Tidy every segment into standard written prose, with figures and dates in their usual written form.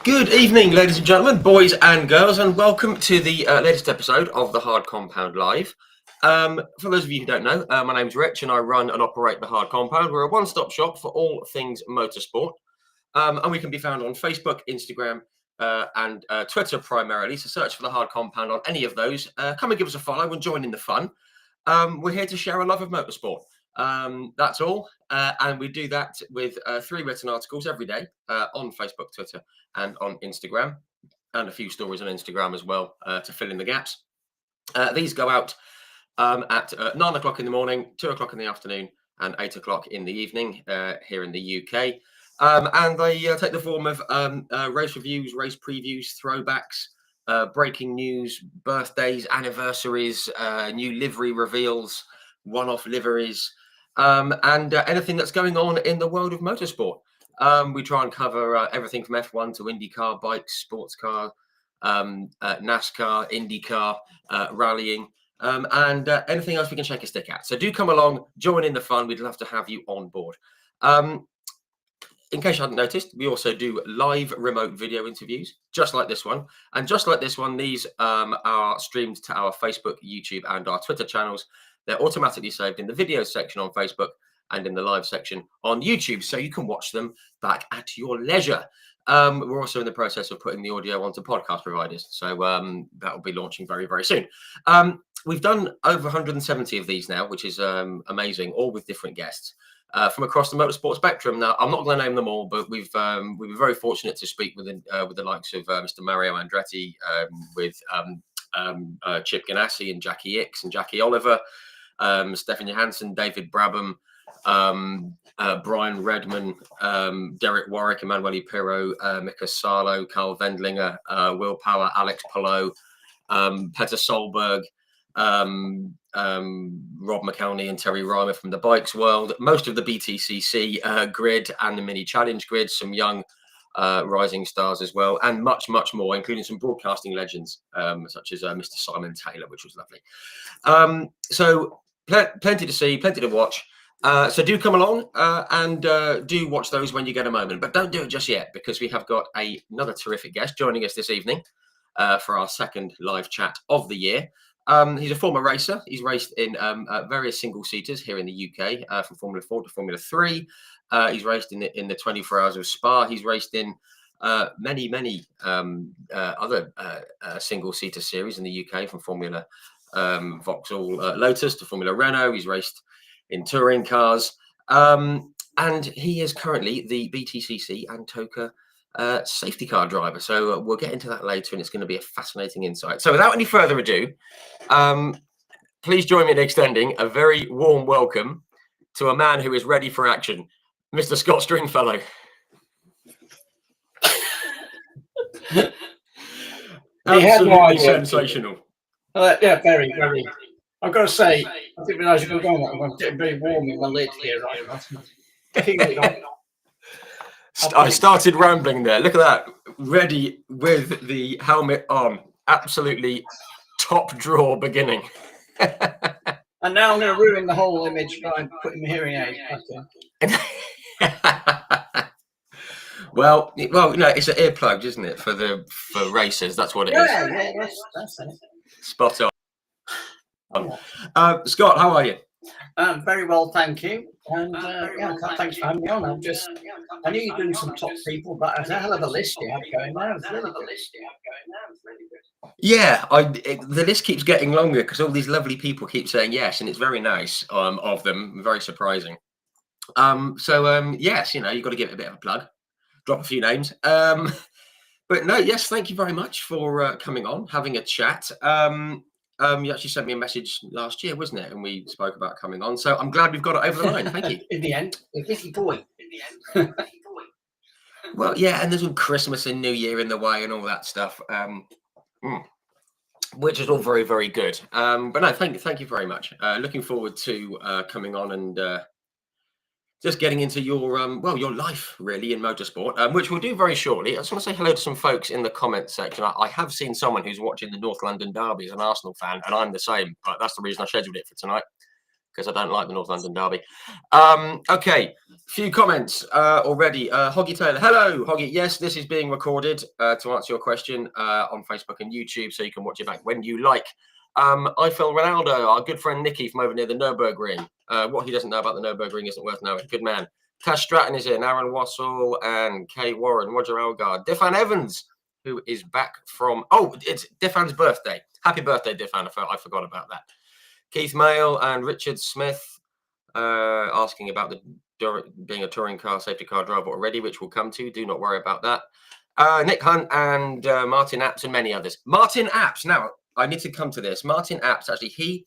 Good evening, ladies and gentlemen, boys and girls, and welcome to the latest episode of the Hard Compound Live. For those of you who don't know, my name's Rich and I run and operate the Hard Compound. We're a one-stop shop for all things motorsport, and we can be found on Facebook, Instagram, and Twitter primarily. So search for the Hard Compound on any of those. Come and give us a follow and join in the fun. We're here to share a love of motorsport. That's all. And we do that with 3 written articles every day on Facebook, Twitter, and on Instagram, and a few stories on Instagram as well to fill in the gaps. These go out at 9 o'clock in the morning, 2 o'clock in the afternoon, and 8 o'clock in the evening here in the UK. And they take the form of race reviews, race previews, throwbacks, breaking news, birthdays, anniversaries, new livery reveals, one-off liveries, and anything that's going on in the world of motorsport. We try and cover everything from F1 to IndyCar, bikes, sports car, NASCAR, IndyCar, rallying, and anything else we can shake a stick at. So do come along, join in the fun. We'd love to have you on board. In case you hadn't noticed, we also do live remote video interviews, just like this one. And just like this one, these are streamed to our Facebook, YouTube, and our Twitter channels. They're automatically saved in the video section on Facebook and in the live section on YouTube, so you can watch them back at your leisure. We're also in the process of putting the audio onto podcast providers, so that will be launching very, very soon. We've done over 170 of these now, which is amazing, all with different guests from across the motorsport spectrum. Now, I'm not going to name them all, but we were very fortunate to speak with the likes of Mr. Mario Andretti, with Chip Ganassi and Jackie Ickx and Jackie Oliver, Stefan Johansson, David Brabham, Brian Redman, Derek Warwick, Emanuele Pirro, Mika Salo, Carl Wendlinger, Will Power, Alex Palou, Peter Solberg, Rob McElney and Terry Reimer from the bikes world, most of the BTCC grid and the mini challenge grid, some young rising stars as well, and much, much more, including some broadcasting legends such as Mr. Simon Taylor, which was lovely. So plenty to see, plenty to watch. So do come along and do watch those when you get a moment, but don't do it just yet, because we have got another terrific guest joining us this evening for our second live chat of the year. He's a former racer. He's raced in various single-seaters here in the UK, from Formula 4 to Formula 3. He's raced in the 24 Hours of Spa. He's raced in many other single-seater series in the UK, from Formula Vauxhall Lotus to Formula Renault. He's raced in touring cars. And he is currently the BTCC and TOCA safety car driver. So we'll get into that later, and it's going to be a fascinating insight. So without any further ado, please join me in extending a very warm welcome to a man who is ready for action, Mr. Scott Stringfellow. Absolutely sensational. Yeah, very, very. I've got to say, I didn't realise you were going that. I'm getting very warm in my lid here right now. I started rambling there. Look at that. Ready with the helmet on. Absolutely top drawer beginning. And now I'm going to ruin the whole image by putting my hearing aid back in. Well, no, it's an earplug, isn't it, for racers? That's what it is. Yeah, that's it. Spot on. Scott, how are you? Very well, thank you. And thanks for having me on. I knew you're doing some top people, but it's a hell of a list you have going there. It's really good. Yeah, the list keeps getting longer because all these lovely people keep saying yes, and it's very nice of them. Very surprising. Yes, you've got to give it a bit of a plug, drop a few names. But no, yes, thank you very much for coming on, having a chat. You actually sent me a message last year, wasn't it? And we spoke about coming on. So I'm glad we've got it over the line. Thank you. In the end, a little boy. Well, yeah, and there's all Christmas and New Year in the way and all that stuff, which is all very, very good. But no, thank you very much. Looking forward to coming on and just getting into your your life really in motorsport, which we'll do very shortly. I just want to say hello to some folks in the comments section. I have seen someone who's watching the North London Derby as an Arsenal fan, and I'm the same. But that's the reason I scheduled it for tonight, because I don't like the North London derby. Okay, few comments already. Hoggy Taylor, hello, Hoggy. Yes, this is being recorded to answer your question on Facebook and YouTube, so you can watch it back when you like. Eiffel Ronaldo, our good friend Nicky from over near the Nürburgring. What he doesn't know about the Nürburgring isn't worth knowing. Good man. Cash Stratton is in, Aaron Wassell and Kay Warren, Roger Elgar, Defan Evans, who is back from, it's Defan's birthday. Happy birthday, Defan. I forgot about that. Keith Mail and Richard Smith asking about being a touring car, safety car driver already, which we'll come to. Do not worry about that. Nick Hunt and Martin Apps and many others. Martin Apps, now, I need to come to this. Martin Apps, actually, he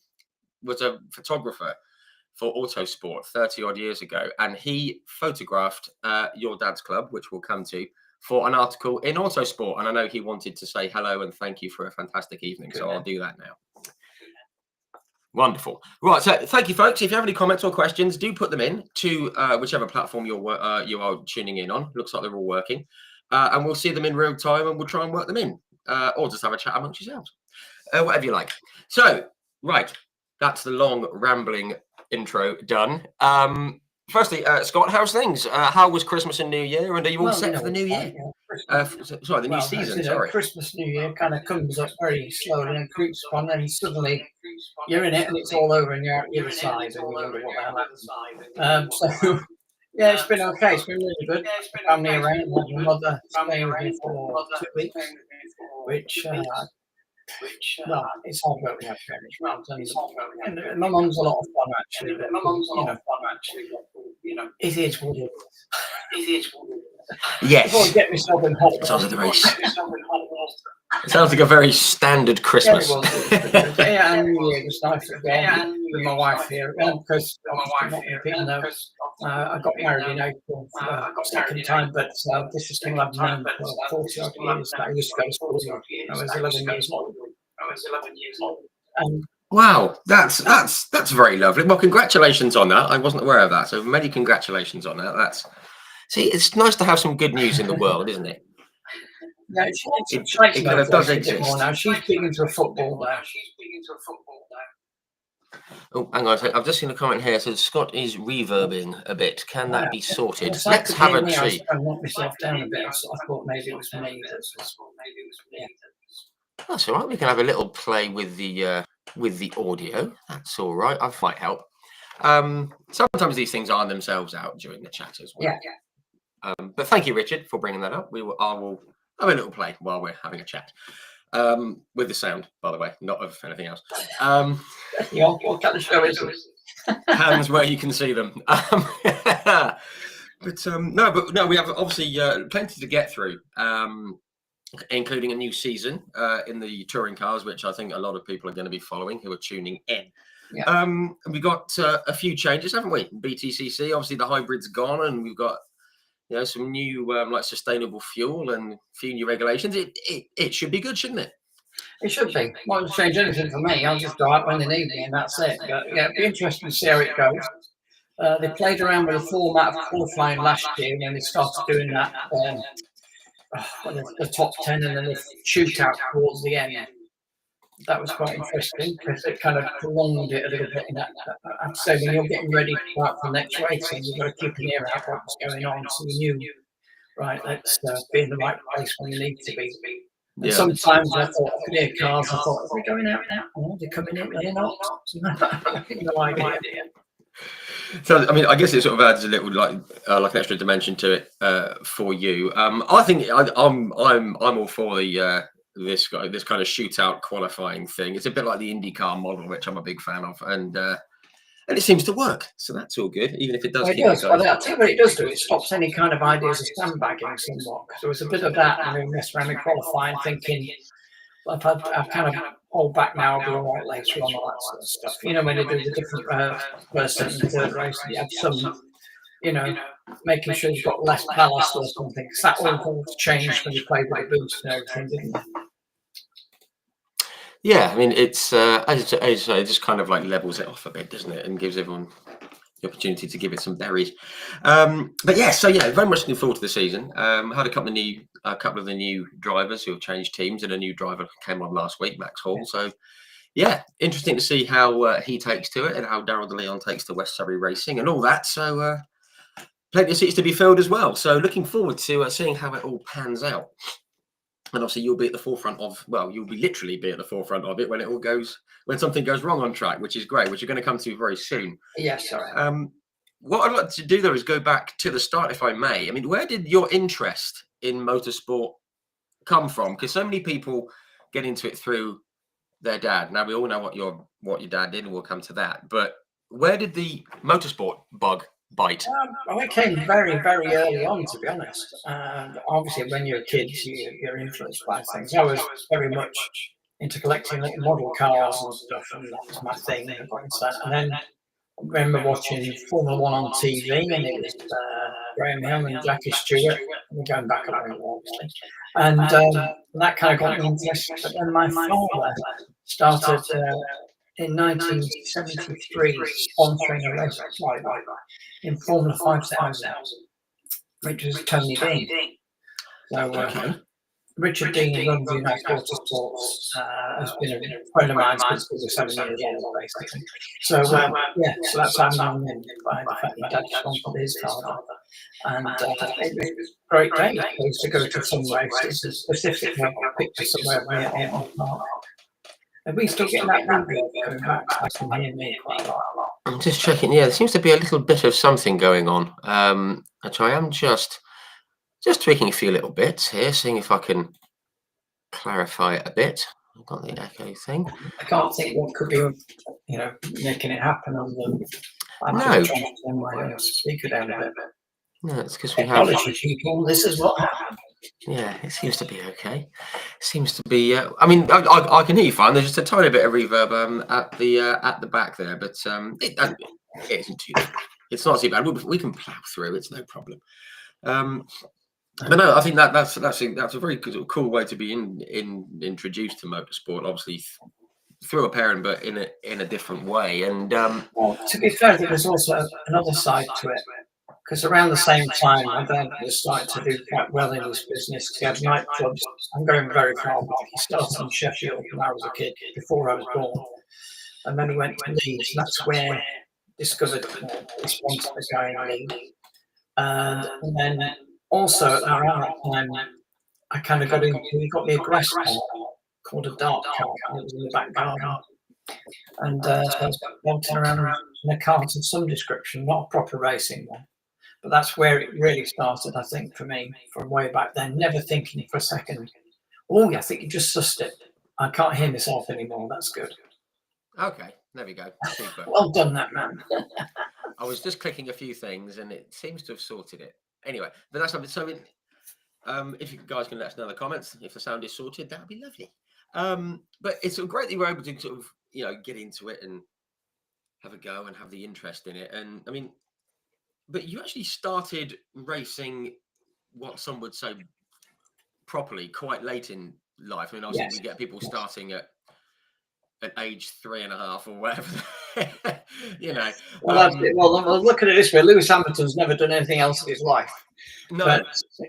was a photographer for Autosport 30 odd years ago, and he photographed your dad's club, which we'll come to, for an article in Autosport. And I know he wanted to say hello and thank you for a fantastic evening. So I'll do that now. Wonderful. Right. So thank you, folks. If you have any comments or questions, do put them in to whichever platform you are tuning in on. Looks like they're all working. And we'll see them in real time and we'll try and work them in, or just have a chat amongst yourselves. Whatever you like. So, right. That's the long rambling intro done. Firstly, Scott, how's things? How was Christmas and New Year? And are you all set for the new year? Sorry, the new season. Sorry. Christmas, New Year kind of comes up very slowly and creeps on, and suddenly you're in it and it's all over and you're out the other side and you wonder what the hell happened. So, yeah, it's been okay. It's been really good. Family around, my mother staying with me for 2 weeks, which well, it's hard work we have to manage. And my mum's a lot of fun actually. But, it is what it is. Yes. Before I get myself in hot It sounds like a very standard Christmas. Yeah, it was. Yeah, and New Year was nice again with my wife here. Because people know I got married in April second time, but this is thing I've known for 40 odd years. I used to go to school. I was 11 years old. Wow, that's very lovely. Well, congratulations on that. I wasn't aware of that, so many congratulations on that. See, it's nice to have some good news in the world, isn't it? Yeah, it kind of does exist. More now. She's big into football now. Oh, hang on a second. I've just seen a comment here. So Scott is reverbing a bit. Can that be sorted? Let's have a treat. I knocked myself down a bit, so I thought maybe it was me. That's all right. We can have a little play with the audio. That's all right. I might help. Sometimes these things iron themselves out during the chat as well. Yeah. But thank you, Richard, for bringing that up. I will have a little play while we're having a chat. With the sound, by the way, not of anything else. What kind of show is it? Hands where you can see them. But no, we have obviously plenty to get through, including a new season in the touring cars, which I think a lot of people are going to be following who are tuning in. Yeah. We've got a few changes, haven't we? BTCC, obviously the hybrid's gone, and we've got some new like sustainable fuel and a few new regulations. It should be good, shouldn't it? It should be. Won't change anything for me. I'll just go out when they need me and that's it. But yeah, it'd be interesting to see how it goes. They played around with the format of qualifying last year when they started doing that the top 10 and then the shootout towards the end. That was quite interesting because it kind of prolonged it a little bit. I'd say when you're getting ready for the next racing, you've got to keep an ear out what's going on. So you knew, right, let's be in the right place when you need to be. Yeah. Sometimes I thought, I could hear cars, I thought, are we going out now? Oh, they're coming in, they're not. No idea. So, I mean, I guess it sort of adds a little like an extra dimension to it for you. I think I'm all for the this kind of shootout qualifying thing. It's a bit like the IndyCar model, which I'm a big fan of, and it seems to work. So that's all good, even if it does. Well, I'll tell you what it does do. It stops any kind of ideas of sandbagging somewhat. So there's a bit of that, and we mess around with qualifying, thinking, I've kind of hold back now. I'll be all right later on, all that sort of stuff. You know, when they do the different first, second, and third race, you have some, making sure you've got less ballast or something. Because that all changed when you played with the boost and everything, didn't it? Yeah, I mean, it's as I say, it just kind of like levels it off a bit, doesn't it, and gives everyone the opportunity to give it some berries. But yeah, so yeah, very much looking forward to the season. Had a couple of the new drivers who have changed teams, and a new driver came on last week, Max Hall. So yeah, interesting to see how he takes to it and how Daryl De Leon takes to West Surrey Racing and all that. So plenty of seats to be filled as well. So looking forward to seeing how it all pans out. And obviously you'll be at the forefront of, well, you'll be literally be at the forefront of it when it all goes, when something goes wrong on track, which is great, which you're going to come to very soon. Yes, sorry. What I'd like to do though is go back to the start, if I may. I mean, where did your interest in motorsport come from? Because so many people get into it through their dad. Now we all know what your dad did, and we'll come to that. But where did the motorsport bug bite? Well, it came very, very early on, to be honest. Obviously, when you're a kid, you're influenced by things. I was very much into collecting little model cars and stuff, and that was my thing. And then I remember watching Formula One on TV, and it was Graham Hill and Jackie Stewart. We're going back a long way, obviously. And that kind of got me interested. But then my father started in 1973 sponsoring a race in Formula 5000, which was Tony Dean. So Richard Dean runs United Motorsports, has been a friend of mine since we were 7 years old, basically. So yeah, so that's how I'm known him by the fact that Dad sponsored his father. And it was a great day. I used to go to some races, specifically I picked us somewhere near on Park. And we still get that radio going back, so I can hear me quite a lot. I'm just checking. Yeah, there seems to be a little bit of something going on. Which I am just tweaking a few little bits here, seeing if I can clarify it a bit. I've got the echo thing. I can't think what could be, making it happen on the. No. My speaker down a bit. No, it's because we have. Technology people, this is what happened. Yeah, it seems to be okay. Seems to be. I mean, I can hear you fine. There's just a tiny bit of reverb at the back there, but it isn't too bad. It's not too bad. We can plow through. It's no problem. But no, I think that's a very cool way to be introduced to motorsport. Obviously through a parent, but in a different way. And well, to be fair, there was also another side to it. Because around the same time, my dad was starting to do quite well in his business. He had nightclubs. I'm going very far back. He started in Sheffield when I was a kid, before I was born. And then he went to Leeds, and that's where I discovered he sponsored the guy in Leeds. And then also around that time, I kind of got into, he got me a grass car called a dart car, and it was in the back garden. And so I was walking around in a car of some description, not a proper racing one. But that's where it really started, I think, for me, from way back then. Never thinking for a second, oh, I think you just sussed it. I can't hear myself anymore. That's good. Okay, there we go. Super. Well done, that man. I was just clicking a few things, and it seems to have sorted it. Anyway, but that's something. So, if you guys can let us know in the comments if the sound is sorted, that would be lovely. But it's great that you were able to sort of, get into it and have a go and have the interest in it. And I mean. But you actually started racing, what some would say, properly quite late in life. I mean, obviously, we get people starting at age 3.5 or whatever. Well, look at it this way: Lewis Hamilton's never done anything else in his life. No,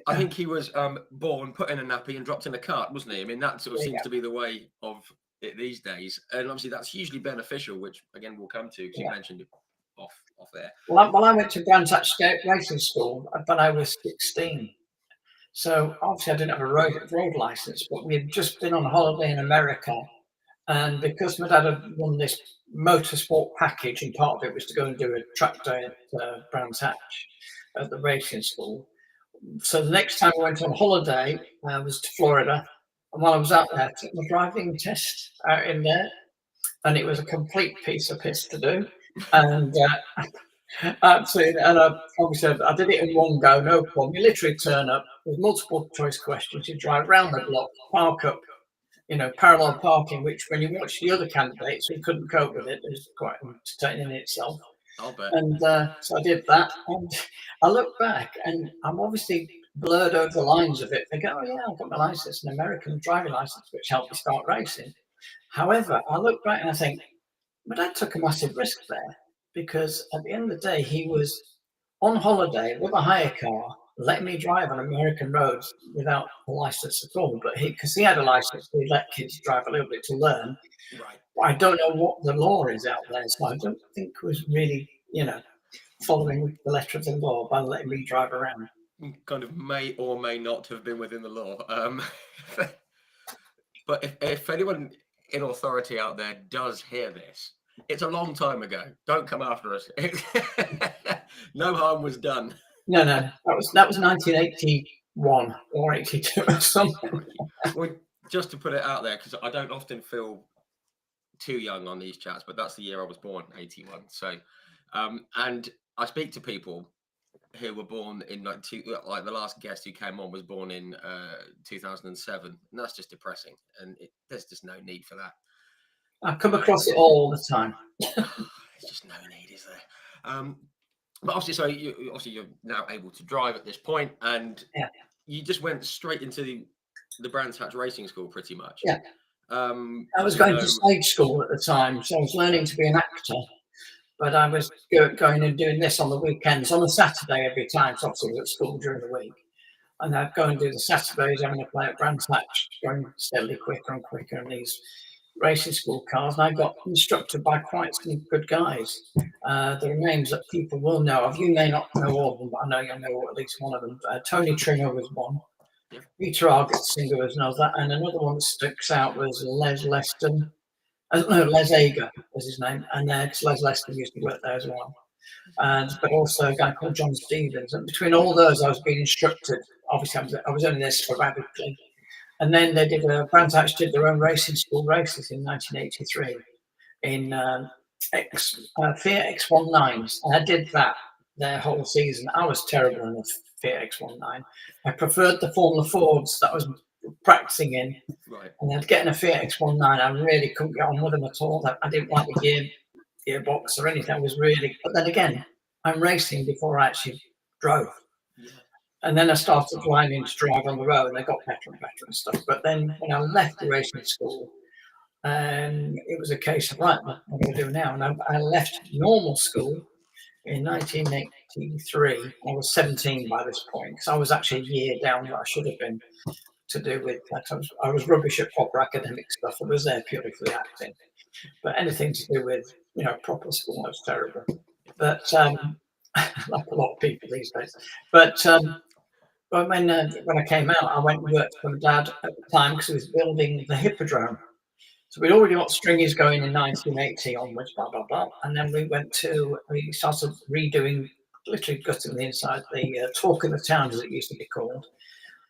I think he was born, put in a nappy, and dropped in a cart, wasn't he? I mean, that sort of seems to be the way of it these days, and obviously that's hugely beneficial, which again we'll come to because you mentioned it off there. Well, I went to Brantack Skate Racing School, but I was 16. So obviously I didn't have a road license, but we had just been on holiday in America. And because my dad had won this motorsport package, and part of it was to go and do a track day at Brantack at the racing school. So the next time I went on holiday, I was to Florida. And while I was out there, I took my driving test out in there. And it was a complete piece of piss to do. And absolutely, and obviously I did it in one go, no problem. You literally turn up with multiple choice questions. You drive round the block, park up, parallel parking. Which, when you watch the other candidates who couldn't cope with it, is quite entertaining in itself. I'll bet. And so I did that, and I look back, and I'm obviously blurred over the lines of it. They go, oh yeah, I've got my license, an American driving license, which helped me start racing. However, I look back and I think, my dad took a massive risk there, because at the end of the day, he was on holiday with a hire car, letting me drive on American roads without a license at all. But because he had a license, he let kids drive a little bit to learn. Right. I don't know what the law is out there, so I don't think it was really, following the letter of the law by letting me drive around. Kind of may or may not have been within the law. But if anyone in authority out there does hear this, it's a long time ago. Don't come after us. No harm was done. No, that was 1981 or 82 or something. Well, just to put it out there, because I don't often feel too young on these chats, but that's the year I was born, 81. So, and I speak to people who were born in like the last guest who came on was born in 2007, and that's just depressing. And there's just no need for that. I come across it all the time. There's just no need, is there? But obviously, so you're now able to drive at this point, and you just went straight into the Brands Hatch Racing School, pretty much. Yeah. I was going to stage school at the time, so I was learning to be an actor. But I was going and doing this on the weekends, on a Saturday every time. So obviously I was at school during the week, and I'd go and do the Saturdays, having to play at Brands Hatch, going steadily quicker and quicker in these racing school cars. And I got instructed by quite some good guys. There are names that people will know of. You may not know all of them, but I know you'll know at least one of them. Tony Trimmer was one. Peter Argett-Singer was another. And another one that sticks out was Les Leston. Les Ager was his name. And Les Leston used to work there as well. But also a guy called John Stevens. And between all those, I was being instructed. Obviously, I was only there sporadically. And then they did, Brands Hatch did their own racing school races in 1983 in Fiat X19s. And I did that their whole season. I was terrible in the Fiat X19. I preferred the Formula Fords that I was practicing in. Right. And then getting a Fiat X19, I really couldn't get on with them at all. I didn't like the gearbox or anything. I was really, but then again, I'm racing before I actually drove. And then I started learning to drive on the road, and I got better and better and stuff. But then when I left the racing school, it was a case of, right, what am I going to do now? And I left normal school in 1983. I was 17 by this point, because I was actually a year down what I should have been, to do with that. I was rubbish at proper academic stuff. I was there purely for the acting. But anything to do with, proper school, I was terrible. But like a lot of people these days. But when I came out, I went and worked for my dad at the time, because he was building the Hippodrome. So we'd already got Stringies going in 1980 onwards, blah, blah, blah. And then we started redoing, literally gutting the inside, the Talk of the Town, as it used to be called.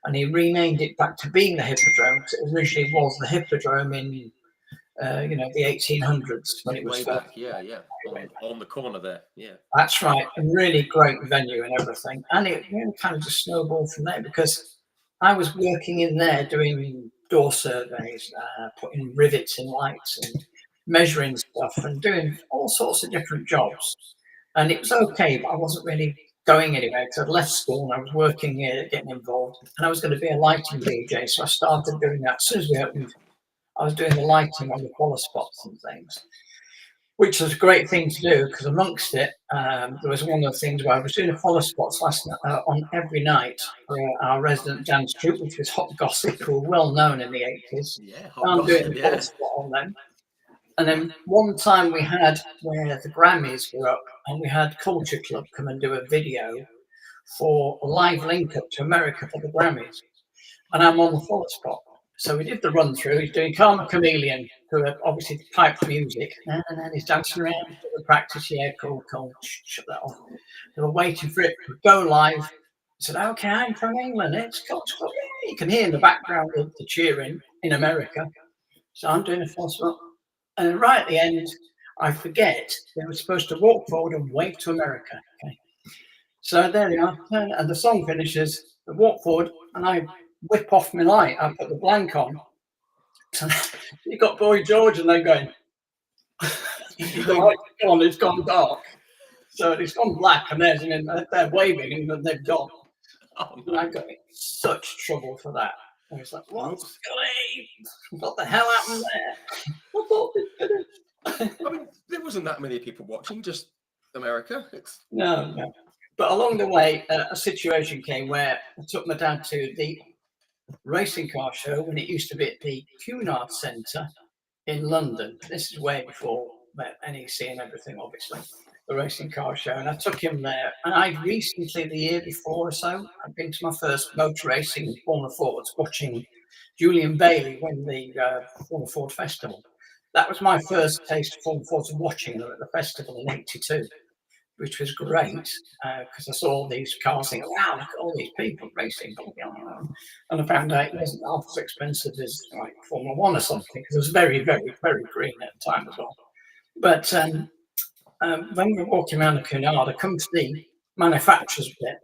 And he renamed it back to being the Hippodrome, because it originally was the Hippodrome in, the 1800s, when it was way back. Yeah. On the corner there. Yeah. That's right. A really great venue and everything. And it really kind of just snowballed from there, because I was working in there doing door surveys, putting rivets in lights and measuring stuff and doing all sorts of different jobs. And it was okay, but I wasn't really going anywhere, because I'd left school and I was working here, getting involved. And I was going to be a lighting DJ, so I started doing that. As soon as we opened, I was doing the lighting on the quali spots and things, which was a great thing to do, because amongst it, there was one of the things where I was doing the quali spots last night, on every night for our resident dance troupe, which was Hot Gossip, who were well known in the 80s. Yeah, I'm doing the quali spot on them. And then one time we had where the Grammys were up, and we had Culture Club come and do a video for a live link up to America for the Grammys. And I'm on the quali spot. So we did the run through. He's doing Karma Chameleon, who obviously piped music, and then he's dancing around for the practice. Yeah, cool, shut that off. They were waiting for it to go live. I said, okay, I'm from England. It's cool. Yeah, you can hear in the background the cheering in America. So I'm doing a full spot. And right at the end, I forget they were supposed to walk forward and wave to America. Okay. So there they are. And the song finishes, they walk forward, and I whip off my light. I put the blank on. So you got Boy George, and they're going, it's gone dark. So it's gone black, and they're waving, and then they've gone. And I got in such trouble for that. I was like, what's going? What the hell happened there? I thought it finished. I mean, there wasn't that many people watching, just America. No. But along the way, a situation came where I took my dad to the racing car show when it used to be at the Cunard Centre in London. This is way before NEC and everything, obviously, the racing car show. And I took him there. And I'd recently, the year before or so, I'd been to my first motor racing in Formula Fords, watching Julian Bailey win the Formula Ford Festival. That was my first taste of Formula Fords, watching them at the festival in '82. Which was great because I saw all these cars thinking, wow, look at all these people racing. And I found out it wasn't half as expensive as like Formula One or something because it was very, very, very green at the time as well. But when we were walking around the Cunard, I come to the manufacturer's bit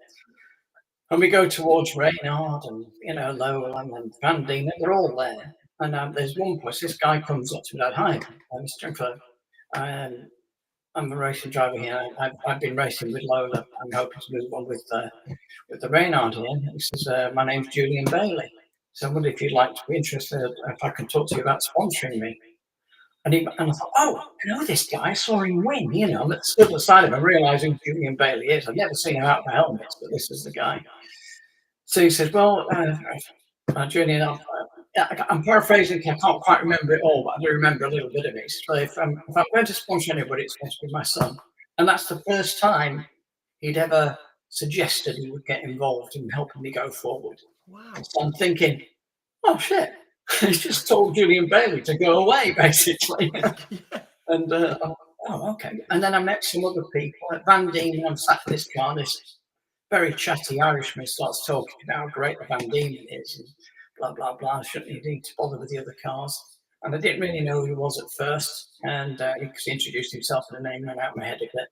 and we go towards Reynard and, Lowell and Van Dien, they're all there. And there's one place, this guy comes up to me like, hi, I'm Stringfellow. I'm a racing driver here. I've been racing with Lola. I'm hoping to move on with the Reynard here. He says, my name's Julian Bailey. So I wonder if you'd like to be interested, if I can talk to you about sponsoring me. And I thought, oh, I know this guy. I saw him win, I'm stood beside him and realising who Julian Bailey is. I've never seen him out of the helmets, but this is the guy. So he says, well, Julian, I'm paraphrasing, I can't quite remember it all, but I do remember a little bit of it. So if I'm going to sponsor anybody, it's going to be my son. And that's the first time he'd ever suggested he would get involved in helping me go forward. Wow. So I'm thinking, oh shit, he's just told Julian Bailey to go away, basically. And oh, okay. And then I met some other people at Van Dien. I'm sat in this car, this very chatty Irishman starts talking about how great the Van Dien is. And blah, blah, blah. Shouldn't you need to bother with the other cars? And I didn't really know who he was at first. And because he introduced himself and the name went out of my head a bit.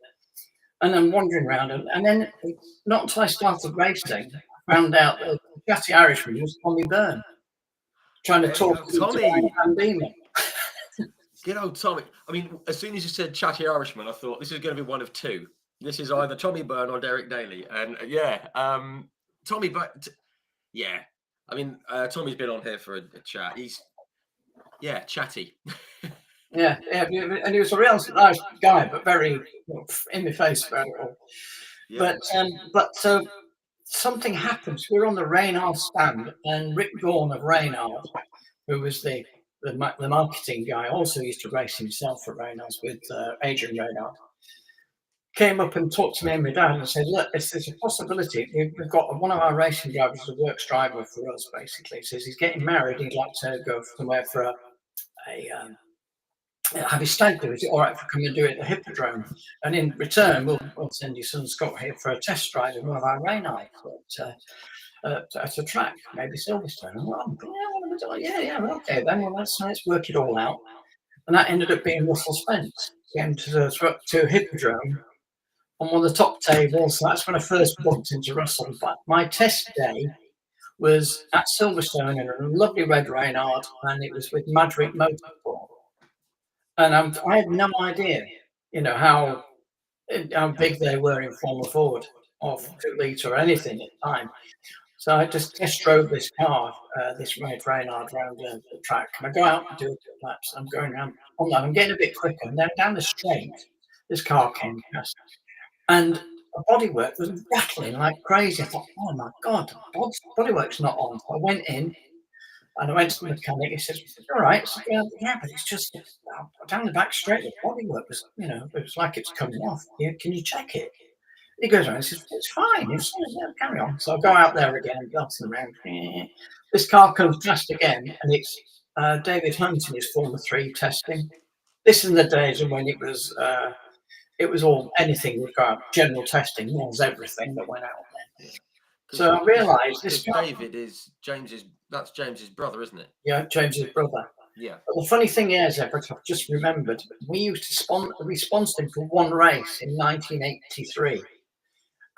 And I'm wandering around. And then, not until I started racing, I found out that the chatty Irishman was Tommy Byrne, trying to talk to Van Dien. Good old Tommy. I mean, as soon as you said chatty Irishman, I thought this is going to be one of two. This is either Tommy Byrne or Derek Daly. And Tommy Byrne, yeah. I mean, Tommy's been on here for a chat. He's, chatty. yeah, and he was a real nice guy, but very in my face about it all. Yeah. But so something happened. We were on the Reynard stand, and Rick Gorn of Reynard, who was the marketing guy, also used to race himself at Reynard's with Adrian Reynard, came up and talked to me and my dad and said, look, there's a possibility. We've got one of our racing drivers, a works driver for us, basically. He says he's getting married. He'd like to go somewhere for have his stag do. Is it all right if we come and do it at the Hippodrome? And in return, we'll send your son Scott here for a test drive in one of our Reynards at a track, maybe Silverstone. And okay, then let's work it all out. And that ended up being Russell Spence. Came to Hippodrome on one of the top tables. So that's when I first bumped into Russell. But my test day was at Silverstone in a lovely red Reynard, and it was with Madrick Motorsport. And I had no idea, how big they were in Formula Ford or 2 litre or anything at the time. So I just test drove this car, this red Reynard, around the track. And I go out and do a few laps. I'm going around. I'm getting a bit quicker. And then down the straight, this car came past. And the bodywork was rattling like crazy. I thought, oh my God, bodywork's not on. So I went in and I went to the mechanic. He says, all right. So, yeah, but it's just down the back straight. The bodywork was, it was like it's coming off. Yeah, can you check it? He goes around and says, it's fine. Carry on. So I go out there again, dancing around. This car comes past again, and it's David Hunt in his Formula 3 testing. This is the days when it was all anything would go out. General testing was everything that went out there. Yeah. So I realised this David is that's James's brother, isn't it? Yeah, James's brother. Yeah. But the funny thing is, I've just remembered, we used to sponsored him for one race in 1983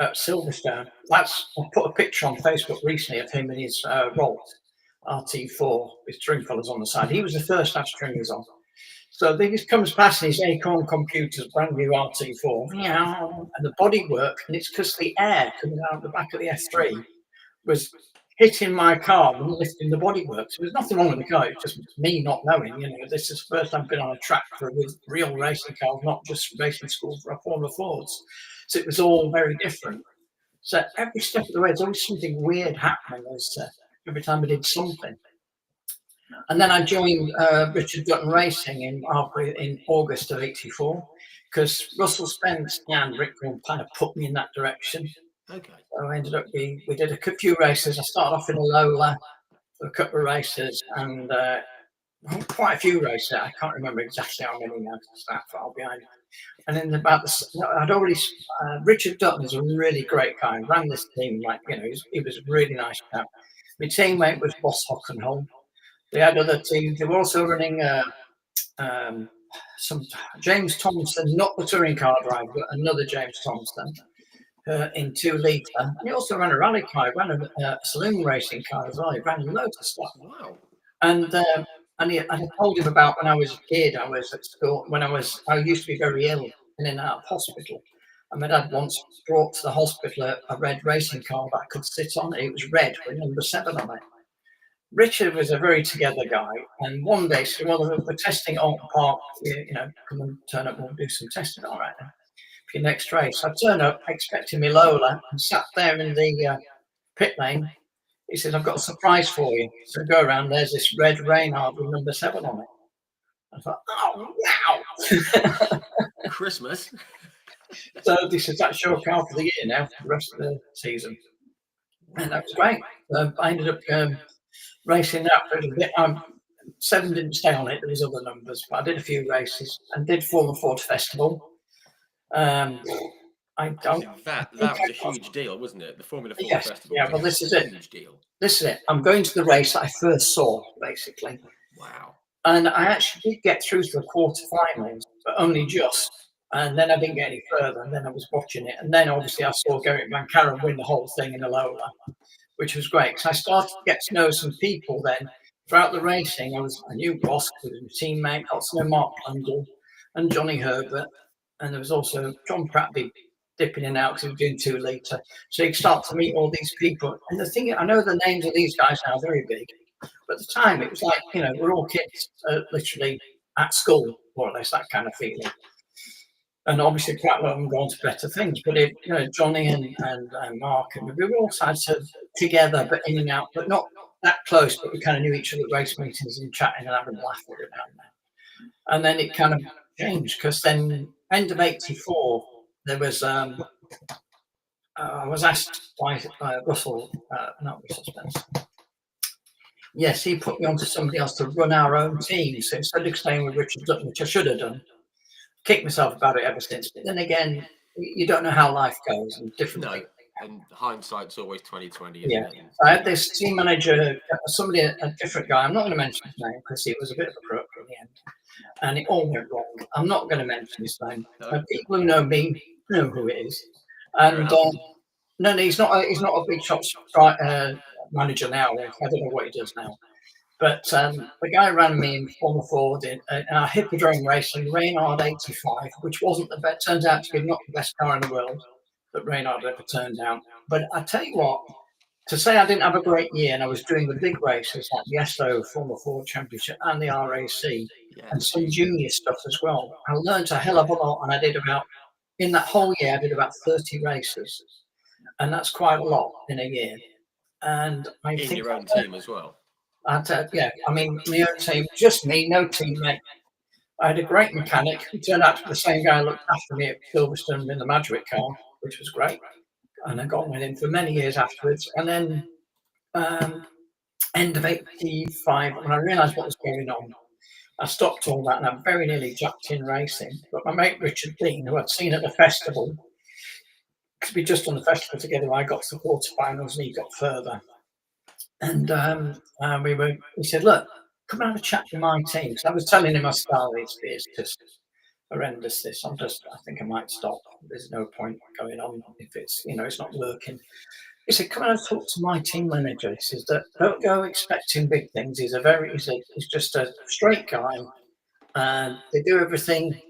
at Silverstone. I put a picture on Facebook recently of him in his Rolt RT4 with Stringfellow on the side. He was the first to have stringers on. So he comes past his Acorn Computers brand new RT4, and the bodywork, and it's because the air coming out the back of the F3 was hitting my car and lifting the bodywork. So there's nothing wrong with the car. It's just me not knowing. This is the first I've been on a track with real racing cars, not just racing school for a Formula Fords. So it was all very different. So every step of the way, there's always something weird happening every time I did something. And then I joined Richard Dutton Racing in August of '84 because Russell Spence and Rick Gunn kind of put me in that direction. Okay. So I ended up we did a few races. I started off in a Lola for a couple of races and quite a few races. I can't remember exactly how many now because that far behind. And then I'd already, Richard Dutton is a really great guy. Ran this team he was a really nice chap. My teammate was Boss Hockenholm. They had other teams. They were also running some James Thompson, not the touring car driver, but another James Thompson in 2 litre. And he also ran a rally car. He ran a saloon racing car as well. He ran loads of stuff. Wow. And I told him about when I was a kid. I was at school I used to be very ill in and out of hospital. And my dad once brought to the hospital a red racing car that I could sit on. It was red with number 7 on it. Richard was a very together guy, and one day said, "Well, we're testing at Alton Park. Come and turn up. We'll do some testing. All right, then, for your next race." I turned up expecting me Lola and sat there in the pit lane. He said, "I've got a surprise for you." So I go around. There's this red Reynard with number 7 on it. I thought, "Oh wow!" Christmas. So this is that show car for the year now for the rest of the season, and that was great. I ended up racing that for a little bit. 7 didn't stay on it. There was other numbers, but I did a few races and did Formula Ford Festival. That was a huge deal, wasn't it? The Formula Ford Festival. Yeah, well, this is it. Huge deal. This is it. I'm going to the race that I first saw, basically. Wow. And I actually did get through to the quarterfinals, but only just. And then I didn't get any further. And then I was watching it. And then obviously I saw Gerrit Van Karen win the whole thing in a Lola, which was great. So I started to get to know some people then. Throughout the racing, I knew Ross, who was my teammate, got to know Mark Blundell and Johnny Herbert. And there was also John Pratt dipping in and out because he was doing 2 litre. So you start to meet all these people. And the thing, I know the names of these guys now are very big. But at the time, it was like, we're all kids literally at school, more or less, that kind of feeling. And obviously, quite a lot of them gone to better things. But Johnny and Mark, and we were all together, but in and out, but not that close. But we kind of knew each other at race meetings and chatting and having a laugh with it now and then. And then it kind of changed because then end of '84, there was I was asked by Russell, not Russell Spence. Yes, he put me onto somebody else to run our own team. So instead of staying with Richard Dutton, which I should have done, kicked myself about it ever since. But then again, you don't know how life goes and different things. And hindsight's always 20/20, Yeah. isn't it? I had this team manager, a different guy. I'm not going to mention his name because he was a bit of a crook in the end. And it all went wrong. I'm not going to mention his name. No. People who know me know who it is. And no, he's not a big shot manager now. I don't know what he does now. But the guy ran me in Formula Ford in our Hippodrome racing, Reynard 85, which wasn't the best, turns out to be not the best car in the world that Reynard ever turned out. But I tell you what, to say I didn't have a great year and I was doing the big races like the SO Formula Ford Championship and the RAC and some junior stuff as well, I learned a hell of a lot. And in that whole year, I did about 30 races. And that's quite a lot in a year. And I think your own team as well. Yeah, I mean, my own team, just me, no teammate. I had a great mechanic who turned out to be the same guy who looked after me at Silverstone in the Madrid car, which was great. And I got on with him for many years afterwards. And then end of '85, when I realised what was going on, I stopped all that and I very nearly jumped in racing. But my mate Richard Dean, who I'd seen at the festival, because we just done the festival together, I got to the quarterfinals and he got further. And he said, "Look, come and have a chat with my team." So I was telling him my style is just horrendous. I think I might stop. There's no point going on if it's not working. He said, "Come and talk to my team manager." He says that don't go expecting big things. He's just a straight guy, and they do everything.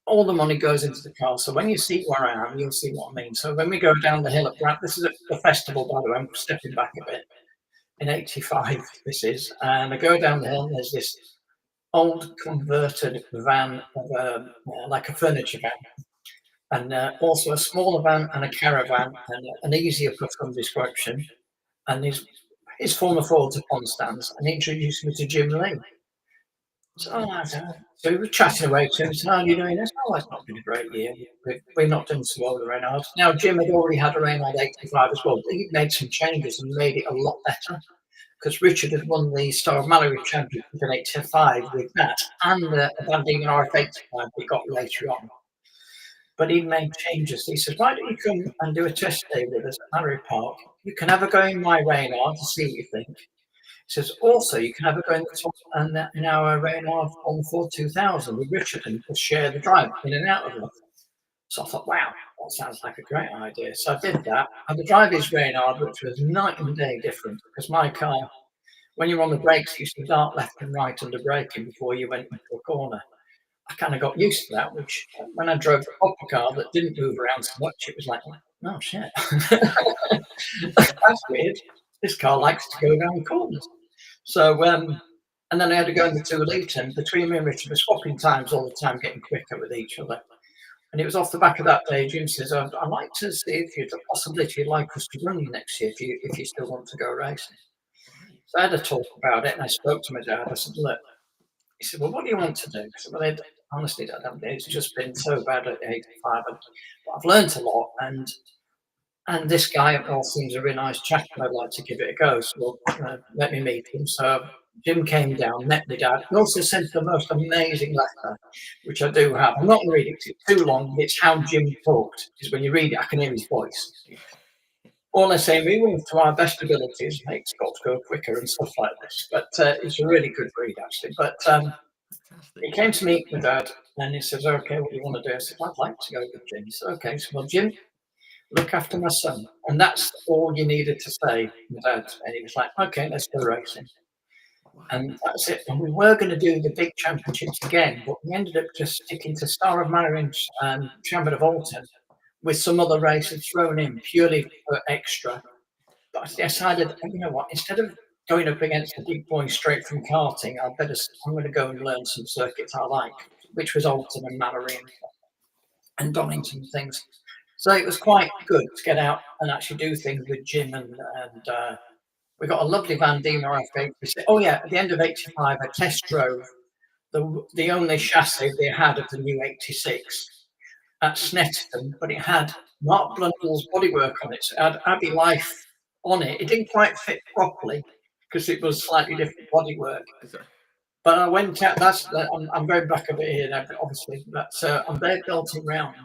All the money goes into the car. So when you see where I am, you'll see what I mean. So when we go down the hill at Brad, this is a festival, by the way. I'm stepping back a bit. In '85, this is, and I go down the hill. And there's this old converted van, like a furniture van, and also a smaller van and a caravan and an easier for some description. And his former Ford's upon stands, and he introduced me to Jim Lee. So we were chatting away to him. He said, "How are you doing this?" "Oh, it's not been a great year. We're not doing so well with the Reynolds." Now, Jim had already had a Reynolds 85 as well. He'd made some changes and made it a lot better, because Richard had won the Star of Mallory Championship in 85 with that, and the Van Diemen RF85 we got later on. But he made changes. He said, "Why don't you come and do a test day with us at Mallory Park? You can have a go in my Reynolds to see what you think." He says, "Also, you can have a go in the top and in our Reynolds on the Ford 2000 with Richard and just share the drive in and out of it." So I thought, wow, that sounds like a great idea. So I did that. And the drive is Reynolds, which was night and day different, because my car, when you're on the brakes, you used to dart left and right under braking before you went into a corner. I kind of got used to that, which when I drove the proper car that didn't move around so much, it was like, oh shit, that's weird. This car likes to go around corners. So, and then I had to go in the 2 litre, and between me and Richard were swapping times all the time, getting quicker with each other. And it was off the back of that day, Jim says, "I'd like to see if there's a possibility you'd like us to run you next year if you still want to go racing." So I had a talk about it, and I spoke to my dad. I said, "Look," he said, "well, what do you want to do?" I said, "Well, honestly, Dad, it's just been so bad at 85, but I've learned a lot, and this guy all seems a really nice chap, and I'd like to give it a go. So let me meet him." So Jim came down, met my dad, and also sent the most amazing letter, which I do have. I'm not going to read it because it's too long, but it's how Jim talked, because when you read it, I can hear his voice. All I say, we will, to our best abilities, make Scott go quicker and stuff like this. But it's a really good read, actually. But he came to meet my dad, and he says, "Okay, what do you want to do?" I said, "I'd like to go with Jim." He said, "Okay." So, "Well, Jim, look after my son." And that's all you needed to say, my dad. And he was like, "Okay, let's go racing." And that's it. And we were going to do the big championships again, but we ended up just sticking to Star of Mallory and Chamber of Alton with some other races thrown in purely for extra. But I decided, you know what, instead of going up against the big boys straight from karting, I'm going to go and learn some circuits I like, which was Alton and Mallory and Donington and things. So it was quite good to get out and actually do things with Jim, and we got a lovely Van Diemen RF. Oh yeah, at the end of 85, I test drove the only chassis they had of the new 86 at Snetterton, but it had Mark Blundell's bodywork on it. So it had Abbey Life on it. It didn't quite fit properly because it was slightly different bodywork. But I went out. I'm going back a bit here now, obviously. But I'm there belting round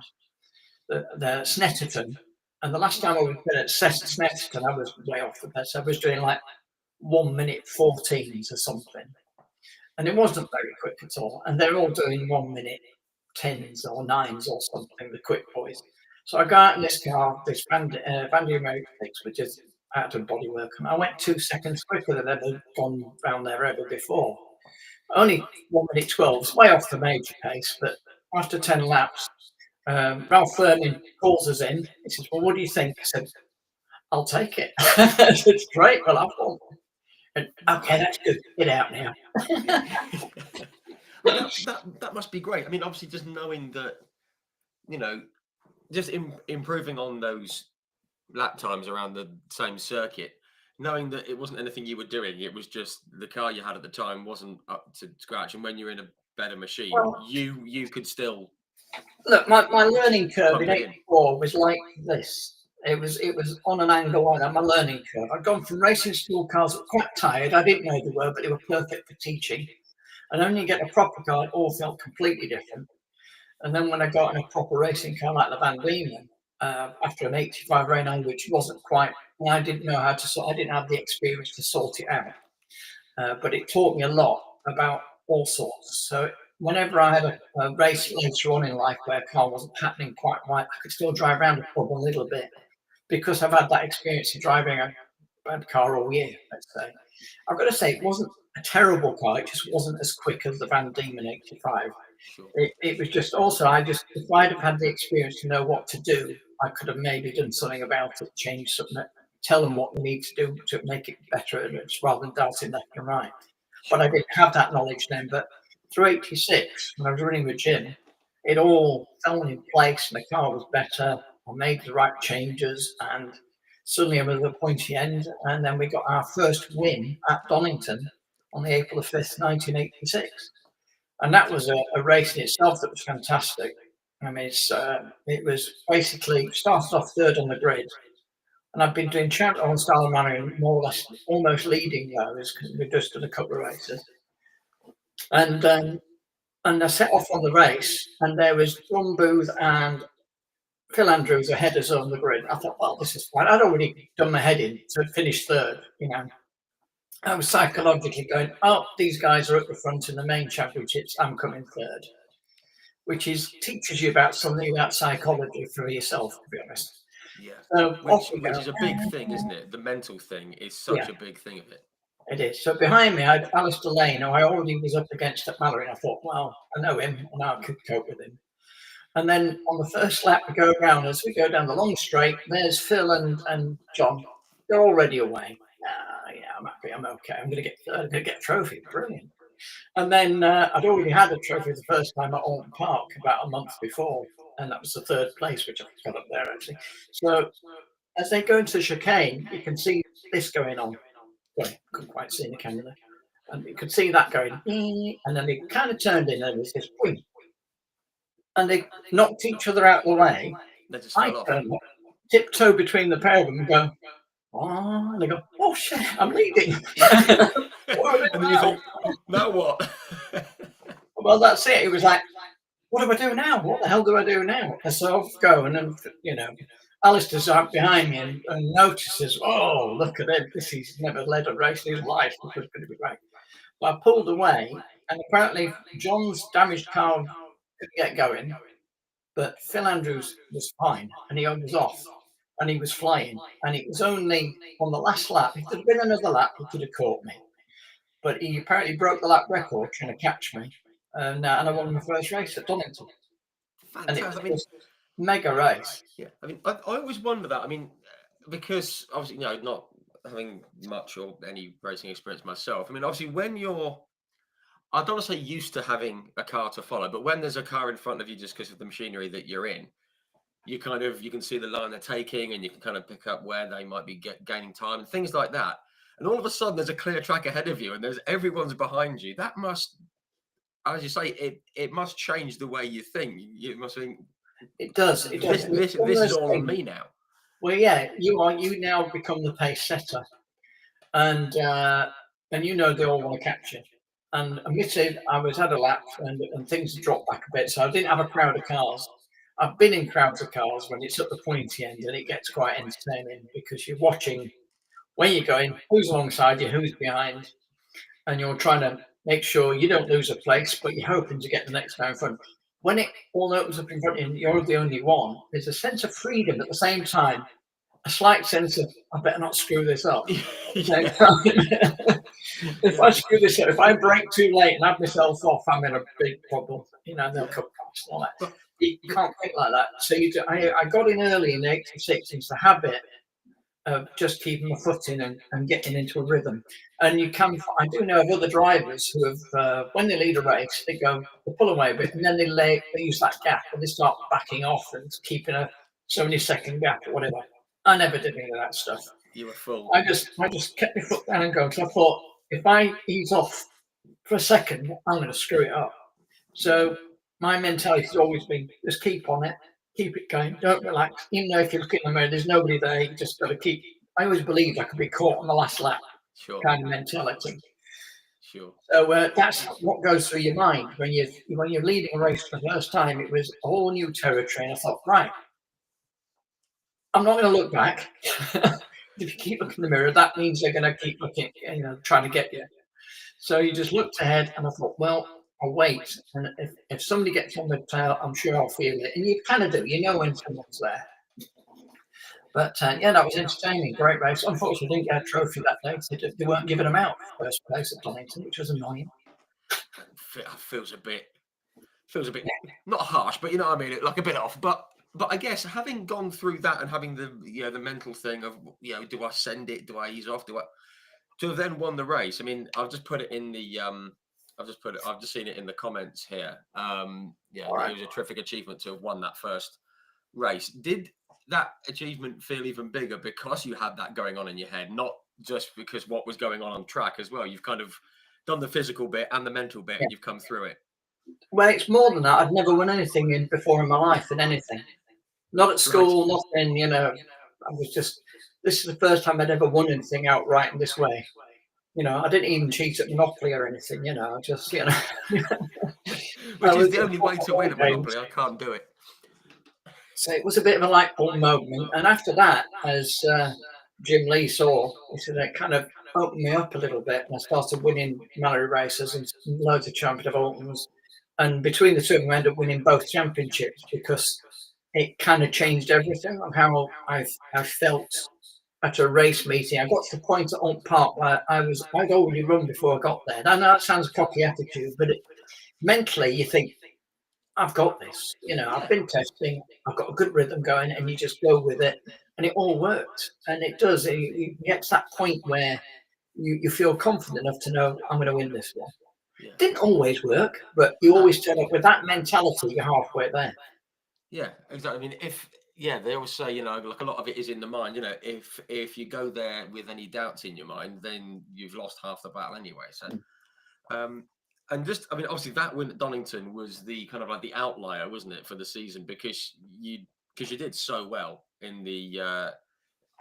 the Snetterton, and the last time I was at Snetterton, I was way off the best. I was doing like 1 minute 14s or something, and it wasn't very quick at all. And they're all doing 1 minute 10s or 9s or something, the quick boys. So I got out in this car, this Van Diemen 86, which is out of bodywork, and I went 2 seconds quicker than I'd ever gone round there ever before. Only 1 minute 12, it's way off the major pace, but after 10 laps, Ralph Fleming calls us in. He says, "Well, what do you think?" I said, "I'll take it." It's great. Well, I've won. And, "Okay, that's good. Get out now." Well, that must be great. I mean, obviously, just knowing that, just improving on those lap times around the same circuit, knowing that it wasn't anything you were doing, it was just the car you had at the time wasn't up to scratch, and when you're in a better machine, you could still. Look, my learning curve in 84 was like this. It was on an angle like that, my learning curve. I'd gone from racing school cars that were quite tired. I didn't know they were, but they were perfect for teaching. And then you get a proper car, it all felt completely different. And then when I got in a proper racing car like the Van Diemen, after an 85 Renault, which wasn't quite, I didn't know how to sort. I didn't have the experience to sort it out. But it taught me a lot about all sorts. So whenever I had a race later on in life where a car wasn't happening quite right, I could still drive around the pub a little bit because I've had that experience of driving a bad car all year, let's say. I've got to say, it wasn't a terrible car. It just wasn't as quick as the Van Diemen 85. Sure. It was just also, if I'd have had the experience to know what to do, I could have maybe done something about it, change something, tell them what we need to do to make it better, rather than darting left and right. But I didn't have that knowledge then. But through 86, when I was running with Jim, it all fell in place and the car was better. I made the right changes and suddenly I was at the pointy end. And then we got our first win at Donington on the April the 5th, 1986. And that was a race in itself that was fantastic. I mean, it was basically started off third on the grid. And I've been doing champion on style and manner and more or less almost leading those because we just did a couple of races. And I set off on the race, and there was John Booth and Phil Andrews ahead of us on the grid. I thought, well, this is fine. I'd already done my heading to finish third, you know. I was psychologically going, oh, these guys are at the front in the main championships. I'm coming third, which teaches you about something about psychology for yourself, to be honest. Yeah, So which is a big thing, isn't it? The mental thing is such a big thing of it. It is. So behind me, I had Alistair Lane, who I already was up against at Mallory. And I thought, well, I know him and I could cope with him. And then on the first lap, we go around as we go down the long straight. There's Phil and John. They're already away. Yeah, I'm happy. I'm okay. I'm going to get a trophy. Brilliant. And then I'd already had a trophy the first time at Alton Park about a month before. And that was the third place, which I got up there, actually. So as they go into the chicane, you can see this going on. Well, couldn't quite see in the camera there. And you could see that going, and then they kind of turned in and it was this point. And they knocked each other out of the way. I turned, tiptoe between the pair of them and go, oh, and they go, oh shit, I'm leading. And then you think, now what? Well, that's it. It was like, what do I do now? What the hell do I do now? And so off go, and then, you know, Alistair's out behind me and notices, oh, look at him. He's never led a race in his life. This was going to be great. But I pulled away, and apparently John's damaged car could get going, but Phil Andrews was fine, and he was off, and he was flying. And it was only on the last lap. If there'd been another lap, he could have caught me. But he apparently broke the lap record trying to catch me, and I won my first race at Donington. Fantastic. And it was mega race. Yeah, I mean, I always wonder that. I mean, because obviously, you know, not having much or any racing experience myself. I mean, obviously, when you're, I don't want to say used to having a car to follow, but when there's a car in front of you just because of the machinery that you're in, you can see the line they're taking, and you can kind of pick up where they might be gaining time and things like that. And all of a sudden, there's a clear track ahead of you, and everyone's behind you. That must, as you say, it must change the way you think. You must think. It does. This is all on me now. Well, yeah, you now become the pace setter, and you know they all want to catch you. And admitted, I was at a lap, and things dropped back a bit, so I didn't have a crowd of cars. I've been in crowds of cars when it's at the pointy end, and it gets quite entertaining because you're watching where you're going, who's alongside you, who's behind, and you're trying to make sure you don't lose a place, but you're hoping to get the next guy in front. When it all opens up in front of you and you're the only one, there's a sense of freedom at the same time, a slight sense of, I better not screw this up. If I screw this up, if I break too late and have myself off, I'm in a big problem. You know, they'll come past and all that. You can't think like that. So I got in early in 86 into the habit of just keeping my foot in and getting into a rhythm. And I do know of other drivers who have, when they lead a race, they pull away a bit, and then they use that gap and they start backing off and keeping a 70-second gap or whatever. I never did any of that stuff. You were full. I just kept my foot down and going, because I thought, if I ease off for a second, I'm going to screw it up. So my mentality has always been, just keep on it. Keep it going. Don't relax. Even though if you look in the mirror, there's nobody there. You just got to keep. I always believed I could be caught on the last lap. Sure. Kind of mentality. Sure. So that's what goes through your mind when you're leading a race for the first time. It was all new territory, and I thought, right, I'm not going to look back. If you keep looking in the mirror, that means they're going to keep looking, trying to get you. So you just looked ahead, and I thought, well, I'll wait, and if somebody gets on the tail, I'm sure I'll feel it. And you kind of do, you know when someone's there. But yeah, that was entertaining, great race. Unfortunately, I didn't get a trophy that day. They weren't giving them out first place at Donington, which was annoying. Feels a bit not harsh, but you know what I mean, like a bit off. But I guess having gone through that and having the mental thing of do I send it, do I ease off, to have then won the race. I mean, I'll just put it in the I've just seen it in the comments here. Yeah, Right. it was a terrific achievement to have won that first race. Did that achievement feel even bigger because you had that going on in your head, not just because what was going on track as well? You've kind of done the physical bit and the mental bit, Yeah. and you've come through it. Well, it's more than that. I'd never won anything before in my life in anything. Not at school, nothing, I was just, this is the first time I'd ever won anything outright in this way. I didn't even cheat at Monopoly or anything, I just, Which is the only way to win at Monopoly. I can't do it. So it was a bit of a light bulb moment. And after that, as Jim Lee saw, he said it kind of opened me up a little bit. And I started winning Mallory races and loads of champion of Altons. And between the two of them, I ended up winning both championships because it kind of changed everything on how I felt at a race meeting. I got to the point at Alton Park where I'd already run before I got there. And I know that sounds cocky attitude, but mentally you think, I've got this. I've been testing. I've got a good rhythm going, and you just go with it, and it all worked. And it does. You get to that point where you feel confident enough to know I'm going to win this one. Yeah. Didn't always work, but you always turn up with that mentality. You're halfway there. Yeah, exactly. I mean, they always say, like a lot of it is in the mind. If you go there with any doubts in your mind, then you've lost half the battle anyway. So, and obviously that win at Donington was the kind of like the outlier, wasn't it, for the season, because you did so well in the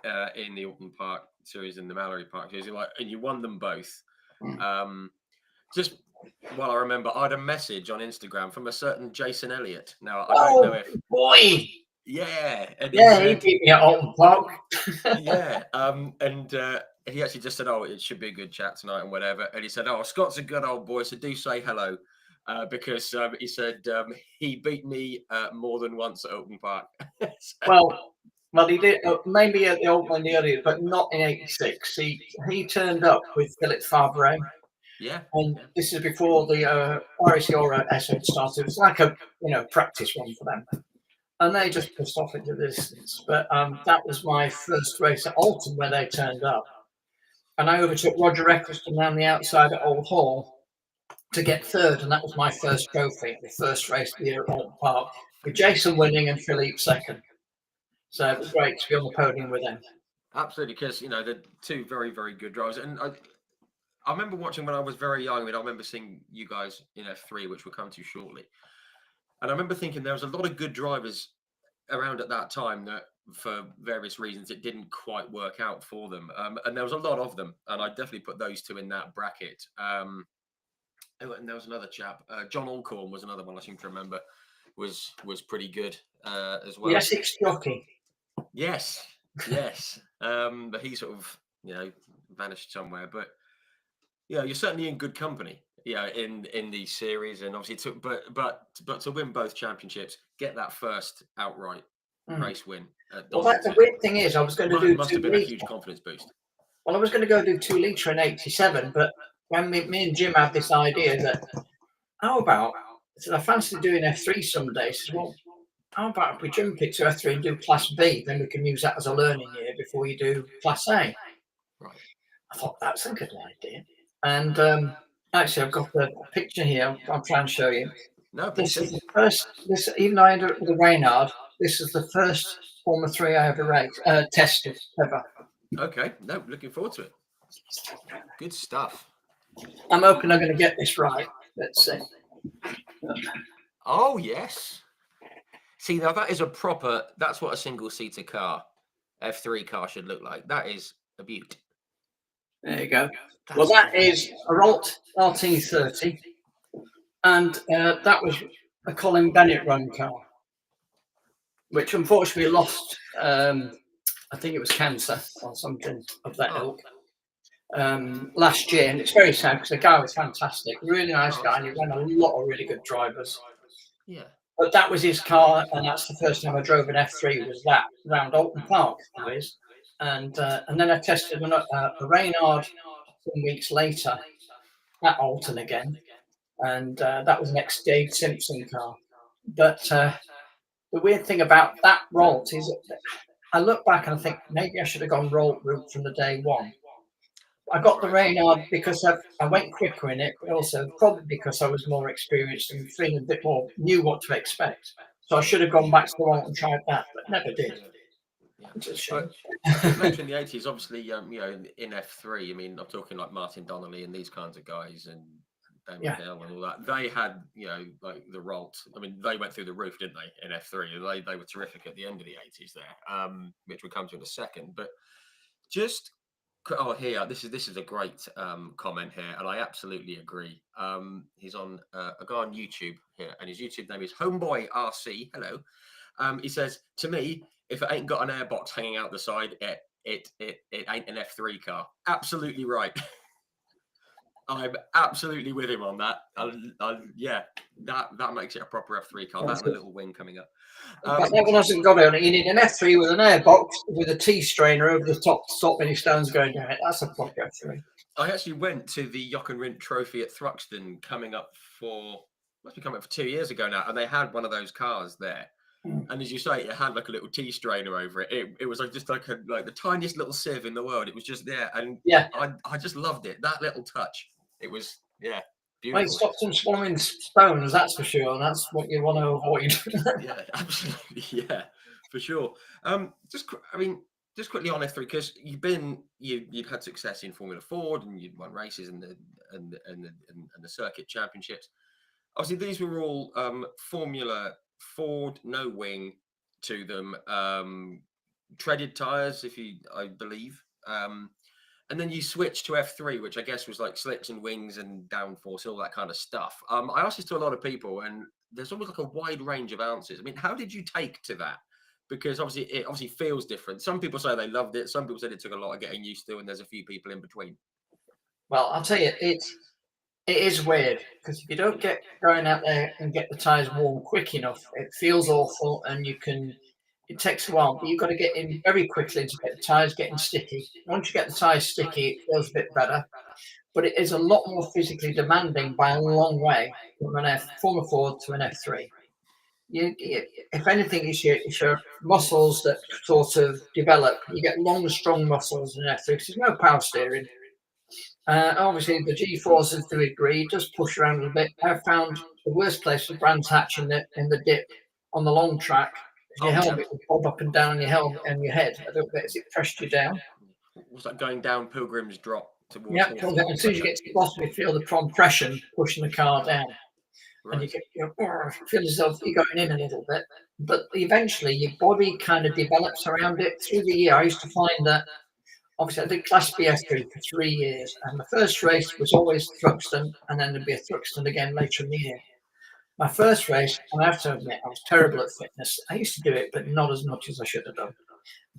Alton Park series and the Mallory Park series, and you won them both. Just I remember, I had a message on Instagram from a certain Jason Elliott. Now I don't know if boy. Yeah, and he beat me at Alton Park. Yeah, and he actually just said, "Oh, it should be a good chat tonight and whatever." And he said, "Oh, Scott's a good old boy, so do say hello," because he said he beat me more than once at Alton Park. Well, he did maybe at the Alton in the earlier, but not in '86. He turned up with Philip Favre. Yeah, and this is before the RSC Aura S had started. It was like a practice run for them. And they just pushed off into the distance. But that was my first race at Alton where they turned up. And I overtook Roger Eccleston down the outside at Old Hall to get third. And that was my first trophy, the first race of the year at Alton Park, with Jason winning and Philippe second. So it was great to be on the podium with them. Absolutely, because, they're two very, very good drivers. And I remember watching when I was very young. I remember seeing you guys in F3, which we'll come to shortly. And I remember thinking there was a lot of good drivers around at that time that, for various reasons, it didn't quite work out for them. And there was a lot of them, and I definitely put those two in that bracket. And there was another chap, John Alcorn was another one I seem to remember was pretty good as well. Yes, it's jockey. Yes. But he sort of vanished somewhere. But you're certainly in good company. In these series, and obviously but to win both championships, get that first outright race win. Well, the weird thing is, I was going to do must have been a huge confidence boost. Well, I was going to go do 2 litre in '87, but when me and Jim had this idea that, how about, I said, I fancy doing F3 someday. He said, well, how about if we jump it to F3 and do Class B, then we can use that as a learning year before you do Class A. Right. I thought that's a good idea. And actually, I've got a picture here. I'll try and show you. No, this is the first. Even though I ended up with a Reynard, this is the first Formula 3 I ever tested ever. Okay, no, looking forward to it. Good stuff. I'm hoping I'm going to get this right. Let's see. Oh yes. See, now that is that's what a single-seater car, F3 car, should look like. That is a beaut. There you go. Well, that is a Rolt RT30, and that was a Colin Bennett run car, which unfortunately lost, I think it was cancer or something of that ilk, last year. And it's very sad because the guy was fantastic, really nice guy, and he ran a lot of really good drivers. Yeah. But that was his car, and that's the first time I drove an F3 was that, around Alton Park, there is. And then I tested a Reynard some weeks later at Alton again, and that was an ex-Dave Simpson car. But the weird thing about that Rolt is I look back and I think maybe I should have gone Rolt route from the day one. I got the Reynard because I went quicker in it, but also probably because I was more experienced and feeling a bit more, knew what to expect. So I should have gone back to the one and tried that, but never did. Which is a shame. I think later in the 80s, obviously, in F3, I mean, I'm talking like Martin Donnelly and these kinds of guys and Damon Hill and all that. They had, like the Rolt. I mean, they went through the roof, didn't they, in F3? They were terrific at the end of the 80s there, which we'll come to in a second. But just, here, this is a great comment here, and I absolutely agree. He's on a guy on YouTube here, and his YouTube name is Homeboy RC. Hello. He says, to me, if it ain't got an airbox hanging out the side, it ain't an F3 car. Absolutely right. I'm absolutely with him on that. Yeah, that makes it a proper F3 car. That and a little wing coming up. But that one hasn't got it. You need an F3 with an airbox with a T strainer over the top to stop any stones going down it. That's a proper F3. I actually went to the Yock and Rint Trophy at Thruxton must be coming up for 2 years ago now, and they had one of those cars there. And as you say, it had like a little T strainer over it. It was like just like the tiniest little sieve in the world. It was just there, and I just loved it. That little touch. It was beautiful. Well, it stops them swallowing stones, that's for sure. And that's what you want to avoid. Yeah, absolutely. Yeah, for sure. Just quickly on F3, because you'd had success in Formula Ford and you'd won races in the circuit championships. Obviously, these were all Formula Ford, no wing to them, treaded tires, I believe. And then you switched to F3, which I guess was like slicks and wings and downforce, all that kind of stuff. I asked this to a lot of people, and there's almost like a wide range of answers. I mean, how did you take to that? Because it obviously feels different. Some people say they loved it. Some people said it took a lot of getting used to, and there's a few people in between. Well, I'll tell you, it is weird, because if you don't get going out there and get the tyres warm quick enough, it feels awful, and it takes a while, but you've got to get in very quickly to get the tyres getting sticky. Once you get the tyres sticky, it feels a bit better, but it is a lot more physically demanding by a long way from an Formula Ford to an F3. If anything, it's your muscles that sort of develop. You get long, strong muscles in F3 because there's no power steering. Obviously, the G-forces to a degree just push around a little bit. I've found the worst place for Brands Hatch in the dip on the long track. Your helmet will bob up and down on your helmet and your head a little bit as it pressed you down. Was that going down Pilgrim's Drop towards? Yeah, as soon as you get to the bottom, you feel the compression pushing the car down. Right. And you feel yourself, you're going in a little bit. But eventually, your body kind of develops around it. Through the year, I used to find that, obviously, I did Class B F3 for 3 years. And the first race was always Thruxton, and then there'd be a Thruxton again later in the year. My first race, and I have to admit, I was terrible at fitness. I used to do it, but not as much as I should have done.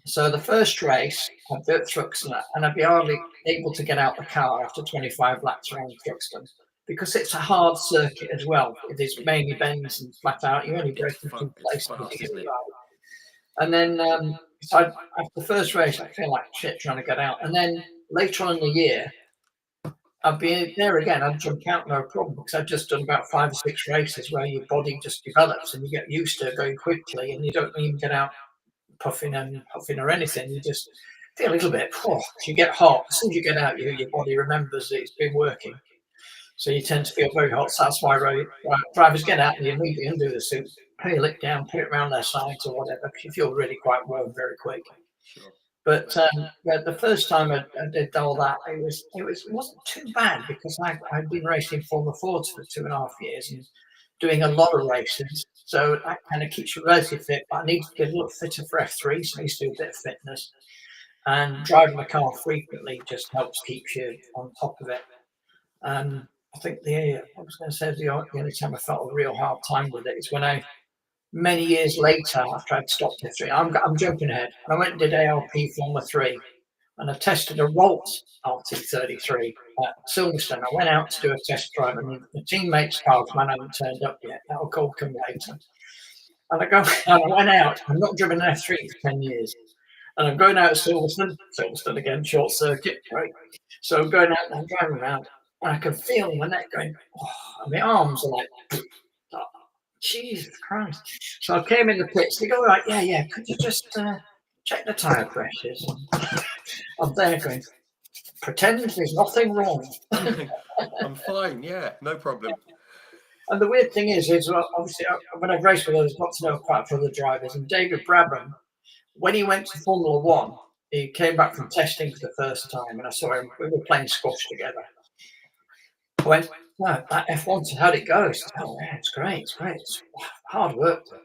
So the first race, I'd do at Thruxton, and I'd be hardly able to get out the car after 25 laps around Thruxton, because it's a hard circuit as well. It is mainly bends and flat out. You only break in 2 places. And then so after the first race, I feel like shit trying to get out. And then later on in the year, I'd be there again. I'd jump out, no problem, because I've just done about 5 or 6 races where your body just develops and you get used to it very quickly, and you don't even get out puffing and huffing or anything. You just feel a little bit. You get hot. As soon as you get out, your body remembers that it's been working. So you tend to feel very hot. So that's why drivers get out and you immediately undo the suit, peel it down, put it around their sides or whatever, because you feel really quite warm very quick. Sure. But the first time I did all that, it wasn't too bad, because I'd been racing Formula Fords for 2.5 years and doing a lot of races. So that kind of keeps you relatively fit. But I need to get a little fitter for F3, so I used to do a bit of fitness. And driving the car frequently just helps keep you on top of it. I think the only time I felt a real hard time with it is when many years later, after I'd stopped F3, I'm jumping ahead. I went and did ALP Formula 3, and I tested a Rolt RT33 at Silverstone. I went out to do a test drive, and the teammate's car hadn't turned up yet. That'll come later. And I went out. I'm not driven an F3 for 10 years. And I'm going out at Silverstone again, short circuit, right? So I'm going out and I'm driving around, and I can feel my neck going, and my arms are like, Jesus Christ. So I came in the pits. They go, right, could you just check the tyre pressures? I'm there going, pretend there's nothing wrong. I'm fine. Yeah, no problem. And the weird thing is obviously when I've raced with others, got to know quite a few other drivers. And David Brabham, when he went to Formula One, he came back from testing for the first time, and I saw him. We were playing squash together. I went, no, that F1, how'd it go? He said, oh, yeah, it's great. It's hard work. I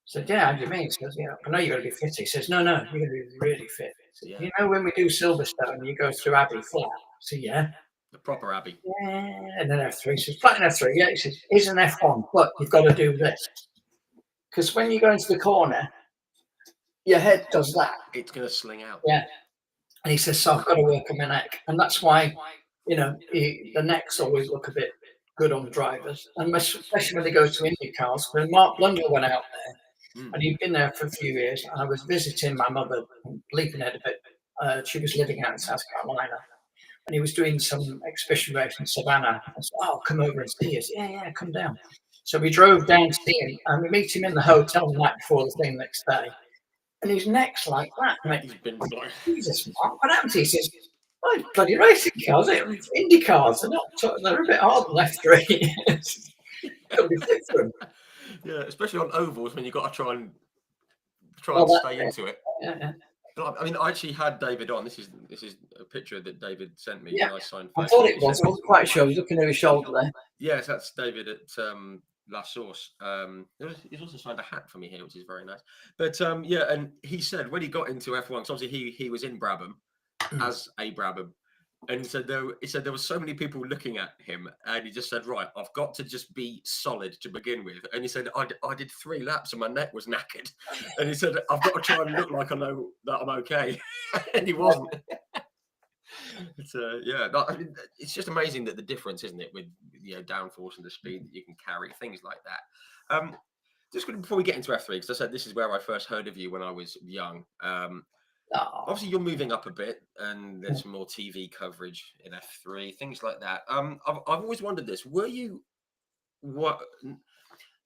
said, yeah, how do you mean? He says, yeah, I know you're going to be fit. He says, no, you're going to be really fit. Said, you know, when we do Silverstone, you go through Abbey flat. I said, yeah. The proper Abbey. Yeah, and then F3. He says, flat in F3. Yeah, he says, it's an F1, but you've got to do this. Because when you go into the corner, your head does that. It's going to sling out. Yeah. And he says, so I've got to work on my neck. And that's why, you know, the necks always look a bit good on drivers. And especially when they go to Indy cars. When Mark Blundell went out there, and he'd been there for a few years, and I was visiting my mother, leaping ahead a bit. She was living out in South Carolina. And he was doing some exhibition race in Savannah. I said, oh, come over and see us. Yeah, come down. So we drove down to see him, and we meet him in the hotel the night before the thing next day. And his neck's like that. Mate. He's been like, Jesus, Mark, what happened to you? He says, oh, bloody racing cars, Indy cars. They're a bit hard on F3. Got to be fit for them. Yeah, especially on ovals when you've got to try and stay into it. Yeah. I mean, I actually had David on. This is a picture that David sent me. Yeah, I signed. I thought it was. I wasn't quite sure. I was looking over his shoulder there. Yes, that's David at La Source. He's also signed a hat for me here, which is very nice. But yeah, and he said when he got into F1, because obviously he was in Brabham as a Brabham, and he said there were so many people looking at him, and he just said, right, I've got to just be solid to begin with. And he said, I did 3 laps and my neck was knackered, and he said, I've got to try and look like I know that I'm okay, and he wasn't. Yeah, I mean, it's just amazing that the difference, isn't it, with downforce and the speed that you can carry, things like that. Just before we get into F3, because I said this is where I first heard of you when I was young. Obviously, you're moving up a bit, and there's some more TV coverage in F3, things like that. I've always wondered this: were you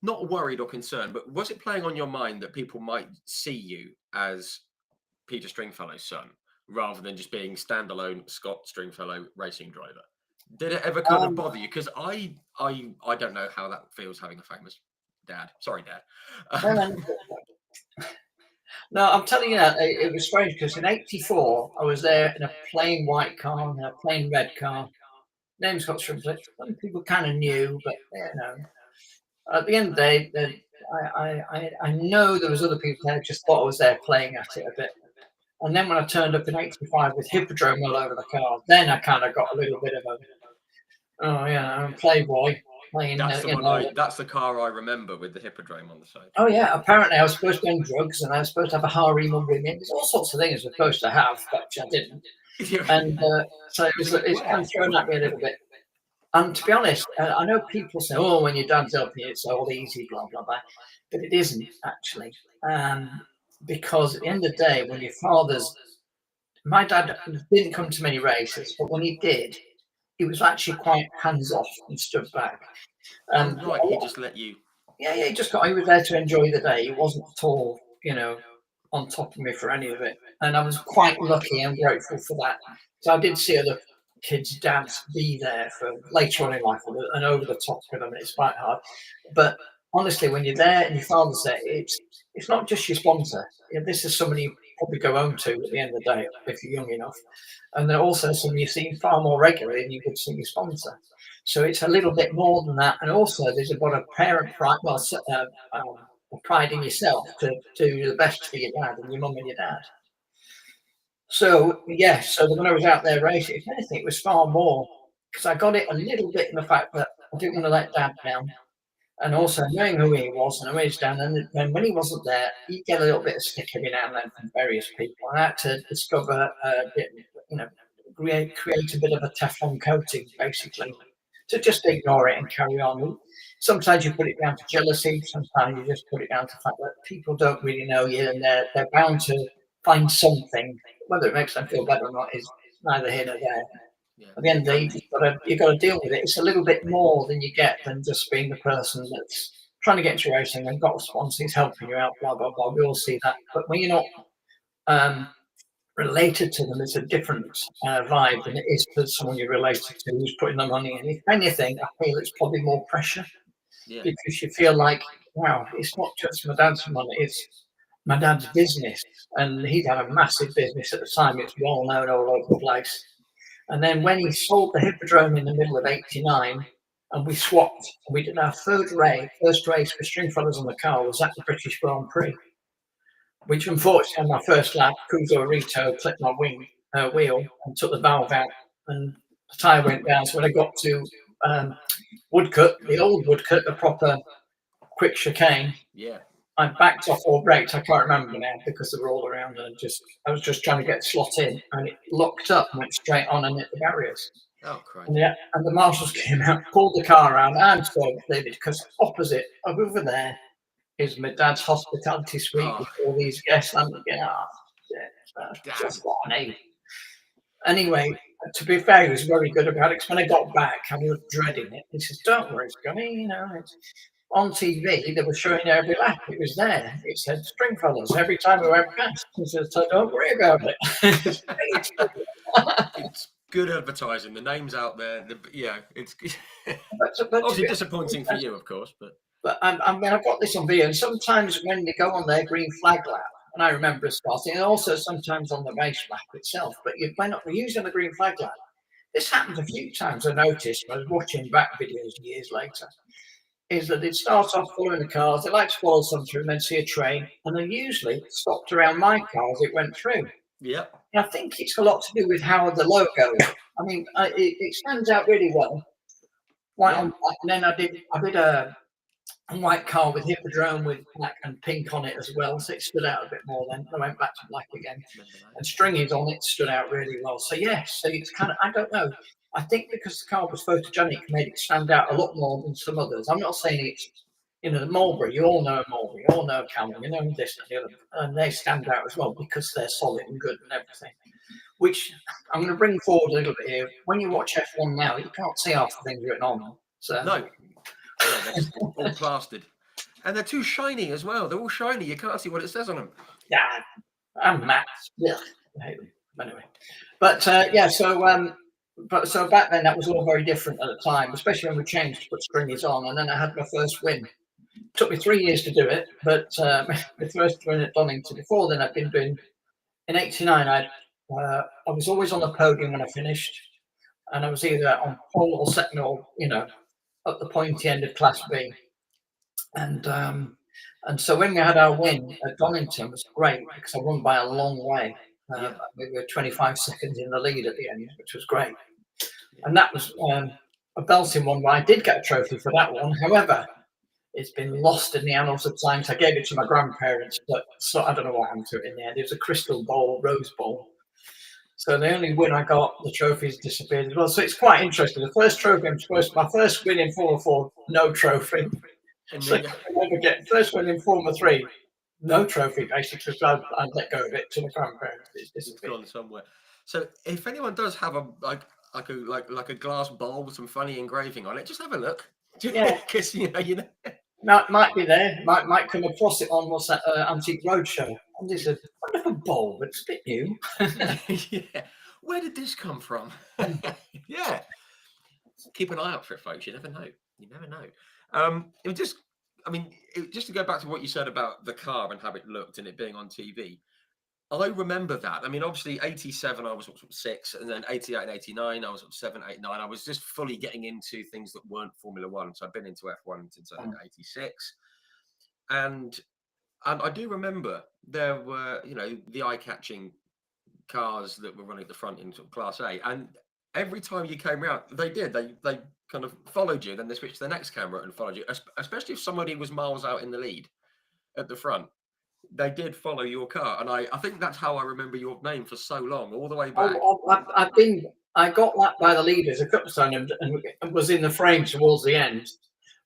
not worried or concerned, but was it playing on your mind that people might see you as Peter Stringfellow's son, rather than just being standalone Scott Stringfellow racing driver? Did it ever kind of bother you? Because I don't know how that feels having a famous dad. Sorry, Dad. No, I'm telling you that it was strange because in '84 I was there in a plain white car and a plain red car. Name's got Stringfellow. People kind of knew, but you know, at the end of the day, I know there was other people there who just thought I was there playing at it a bit. And then when I turned up in '85 with Hippodrome all over the car, then I kind of got a little bit of a playboy. That's the car I remember with the Hippodrome on the side. Oh yeah, apparently I was supposed to be on drugs and I was supposed to have a harem of women. There's all sorts of things I was supposed to have, but I didn't. And so it's kind of thrown at me a little bit. And to be honest, I know people say, "Oh, when your dad's up here, it's all easy, blah blah blah," but it isn't actually. Because at the end of the day, when your my dad didn't come to many races, but when he did, he was actually quite hands-off and stood back. And he just let you. Yeah, he was there to enjoy the day. He wasn't at all, on top of me for any of it. And I was quite lucky and grateful for that. So I did see other kids' dads be there for later on in life and over the top with them. It's quite hard. But honestly, when you're there and your father's there, it's not just your sponsor. This is somebody you probably go home to at the end of the day if you're young enough. And they're also somebody you see far more regularly than you would see your sponsor. So it's a little bit more than that. And also there's about a parent pride, pride in yourself to do the best for your dad and your mum and your dad. So, yes, so when I was out there racing, if anything, it was far more because I got it a little bit in the fact that I didn't want to let Dad down. And also knowing who he was and who he was down, and when he wasn't there, he'd get a little bit of stick every now and then from various people. And I had to discover create a bit of a Teflon coating, basically, to just ignore it and carry on. Sometimes you put it down to jealousy, sometimes you just put it down to the fact that people don't really know you and they're bound to find something. Whether it makes them feel better or not is neither here nor there. Yeah. At the end of the day, you've got to deal with it. It's a little bit more than you get than just being the person that's trying to get into racing and got a sponsor who's helping you out, blah, blah, blah. We all see that. But when you're not related to them, it's a different vibe than it is to someone you're related to who's putting the money in. If anything, I feel it's probably more pressure because you feel like, wow, it's not just my dad's money, it's my dad's business. And he'd had a massive business at the time, it's well known all over the place. And then when he sold the Hippodrome in the middle of '89, and we swapped, and we did our first race for Stringfellows on the car was at the British Grand Prix, which unfortunately on my first lap, Kuzo Rito clipped my wheel and took the valve out, and the tyre went down. So when I got to Woodcut, the old Woodcut, the proper quick chicane, I backed off or braked, I can't remember now because they were all around, and I was just trying to get the slot in, and it locked up and went straight on and hit the barriers. Oh, Christ. And the marshals came out, pulled the car around. I'm so livid because opposite over there is my dad's hospitality suite with all these guests. I'm thinking, just what I need. Anyway, to be fair, he was very good about it because when I got back, I was dreading it. He says, "Don't worry, Scummy, you know, it's on TV, they were showing every lap. It was there. It said Stringfellows every time we went past." He says, "So don't worry about it." It's good advertising. The name's out there. It's obviously disappointing for you, of course. But I mean, I've got this on video. And sometimes when they go on their green flag lap, and I remember starting, and also sometimes on the race lap itself, but you may not be using the green flag lap. This happened a few times. I noticed when I was watching back videos years later. Is that it starts off following the cars, they like to follow some through and then see a train, and then usually stopped around my car as it went through. Yeah. And I think it's a lot to do with how the logo, I mean, it stands out really well. White on black, and then I did a white car with Hippodrome with black and pink on it as well, so it stood out a bit more then. I went back to black again. And stringies on it stood out really well. So yes, so it's kind of, I don't know. I think because the car was photogenic made it stand out a lot more than some others. I'm not saying it's, you know, the Mulberry, you all know Mulberry, you all know Camel, you know this and the other, and they stand out as well because they're solid and good and everything. Which I'm going to bring forward a little bit here. When you watch F1 now, you can't see half the things written on them. So no, they're all plastered, and they're too shiny as well. They're all shiny. You can't see what it says on them. Yeah, I'm Matt. Yeah, I hate them. Anyway, but yeah, so back then that was all very different at the time, especially when we changed to put stringies on, and then I had my first win. It took me 3 years to do it, but the first win at Donington. Before then, I'd been doing in '89. I was always on the podium when I finished, and I was either on pole or second or, you know, at the pointy end of Class B. And so when we had our win at Donington, it was great because I won by a long way. We were 25 seconds in the lead at the end, which was great. And that was a belting one where I did get a trophy for that one. However, it's been lost in the annals of time. So I gave it to my grandparents, but so I don't know what happened to it in the end. It was a crystal bowl, rose bowl. So the only win I got, the trophies disappeared as well. So it's quite interesting. The first trophy my first win in Formula 4, no trophy. So I never get first win in Formula 3, no trophy basically. So I'd let go of it to the grandparents. It's gone somewhere. So if anyone does have like a glass bowl with some funny engraving on it, just have a look. Yeah, because you know. Might be there. Might come across it on what's that Antique Roadshow. And it's a wonderful bowl, but it's a bit new. Yeah. Where did this come from? Yeah. Keep an eye out for it, folks. You never know. You never know. Just to go back to what you said about the car and how it looked and it being on TV, I remember that. I mean, obviously, '87, I was sort of 6, and then '88 and '89, I was sort of 7, 8, 9. I was just fully getting into things that weren't Formula One. So I've been into F1 since '86. And I do remember there were, you know, the eye-catching cars that were running at the front in sort of Class A. And every time you came around, they kind of followed you. Then they switched to the next camera and followed you, especially if somebody was miles out in the lead at the front. They did follow your car, and I think that's how I remember your name for so long, all the way back. I got that by the leaders a couple of times and was in the frame towards the end.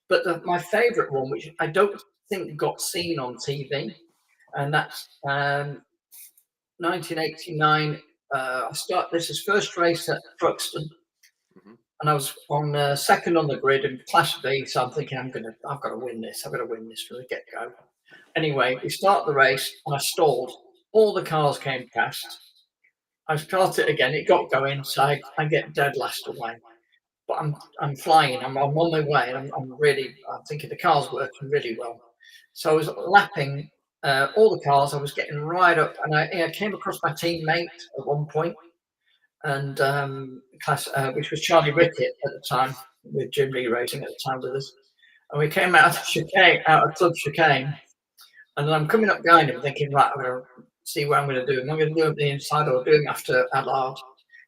But my favourite one, which I don't think got seen on TV, and that's 1989. This is first race at Thruxton, and I was on second on the grid in Class B. So I'm thinking I've got to win this. I've got to win this from the get go. Anyway, we start the race and I stalled. All the cars came past. I started again. It got going, so I get dead last away. But I'm flying. I'm on my way, and I'm thinking the car's working really well. So I was lapping all the cars. I was getting right up, and I came across my teammate at one point, and which was Charlie Rickett at the time, with Jim Lee Racing at the time with us. And we came out of chicane, out of club chicane, and I'm coming up behind him, thinking, right, I'm going to see what I'm going to do. Am I going to do it the inside or do it after Allard?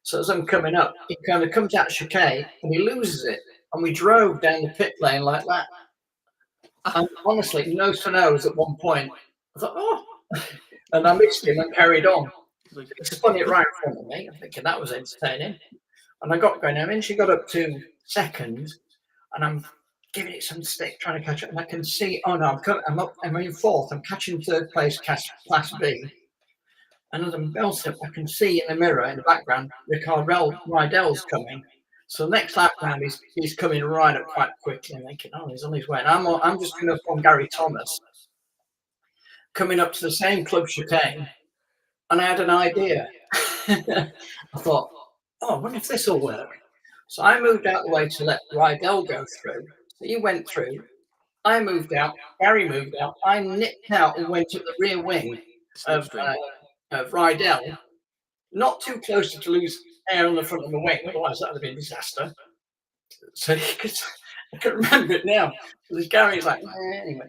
So as I'm coming up, he kind of comes out chicane and he loses it. And we drove down the pit lane like that. And honestly, nose to nose at one point. I thought, oh, and I missed him and carried on. He spun it right in front of me. I'm thinking that was entertaining. And I got going. I mean, she got up to second, and I'm giving it some stick, trying to catch up. And I can see, oh no, I'm in fourth. I'm catching third place, class B. And as I'm belting, I can see in the mirror in the background, Ricard Rydell's coming. So next lap round, he's coming right up quite quickly. I'm thinking, oh, he's on his way. And I'm just going up on Gary Thomas, coming up to the same club chicane. And I had an idea. I thought, oh, what if this will work? So I moved out the way to let Rydell go through. So he went through. I moved out. Gary moved out. I nipped out and went to the rear wing of Rydell, not too close to lose air on the front of the wing, otherwise that would have been a disaster. So I can remember it now. Because Gary's like, anyway.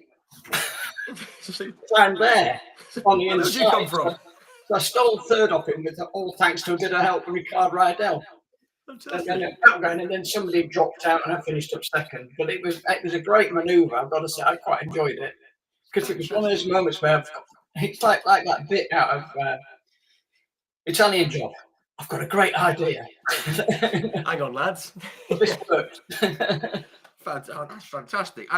So I'm there on the inside. Where did you come from? So I stole third off him with all thanks to a bit of help from Ricard Rydell. And then somebody dropped out and I finished up second. But it was a great manoeuvre, I've got to say. I quite enjoyed it. Because it was one of those moments where it's like that bit out of Italian Job. I've got a great idea. Hang on, lads. This worked. That's fantastic.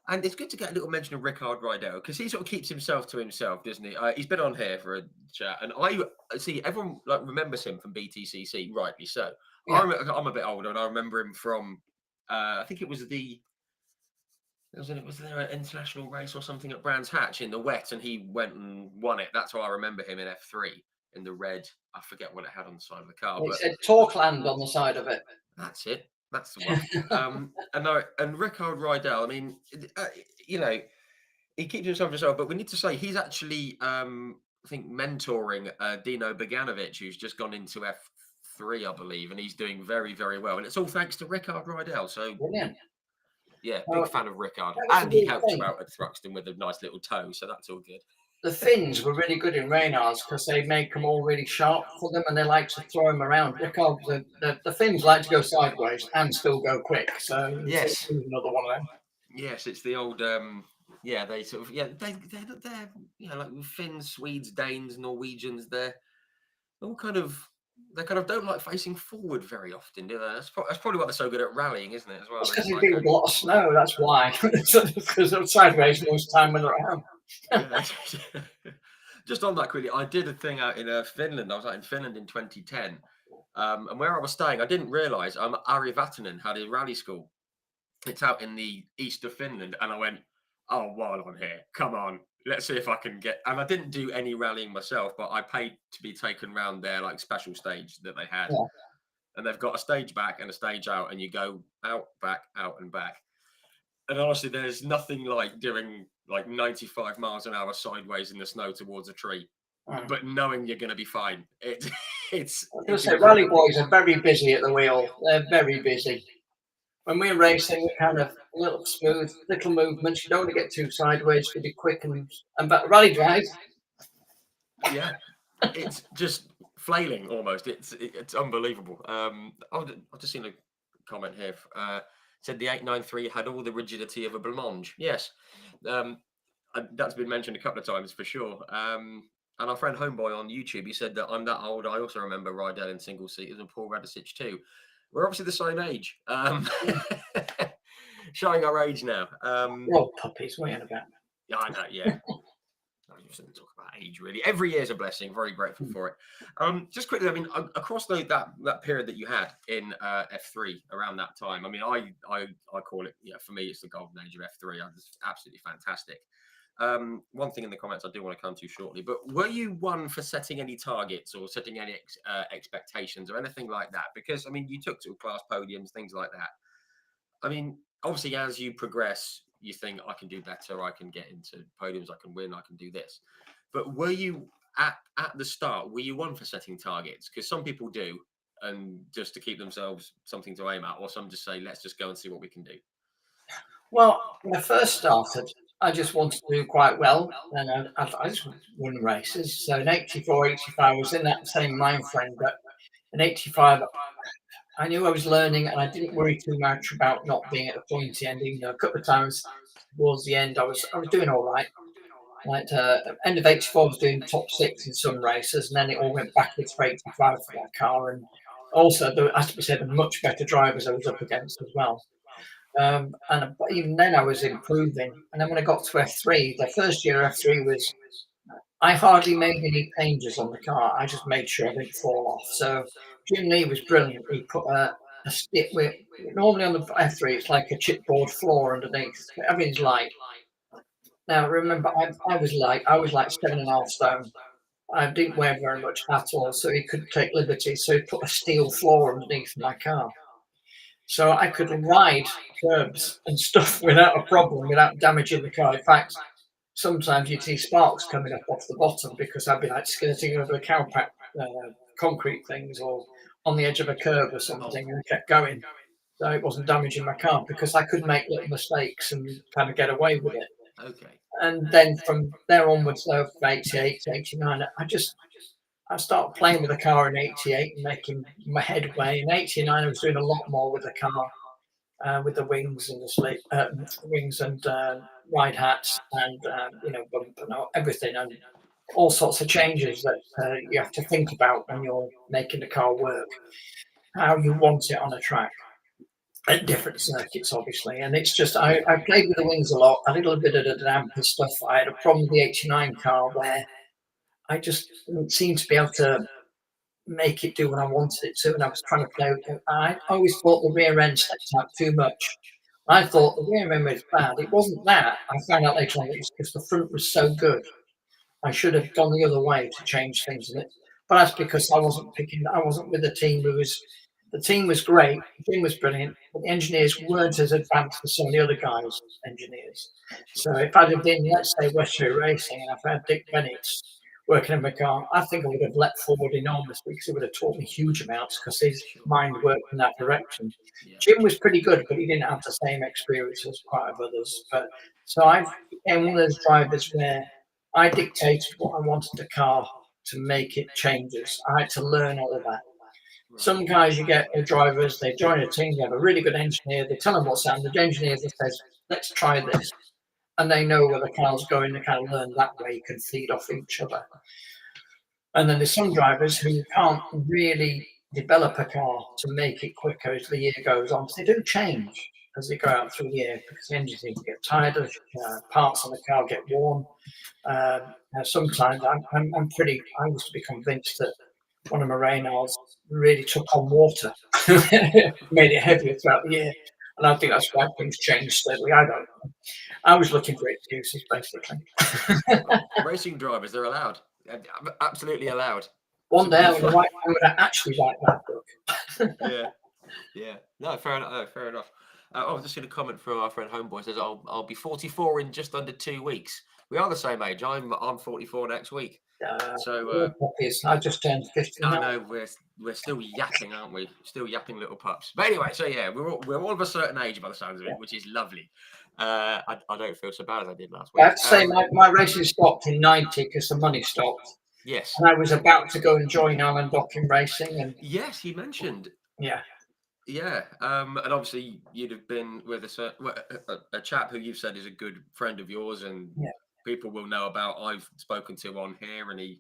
And it's good to get a little mention of Ricard Rydell because he sort of keeps himself to himself, doesn't he? He's been on here for a chat, and I see everyone remembers him from BTCC, rightly so. Yeah. I'm a bit older, and I remember him from I think it was was there an international race or something at Brands Hatch in the wet, and he went and won it. That's how I remember him in F3 in the red. I forget what it had on the side of the car. It said Talkland on the side of it. That's it. That's the one. And Ricard Rydell, I mean, he keeps himself to himself, but we need to say he's actually, I think, mentoring Dino Beganovic, who's just gone into F3, I believe, and he's doing very, very well. And it's all thanks to Ricard Rydell. So, brilliant. Yeah, big fan of Ricard. And he helped him out at Thruxton with a nice little toe, so that's all good. The fins were really good in Reynards because they make them all really sharp for them and they like to throw them around. Ricard, the fins like to go sideways and still go quick. So yes, another one of them. Yes, it's the old they sort of they're like Finns, Swedes, Danes, Norwegians. They kind of don't like facing forward very often, do they? That's probably why they're so good at rallying, isn't it? As well, because they deal with a lot of snow. That's why. Because they're sideways most time when they're around. Just on that quickly, I did a thing out in Finland. I was out in Finland in 2010, and where I was staying, I didn't realise Ari Vatanen had his rally school. It's out in the east of Finland, and I went, oh, while I'm here, come on, let's see if I can get. And I didn't do any rallying myself, but I paid to be taken around their like special stage that they had, and they've got a stage back and a stage out, and you go out, back, out, and back. And honestly, there's nothing like doing like 95 miles an hour sideways in the snow towards a tree, but knowing you're going to be fine. It's. I was going to say, rally boys are very busy at the wheel. They're very busy. When we're racing, we're kind of little smooth, little movements. You don't want to get too sideways. You be quick but rally drive. Yeah, it's just flailing almost. It's unbelievable. I've just seen a comment here. Said the 893 had all the rigidity of a blancmange. Yes, that's been mentioned a couple of times for sure. And our friend Homeboy on YouTube, he said that I'm that old. I also remember Rydell in single seaters and Paul Radicic too. We're obviously the same age. Showing our age now. We're all puppies. What are you about? Yeah, I know. Yeah. I shouldn't talk about age really. Every year is a blessing. Very grateful for it. Just quickly, I mean, across that period that you had in F3 around that time. I mean, I call it. Yeah, for me, it's the golden age of F3. It's absolutely fantastic. one thing in the comments I do want to come to shortly, but were you one for setting any targets or setting any expectations or anything like that? Because, I mean, you took to class podiums, things like that. I mean, obviously, as you progress, you think, I can do better, I can get into podiums, I can win, I can do this. But were you, at the start, were you one for setting targets? Because some people do, and just to keep themselves something to aim at, or some just say, let's just go and see what we can do. Well, when I first started, I just wanted to do quite well, and I just won races. So in 84, 85, I was in that same mind frame, but in 85, I knew I was learning, and I didn't worry too much about not being at the pointy end. Even though a couple of times towards the end, I was doing all right. Like end of 84, I was doing top 6 in some races, and then it all went backwards for 85 for that car. And also, there has to be said, much better drivers I was up against as well. And even then, I was improving. And then when I got to F3, the first year F3 was, I hardly made any changes on the car. I just made sure I didn't fall off. So Jim Lee was brilliant. He put a stick with, normally on the F3, it's like a chipboard floor underneath. Everything's light. Now, remember, I was like 7.5 stone. I didn't weigh very much at all, so he could take liberties. So he put a steel floor underneath my car. So I could ride curbs and stuff without a problem, without damaging the car. In fact, sometimes you'd see sparks coming up off the bottom because I'd be like skirting over the cowpack concrete things or on the edge of a curb or something, and I kept going. So it wasn't damaging my car because I could make little mistakes and kind of get away with it. Okay. And then from there onwards, though, from 88 to 89, I started playing with the car in 88 and making my headway. In 89, I was doing a lot more with the car, with the wings and the wings and ride hats and bump and everything, and all sorts of changes that you have to think about when you're making the car work, how you want it on a track at different circuits, obviously. And it's just I played with the wings a lot. I did a little bit of the damper stuff. I had a problem with the 89 car where I just didn't seem to be able to make it do what I wanted it to, and I was trying to play with it. I always thought the rear end stepped out too much. I thought the rear end was bad. It wasn't that. I found out later on that it was because the front was so good. I should have gone the other way to change things in it. But that's because I wasn't with the team the team was great, the team was brilliant, but the engineers weren't as advanced as some of the other guys' engineers. So if I'd have been, let's say, Westray Racing, and if I had Dick Bennett working in my car, I think I would have leapt forward enormously because it would have taught me huge amounts because his mind worked in that direction. Jim was pretty good, but he didn't have the same experience as quite of others. But so I became one of those drivers where I dictated what I wanted the car to make it changes. I had to learn all of that. Some guys you get drivers, they join a team, they have a really good engineer, they tell them what's happening. The engineer just says, let's try this. And they know where the car's going, they kind of learn that way, you can feed off each other. And then there's some drivers who can't really develop a car to make it quicker as the year goes on. So they do change as they go out through the year because the engines need to get tighter, parts on the car get worn. Sometimes I used to be convinced that one of my Reynolds really took on water, made it heavier throughout the year. And I think that's why things changed steadily. I don't know. I was looking for excuses, basically. Racing drivers, they're allowed. Absolutely allowed. One day I would actually write that book. Yeah. No, fair enough. Oh, fair enough. I was just going to comment from our friend Homeboy. Says I'll be 44 in just under 2 weeks. We are the same age. I'm 44 next week. So I just turned 50. I know we're still yapping, aren't we? Still yapping little pups. But anyway, so yeah, we're all of a certain age by the sounds of it, which is lovely. I don't feel so bad as I did last week. I have to say my racing stopped in 90 because the money stopped. Yes. And I was about to go and join Alan Docking Racing. And yes, he mentioned. Yeah. Yeah, and obviously you'd have been with a chap who you've said is a good friend of yours, and people will know about. I've spoken to on here, and he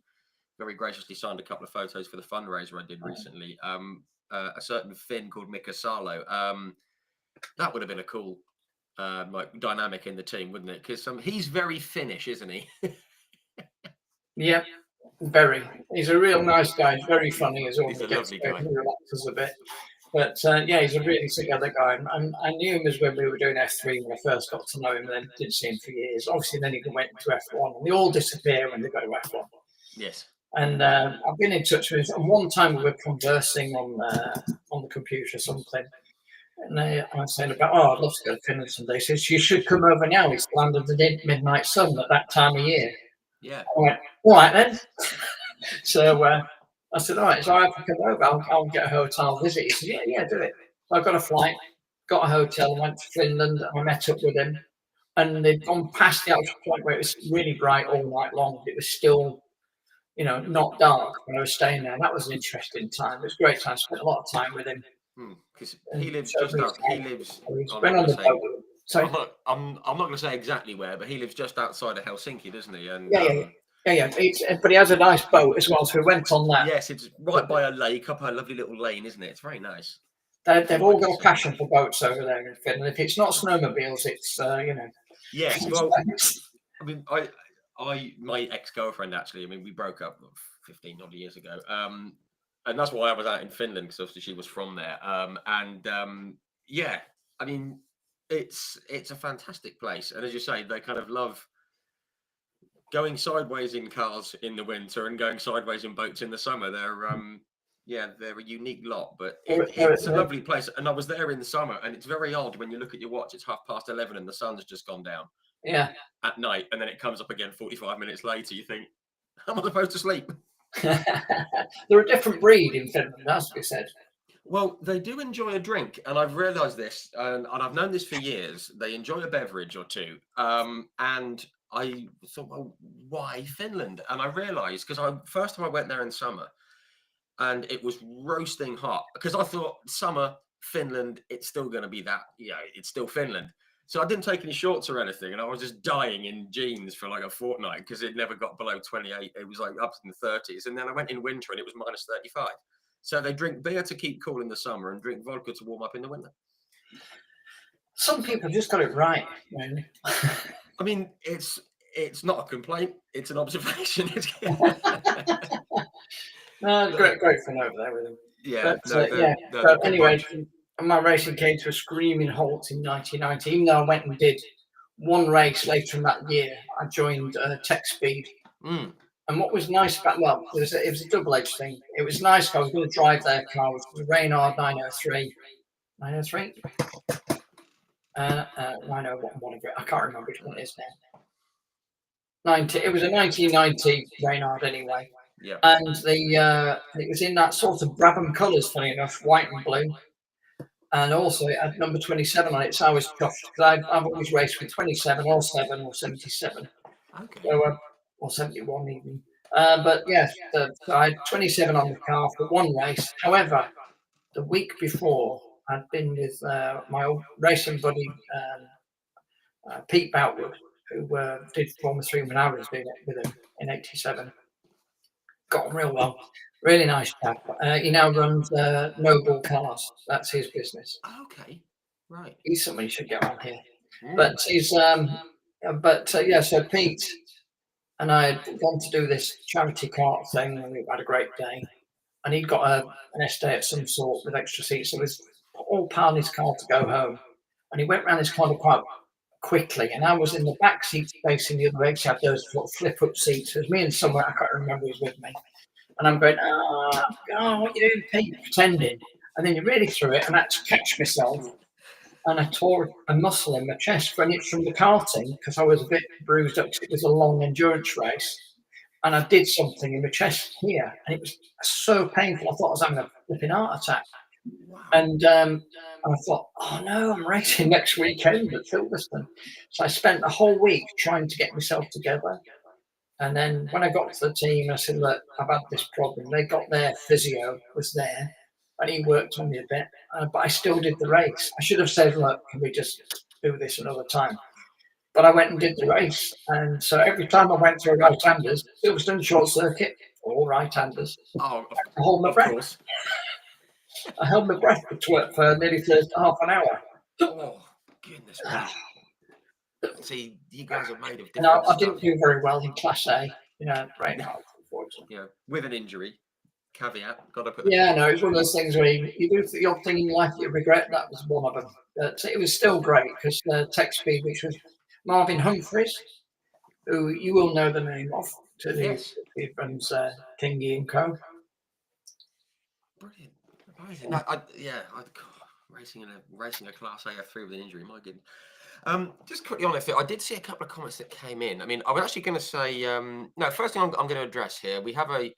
very graciously signed a couple of photos for the fundraiser I did recently. A certain Finn called Mika Salo. That would have been a cool dynamic in the team, wouldn't it? Because he's very Finnish, isn't he? Yeah, very. He's a real nice guy. He's very funny as well. He's a lovely guy. He relaxes a bit. But yeah, he's a really together guy. And I knew him as when we were doing F3 when I first got to know him, and then didn't see him for years. Obviously, then he went into F1, and they all disappear when they go to F1. Yes. And I've been in touch with him. And one time we were conversing on the computer or something. And I was saying about, I'd love to go to Finland someday. He says, you should come over now. It's the land of the midnight sun at that time of year. Yeah. I went, all right then. So I said, all right, so I have to come over. I'll get a hotel visit. He said, yeah, do it. So I got a flight, got a hotel, went to Finland. I met up with him. And they'd gone past the actual point where it was really bright all night long. It was still, not dark when I was staying there. That was an interesting time. It was a great time. I spent a lot of time with him. Because he lives just out. He lives. I'm not going to say exactly where, but he lives just outside of Helsinki, doesn't he? And yeah. But he has a nice boat as well, so we went on that. Yes, it's right by a lake, up a lovely little lane, isn't it? It's very nice. They've all got a passion for boats over there in Finland. If it's not snowmobiles, it's Yes, well, I mean, my ex-girlfriend actually. I mean, we broke up 15 odd years ago. And that's why I was out in Finland, because obviously she was from there. Yeah, I mean, it's a fantastic place, and as you say, they kind of love going sideways in cars in the winter and going sideways in boats in the summer. They're a unique lot, but it's a lovely place. And I was there in the summer, and it's very odd when you look at your watch. It's 11:30, and the sun's just gone down. Yeah. At night, and then it comes up again 45 minutes later. You think, how am I supposed to sleep? They're a different breed in Finland, as we said. Well, they do enjoy a drink, and I've realised this, and I've known this for years. They enjoy a beverage or two, and I thought, well, why Finland? And I realised because first time I went there in summer, and it was roasting hot. Because I thought summer Finland, it's still going to be that, it's still Finland. So I didn't take any shorts or anything, and I was just dying in jeans for like a fortnight because it never got below 28. It was like up in the 30s, and then I went in winter and it was minus 35. So they drink beer to keep cool in the summer and drink vodka to warm up in the winter. Some people just got it right, really. I mean, it's not a complaint; it's an observation. No, great fun over there with them. Yeah, but anyway. My racing came to a screaming halt in 1990. Even though I went and did one race later in that year, I joined Tech Speed. And what was nice about, it was a double-edged thing. It was nice because I was going to drive their car, which was a Reynard 903. 903? 901, whatever. I can't remember which one it is now. It was a 1990 Reynard anyway. Yeah. And it was in that sort of Brabham colours, funny enough, white and blue. And also it had number 27 on it, so I was chuffed because I've always raced with 27 or 7 or 77. Okay. So, or 71 even. But yes, so I had 27 on the car for one race. However, the week before, I'd been with my old racing buddy, Pete Boutwood, who did Formula 3 when I was doing it with him in 87. Got on real well. Really nice chap. He now runs Noble Cars. That's his business. Okay, right. He's somebody you should get on here. But he's, so Pete and I had gone to do this charity cart thing, and we had a great day. And he'd got an estate of some sort with extra seats. So it was all piled in his car to go home. And he went around his car quite quickly, and I was in the back seat facing the other exit. Had those flip-up seats. It was me and someone I can't remember who was with me. And I'm going, what you doing, Pete? Pretending. And then you really threw it, and I had to catch myself. And I tore a muscle in my chest from the karting because I was a bit bruised up because it was a long endurance race. And I did something in my chest here, and it was so painful. I thought I was having a flipping heart attack. Wow. And I thought, oh no, I'm racing next weekend at Silverstone. So I spent the whole week trying to get myself together. And then when I got to the team, I said, look, I've had this problem. They got their physio, was there, and he worked on me a bit. But I still did the race. I should have said, look, can we just do this another time? But I went and did the race. And so every time I went through a right-handers, Silverstone short circuit, all right-handers. Oh, I hold my breath. Course. I held my breath for nearly half an hour. Oh, goodness me. See, you guys are made of different stuff. I stuff. didn't do very well in Class A, right now, unfortunately. Yeah, with an injury. caveat. Got to put the Yeah, no, it's one of those things where you do the odd thing in life that you regret. That was one of them. But it was still great because Tech Speed, which was Marvin Humphreys, who you will know the name of, to the Yes. friends Kingy and Co. Brilliant. Amazing. Racing a Class A F3 with an injury. My goodness. Just quickly on it, I did see a couple of comments that came in. I mean, I was actually going to say, no, first thing I'm going to address here, we have a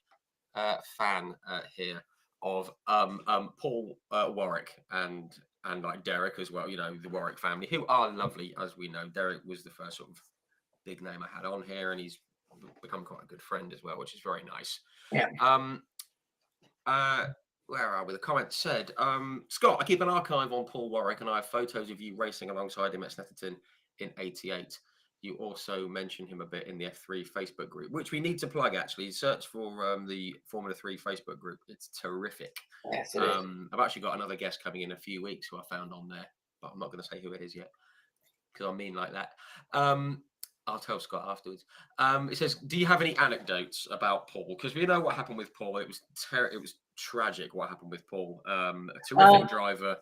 fan here of Paul Warwick and like Derek as well, you know, the Warwick family, who are lovely, as we know. Derek was the first sort of big name I had on here, and he's become quite a good friend as well, which is very nice. Yeah. Where are we? The comment said, Scott, I keep an archive on Paul Warwick and I have photos of you racing alongside him at Snetterton in '88. You also mentioned him a bit in the F3 Facebook group, which we need to plug, actually. Search for the Formula 3 Facebook group. It's terrific. Yes, it is. I've actually got another guest coming in a few weeks who I found on there, but I'm not going to say who it is yet because I'm mean like that. I'll tell Scott afterwards. It says, do you have any anecdotes about Paul? Because we know what happened with Paul. It was tragic what happened with Paul. A terrific driver.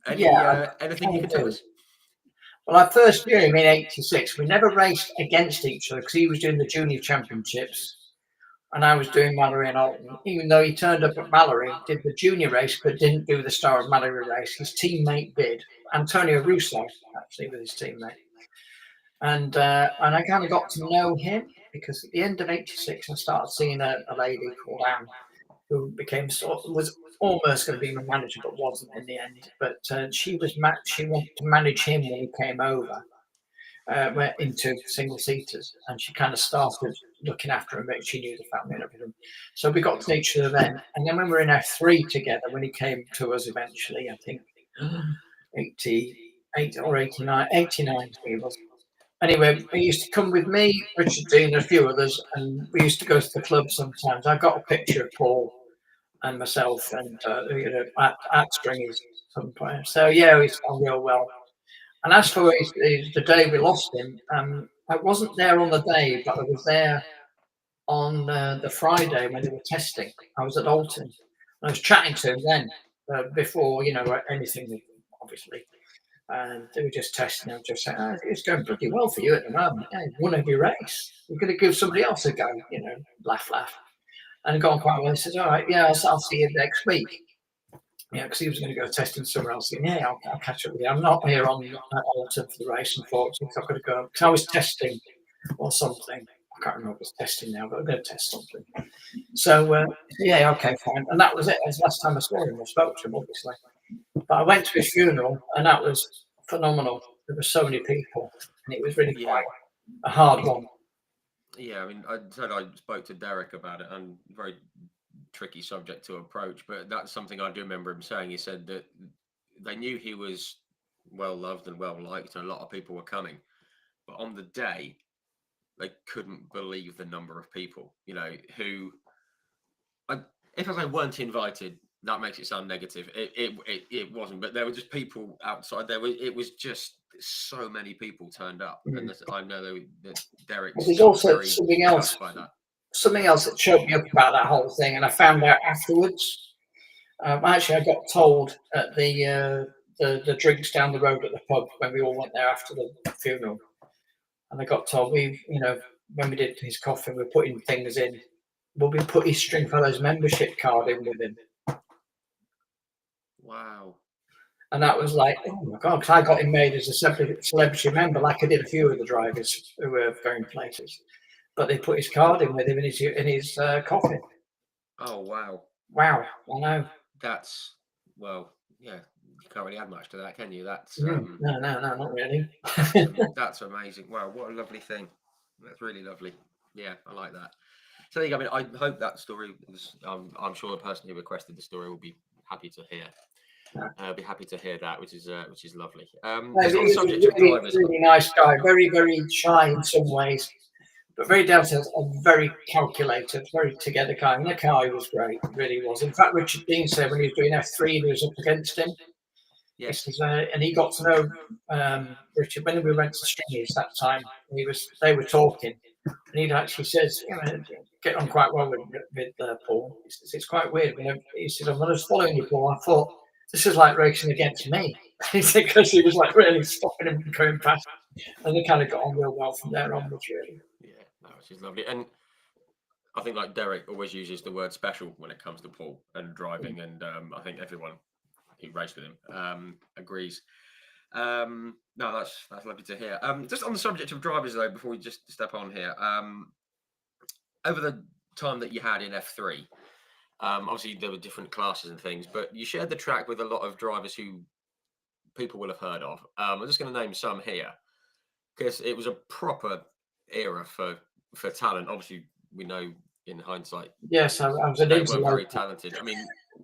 Anything you can tell us? Well, I first knew him in '86. We never raced against each other because he was doing the junior championships and I was doing Mallory and Alton. Even though he turned up at Mallory, did the junior race, but didn't do the Star of Mallory race. His teammate did. Antonio Russo, actually, with his teammate. And I kind of got to know him because at the end of '86, I started seeing a lady called Anne, who was almost going to be my manager, but wasn't in the end. But she wanted to manage him when he came over, went into single seaters, and she kind of started looking after him. But she knew the family and everything, so we got to know each other then. And then when we were in F3 together, when he came to us eventually, I think 88 or 89 he was. Anyway, he used to come with me, Richard Dean, and a few others, and we used to go to the club sometimes. I got a picture of Paul and myself and at Stringies at some point. So yeah, he's done real well. And as for the day we lost him, I wasn't there on the day, but I was there on the Friday when they were testing. I was at Alton. I was chatting to him then, before anything, obviously. And they were just testing. I was just saying, it's going pretty well for you at the moment. Yeah, you won every race. You're going to give somebody else a go, laugh. And gone quite well. He says, all right, yeah, I'll see you next week. Yeah, because he was going to go testing somewhere else. Yeah, I'll catch up with you. I'm not here on Alton for the race, unfortunately. I've got to go. Because I was testing or something. I can't remember what I was testing now, but I'm going to test something. So, yeah, okay, fine. And that was it. That was the last time I saw him or spoke to him, obviously. But I went to his funeral, and that was phenomenal. There were so many people, and it was really quite a hard one. Yeah, I mean, I said I spoke to Derek about it, and very tricky subject to approach, but that's something I do remember him saying. He said that they knew he was well loved and well liked, and a lot of people were coming, but on the day, they couldn't believe the number of people, who, if I say weren't invited, that makes it sound negative. It wasn't, but there were just people outside. It was just so many people turned up, and I know that Derek. There's also something else that showed me up about that whole thing, and I found out afterwards. Actually, I got told at the drinks down the road at the pub when we all went there after the funeral, and I got told when we did his coffin, we're putting things in. Well, we put his Stringfellow's membership card in with him. Wow. And that was like, oh my God, because I got him made as a celebrity member, like I did a few of the drivers who were going places. But they put his card in with him in his coffin. Oh, wow. Wow, I know. That's, well, yeah, you can't really add much to that, can you? That's no, not really. That's amazing. Wow, what a lovely thing. That's really lovely. Yeah, I like that. So there you go. I mean, I hope that story was, I'm sure the person who requested the story will be happy to hear. I'll be happy to hear that, which is lovely. Just on the subject of drivers, really nice guy, very, very shy in some ways, but very down to earth and very calculated, very together guy. And the car was great, really was. In fact, Richard Dean said when he was doing F3, he was up against him. Yes. And he got to know Richard when we went to Stringies that time. They were talking, and he actually says, get on quite well with Paul. It's quite weird. He said, when I was following you, Paul, I thought this is like racing against me. Because he was like really stopping him from going past. And they kind of got on real well from there onwards, really. Yeah, no, which is lovely. And I think like Derek always uses the word special when it comes to Paul and driving, and I think everyone who raced with him agrees. No, that's lovely to hear. Just on the subject of drivers though, before we just step on here, over the time that you had in F3, obviously there were different classes and things, but you shared the track with a lot of drivers who people will have heard of. I'm just going to name some here because it was a proper era for talent. Obviously, we know in hindsight. Yes, I was an they were very talented. I mean,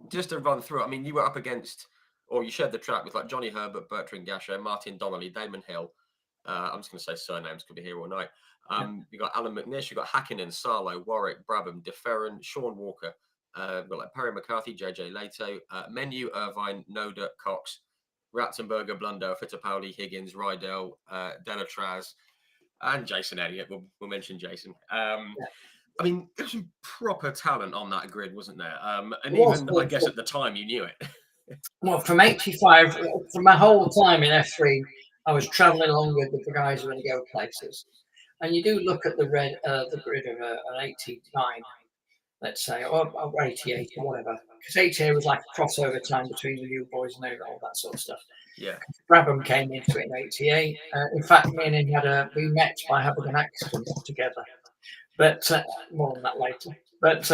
just to run through, I mean, you were up against, or you shared the track with like Johnny Herbert, Bertrand Gachot, Martin Donnelly, Damon Hill. I'm just going to say surnames, could be here all night. You got Alan McNish, you got Hakkinen, Sarlo, Warwick, Brabham, DeFerran, Sean Walker. We've got like Perry McCarthy, JJ Leto, Menu, Irvine, Noda, Cox, Ratzenberger, Blundell, Fittipaldi, Higgins, Rydell, Delatraz, and Jason Elliott. We'll mention Jason. I mean, there's some proper talent on that grid, wasn't there? And even, I guess, at the time, you knew it. Well, from 85, for my whole time in F3, I was travelling along with the guys who were going to go places. And you do look at the grid of an 89, let's say, or 88 or whatever. Because 88 was like a crossover time between the new boys and all that sort of stuff. Yeah. Brabham came into it in 88. In fact, me and him we met by having an accident together. But more on that later. But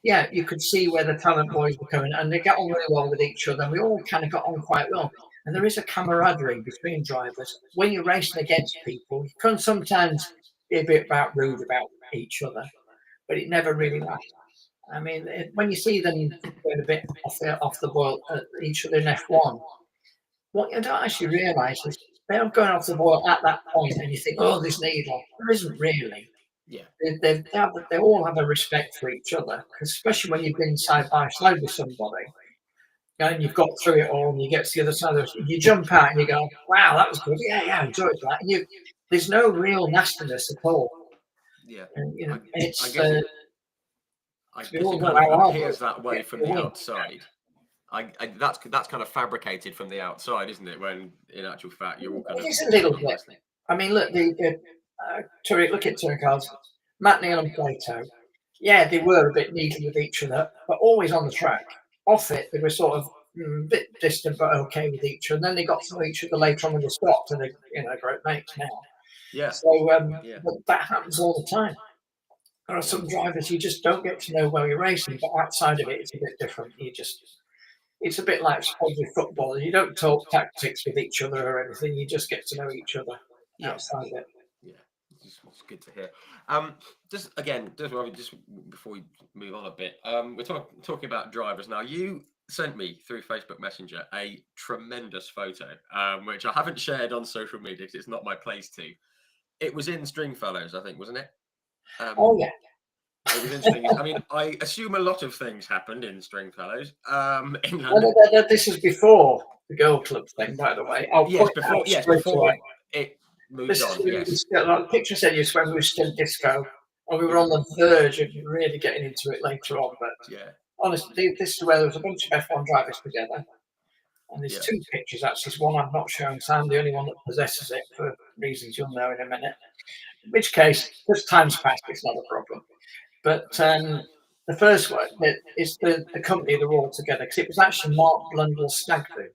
yeah, you could see where the talent boys were coming, and they get on really well with each other. And we all kind of got on quite well. And there is a camaraderie between drivers. When you're racing against people, you can sometimes be a bit rude about each other, but it never really lasts. I mean, when you see them going a bit off the boil at each other in F1, what you don't actually realise is they're going off the boil at that point, and you think, oh, there's needle. There isn't really. Yeah, they all have a respect for each other, especially when you've been side by side with somebody and you've got through it all and you get to the other side of it, you jump out and you go, wow, that was good. Yeah, I enjoyed that. And there's no real nastiness at all. Yeah. And, you know, I guess it kind of appears that way from the outside. That's kind of fabricated from the outside, isn't it? When in actual fact you're all kind of. It is a little bit. I mean, look, look at touring cars. Matt Neal and Plato. Yeah, they were a bit needy with each other, but always on the track. Off it, they were sort of a bit distant, but okay with each other. And then they got to know each other later on when they stopped, and they're great mates now. Yeah. So but that happens all the time. There are some drivers you just don't get to know while you're racing, but outside of it, it's a bit different. It's a bit like football. You don't talk tactics with each other or anything. You just get to know each other outside it. Yeah, it's good to hear. Just before we move on a bit, we're talking about drivers now. You sent me through Facebook Messenger a tremendous photo, which I haven't shared on social media because it's not my place to. It was in Stringfellows, I think, wasn't it? Oh yeah. It was interesting. I mean, I assume a lot of things happened in Stringfellows. In London. This is before the Girl Club thing, by the way. Before it moved on. Yes. The picture said yes when we were still disco, and we were on the verge of really getting into it later on. But honestly, this is where there was a bunch of F1 drivers together. And there's two pictures, actually. There's one I've not shown, so I'm the only one that possesses it for reasons you'll know in a minute. In which case, because time's passed, it's not a problem. But the first one is the company they're all together, because it was actually Mark Blundell's stag do.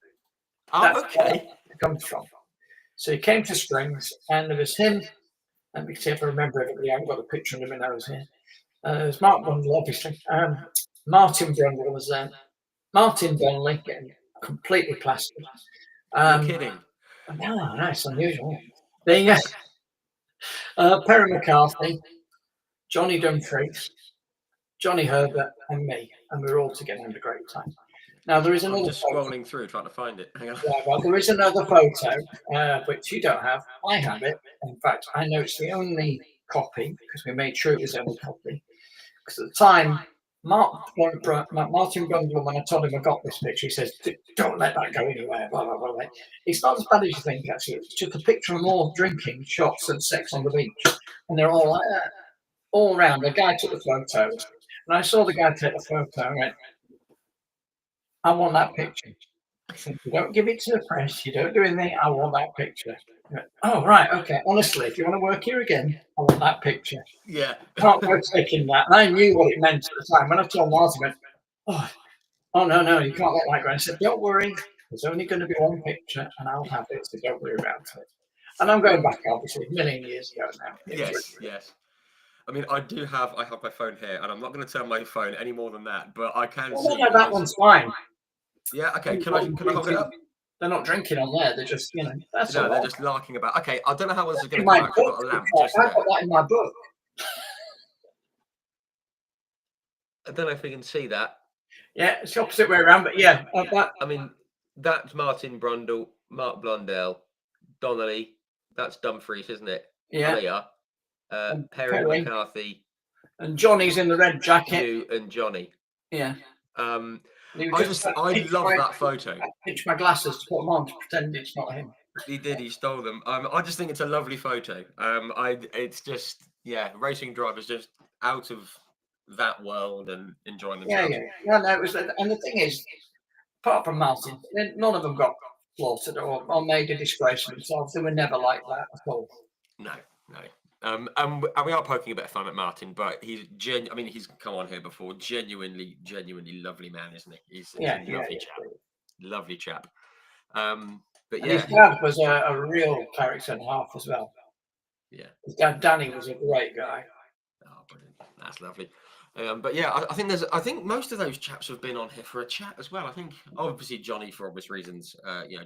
That's where it comes from. So he came to Springs, and there was him. Let me see if I remember everybody. I haven't got a picture of him in nose here. There's Mark Blundell, obviously. Martin Blundell was there. Martin Donnelly getting completely plastered. You're kidding. No, that's unusual. Perry McCarthy, Johnny Dumfries, Johnny Herbert, and me, and we were all together having a great time. Now there is another. I'm just scrolling through trying to find it. Hang on. Yeah, well, there is another photo which you don't have. I have it. In fact, I know it's the only copy because we made sure it was the only copy. Because at the time, Martin Brundle, when I told him I got this picture, he says, "Don't let that go anywhere." Blah blah blah. It's not as bad as you think. Actually, it's just a picture of them all drinking shots and sex on the beach, and they're all like that. all round. The guy took the photos, and I saw the guy take the photo. And went, I want that picture. I said, you don't give it to the press. You don't do anything. I want that picture. I went, oh, right. Okay. Honestly, if you want to work here again, I want that picture. Yeah. Can't go taking that. And I knew what it meant at the time. When I told Martin, I went, oh, no, you can't let that go. And I said, don't worry. There's only going to be one picture, and I'll have it, so don't worry about it. And I'm going back, obviously, a million years ago now. Yes. I mean, I have my phone here, and I'm not going to turn my phone any more than that, but I can see. No, that one's fine. Yeah, okay. Can I hold it up? They're not drinking on there. They're just, that's all. They're just larking about. Okay, I don't know how else is going to my come back. book. I've got a lamp I've got that in my book. I don't know if we can see that. Yeah, it's the opposite way around, but yeah. I mean, that's Martin Brundle, Mark Blundell, Donnelly. That's Dumfries, isn't it? Yeah. Perry McCarthy. And Johnny's in the red jacket. You and Johnny. Yeah. I love that photo. I pitched my glasses to put them on to pretend it's not him. He did. He stole them. I just think it's a lovely photo. It's just racing drivers just out of that world and enjoying themselves. Yeah. No, it was, and the thing is, apart from Martin, none of them got slaughtered or made a disgrace of themselves. They were never like that at all. No. And we are poking a bit of fun at Martin, but he's he's come on here before. Genuinely lovely man, isn't he? He's a lovely chap. But his dad was a real character and half as well. Yeah, his dad Danny was a great guy. Oh, brilliant! That's lovely. But yeah, I think most of those chaps have been on here for a chat as well. I think obviously Johnny for obvious reasons.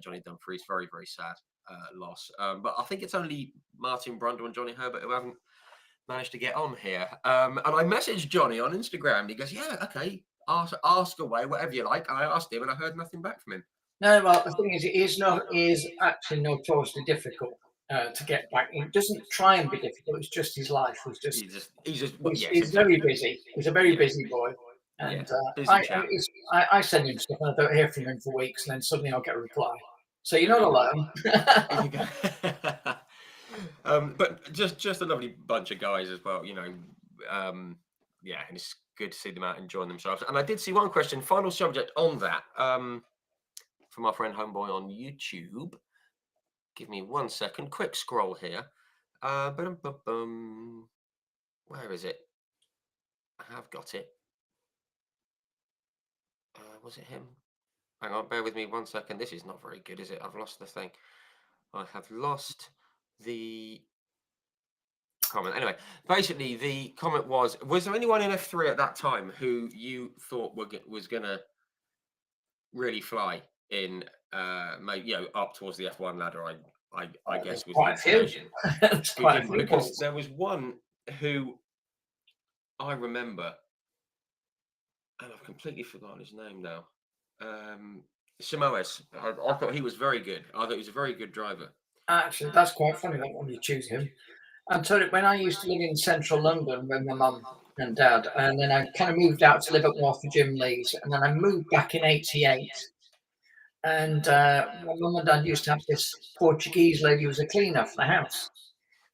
Johnny Dumfries, very very sad loss. But I think it's only Martin Brundle and Johnny Herbert who haven't managed to get on here. And I messaged Johnny on Instagram. He goes, "Yeah, okay, ask away, whatever you like." And I asked him, and I heard nothing back from him. No, well, the thing is, it is actually notoriously difficult to get back. He doesn't try and be difficult. It's just his life was just. He's very busy. He's a very busy boy, and I send him stuff, and I don't hear from him for weeks, and then suddenly I'll get a reply. So you're not alone. But just a lovely bunch of guys as well, and it's good to see them out enjoying themselves. And I did see one question, final subject on that, from our friend Homeboy on YouTube. Give me 1 second, quick scroll here. Where is it? I have got it. Was it him? Hang on, bear with me 1 second. This is not very good, is it? I've lost the thing. I have lost the comment. Anyway, basically the comment was there anyone in F3 at that time who you thought was going to really fly in, up towards the F1 ladder? I guess was quite a few. Because there was one who I remember, and I've completely forgotten his name now. Simoes. I thought he was very good. I thought he was a very good driver. Actually, that's quite funny that when you choose him. And so when I used to live in central London with my mum and dad, and then I kind of moved out to live up north for Jim Lee's, and then I moved back in '88. And my mum and dad used to have this Portuguese lady who was a cleaner for the house.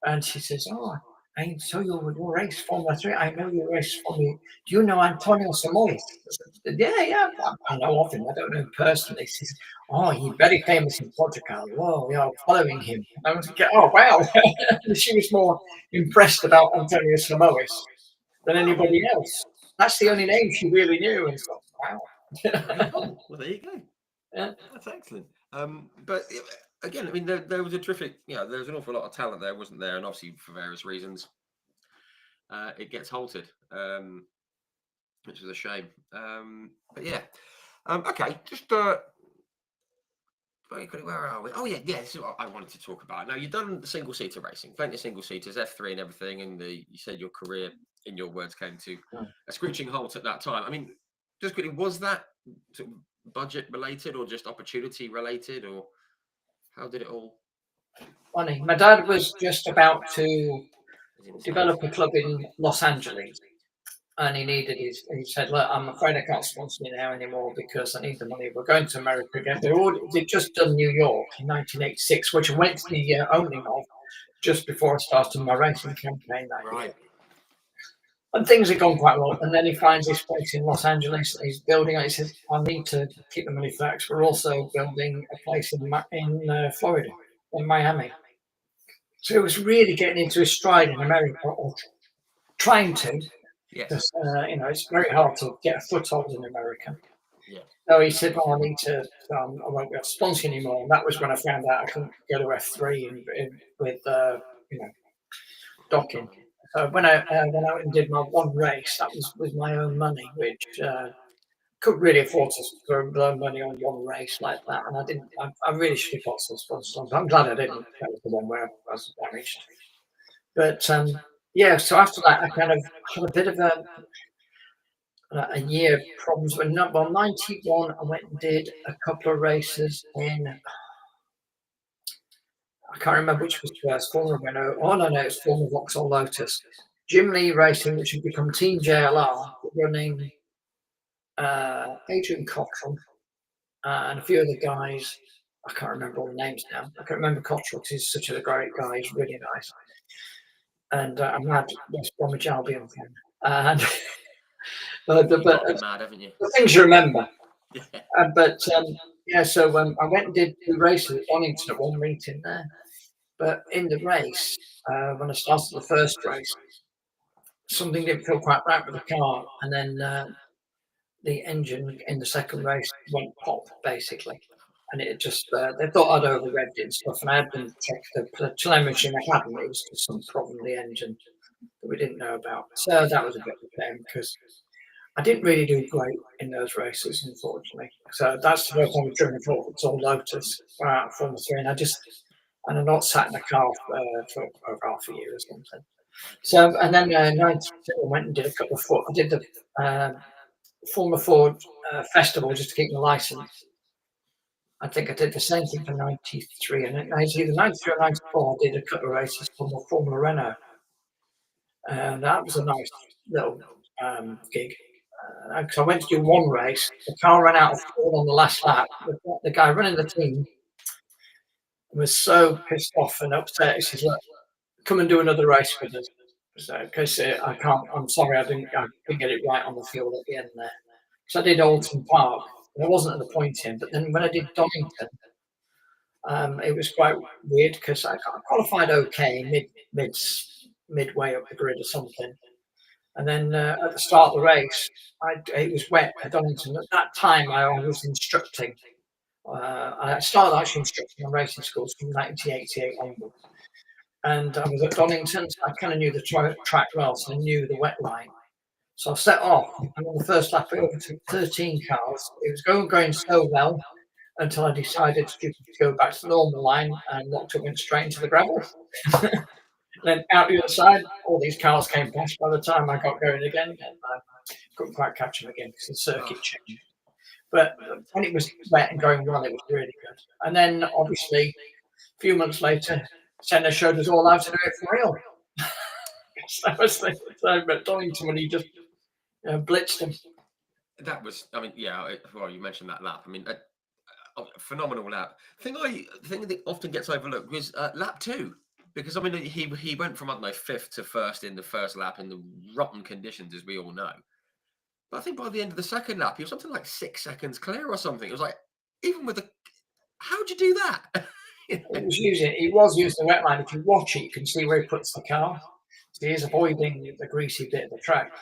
And she says, "Oh, I saw you race Formula 3. I know you race Formula. Do you know Antonio Samois?" Yeah, I know of him. I don't know him personally. She says, "Oh, he's very famous in Portugal. Whoa, we are following him." I was like, "Oh, wow." She was more impressed about Antonio Samois than anybody else. That's the only name she really knew. And so, wow. Well, there you go. Yeah, that's excellent. But again, I mean, there was a terrific, there was an awful lot of talent there, wasn't there? And obviously, for various reasons, it gets halted, which is a shame. But yeah, okay, just very quickly, where are we? Oh yeah, this is what I wanted to talk about. Now, you've done single-seater racing, plenty of single-seaters, F3 and everything, and you said your career, in your words, came to a screeching halt at that time. I mean, just quickly, was that sort of budget related or just opportunity related, or how did it all? Funny, my dad was just about to develop a club in Los Angeles, and he said, "Look, I'm afraid I can't sponsor you now anymore because I need the money. We're going to America again." They'd just done New York in 1986, which I went to the opening of just before I started my racing campaign that year. And things have gone quite well. And then he finds this place in Los Angeles that he's building. And he says, I need to keep the money for that, 'cause we're also building a place in Florida, in Miami. So he was really getting into his stride in America, or trying to. Yes. Because, it's very hard to get a foothold in America. Yeah. So he said, well, I need to, I won't be able to sponsor anymore. And that was when I found out I couldn't go to F3 with, docking. So when I went out and did my one race, that was with my own money, which couldn't really afford to blow money on one race like that. And I didn't, I really should have got some sponsors. I'm glad I didn't. That was the one where I was damaged. But yeah, so after that, I kind of had a bit of a year of problems. When 91, I went and did a couple of races in, I can't remember which was first, former Renault. Oh, no, it was former Vauxhall Lotus. Jim Lee Racing, which had become Team JLR, running Adrian Cottrell and a few other guys. I can't remember all the names now. I can't remember Cottrell because he's such a great guy. He's really nice. And I'm mad West Bromwich Albion fan. And but mad, haven't you? the things you remember. Yeah, so I went and did 2 races at Donington at one meeting there. But in the race, when I started the first race, something didn't feel quite right with the car, and then the engine in the second race went pop, basically. And it just, they thought I'd over-revved it and stuff, and I had them check the telemetry, and I hadn't. It was just some problem with the engine that we didn't know about. So that was a bit of a shame, because I didn't really do great in those races, unfortunately. So that's the first time I've driven a Vauxhall Lotus Formula 3, and I'm not sat in the car for over half a year or something. So, and then 92, I went and did a couple of I did the Formula Ford festival just to keep my license. I think I did the same thing for 93, and in either 93 or 94, I did a couple of races for Formula Renault. And that was a nice little gig. Because I went to do one race, the car ran out of fuel on the last lap. The guy running the team was so pissed off and upset. He says, "Look, come and do another race with us." Because I can't. I'm sorry, I didn't get it right on the field at the end there. So I did Alton Park. And I wasn't at the point in, but then when I did Donington, it was quite weird because I qualified okay midway up the grid or something. And then at the start of the race, it was wet at Donington. At that time, I was instructing. I started actually instructing on racing schools from 1988 onwards. And I was at Donington, so I kind of knew the track well, so I knew the wet line. So I set off, and on the first lap, I overtook 13 cars. It was going so well until I decided to go back to the normal line, and went straight into the gravel. Then out the other side, all these cars came past by the time I got going again, and I couldn't quite catch them again because the circuit changed. But when it was wet and going well, it was really good. And then, obviously, a few months later, Senna showed us all how to do it for real. So I was thinking, but Donington, when he just blitzed him. That was, I mean, yeah. Well, you mentioned that lap. I mean, a phenomenal lap. The thing that often gets overlooked was lap 2, because I mean he went from, I don't know, 5th to 1st in the first lap in the rotten conditions, as we all know. But I think by the end of the second lap, he was something like 6 seconds clear or something. It was like, even with how'd you do that? He was using the wet line. If you watch it, you can see where he puts the car. So he's avoiding the greasy bit of the track.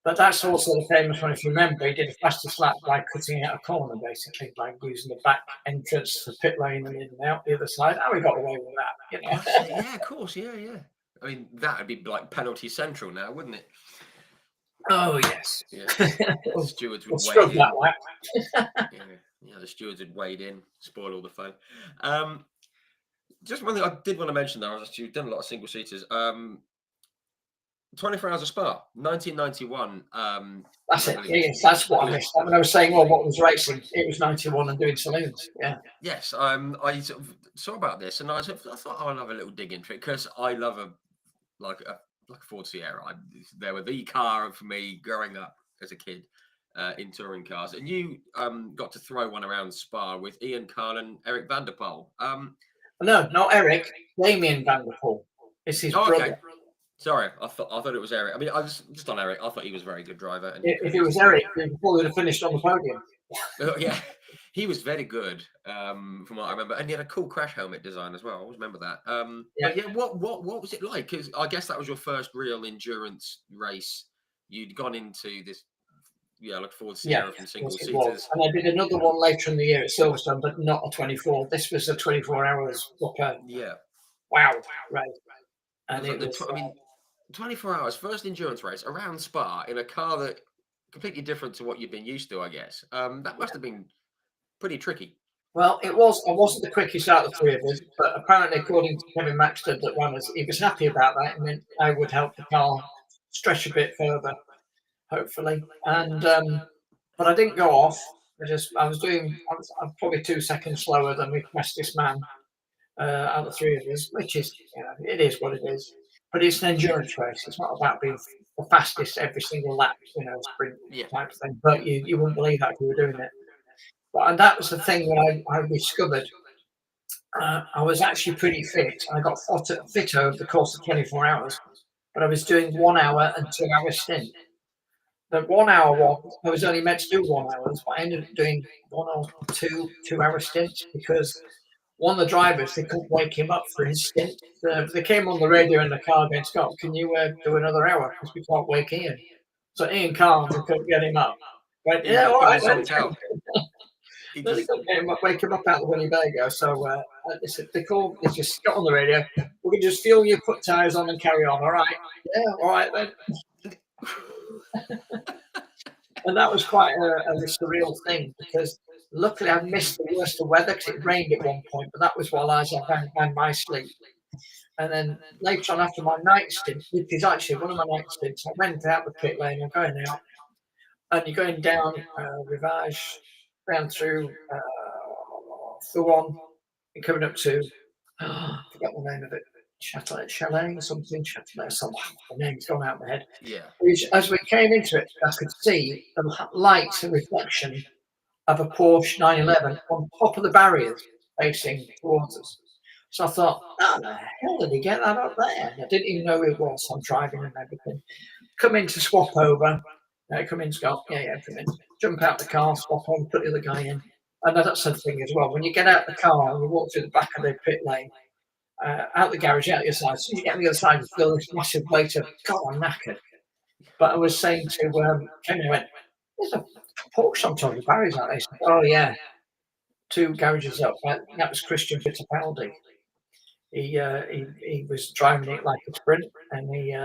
But that's also the famous one. If you remember, he did a fastest lap by cutting out a corner, basically, by using the back entrance to the pit lane and in and out the other side. How he got away with that, you know? Yeah, of course, yeah. I mean, that would be like penalty central now, wouldn't it? Oh yes. Yeah. The stewards would wade in. Yeah, the stewards would wade in, spoil all the fun. Just one thing I did want to mention, though, you've done a lot of single seaters. 24 Hours of Spa, 1991. That's it. Yes, that's what I missed. When I was saying, well, what was racing? It was 91 and doing saloons. Yeah. Yes. I sort of saw about this, and I thought I'll have a little dig into it, because I love a Ford Sierra. They were the car for me growing up as a kid in touring cars. And you got to throw one around Spa with Ian Carl and Eric van der Poel. No, not Eric. Damien van der Poel. It's his brother. Okay. Sorry, I thought it was Eric. I mean, I was just on Eric. I thought he was a very good driver, and If it was Eric, he probably would have finished on the podium. yeah, he was very good, from what I remember, and he had a cool crash helmet design as well. I always remember that. Yeah. But yeah, what was it like? Because I guess that was your first real endurance race. You'd gone into this, like Ford Sierra from single Yes, it was. seaters. And I did another one later in the year at Silverstone, but not a 24. This was a 24 hours whopper. Yeah, Wow race. it And was like it was, 24 hours first endurance race around Spa in a car that completely different to what you've been used to. I guess that must have been pretty tricky. well, it was. I wasn't the quickest out of the three of us, but apparently, according to Kevin Maxted that ran us, he was happy about that. It meant I would help the car stretch a bit further, hopefully. And but I didn't go off. I was probably 2 seconds slower than the fastest man out of the three of us, which is, it is what it is. But it's an endurance race. It's not about being the fastest every single lap, sprint Yeah. type of thing. But you wouldn't believe that if you were doing it. And that was the thing that I discovered. I was actually pretty fit. I got fit over the course of 24 hours, but I was doing 1 hour and 2 hour stint. The 1 hour one, I was only meant to do 1 hour, but I ended up doing 1 or 2 2 hour stints because one of the drivers, they couldn't wake him up for his stint. They came on the radio in the car going, Scott, can you do another hour? Because we can't wake Ian. So Ian can't, we couldn't get him up. Went, yeah, all right. Then. They couldn't get him up, wake him up out of the Winnebago. So they just got on the radio. We can just fuel your put tyres on and carry on. All right. Yeah, all right then. And that was quite a surreal thing because luckily I missed the worst of weather because it rained at one point, but that was while I was on my sleep. And then later on after my night stint, which is actually one of my night stints, I went out the pit lane, I'm going out, and you're going down Rivage, down through Thuon, and coming up to, I forgot the name of it, Chalet, something, the name's gone out of my head. Yeah. Which, as we came into it, I could see the lights and reflection of a Porsche 911 on top of the barriers facing towards us. So I thought, how the hell did he get that up there? I didn't even know who it was. I'm driving and everything. Come in to swap over. Come in, Scott. Yeah, come in. Jump out the car, swap on, put the other guy in. And that's the thing as well. When you get out the car and you walk through the back of the pit lane, out the garage, out the other side, as soon as you get on the other side, you feel this massive weight of, God, I'm knackered. But I was saying to Kenny, I went, there's a Porsche on top of the barriers out there. He said, oh, yeah. 2 garages up. That was Christian Fittipaldi. He was driving it like a sprint, and he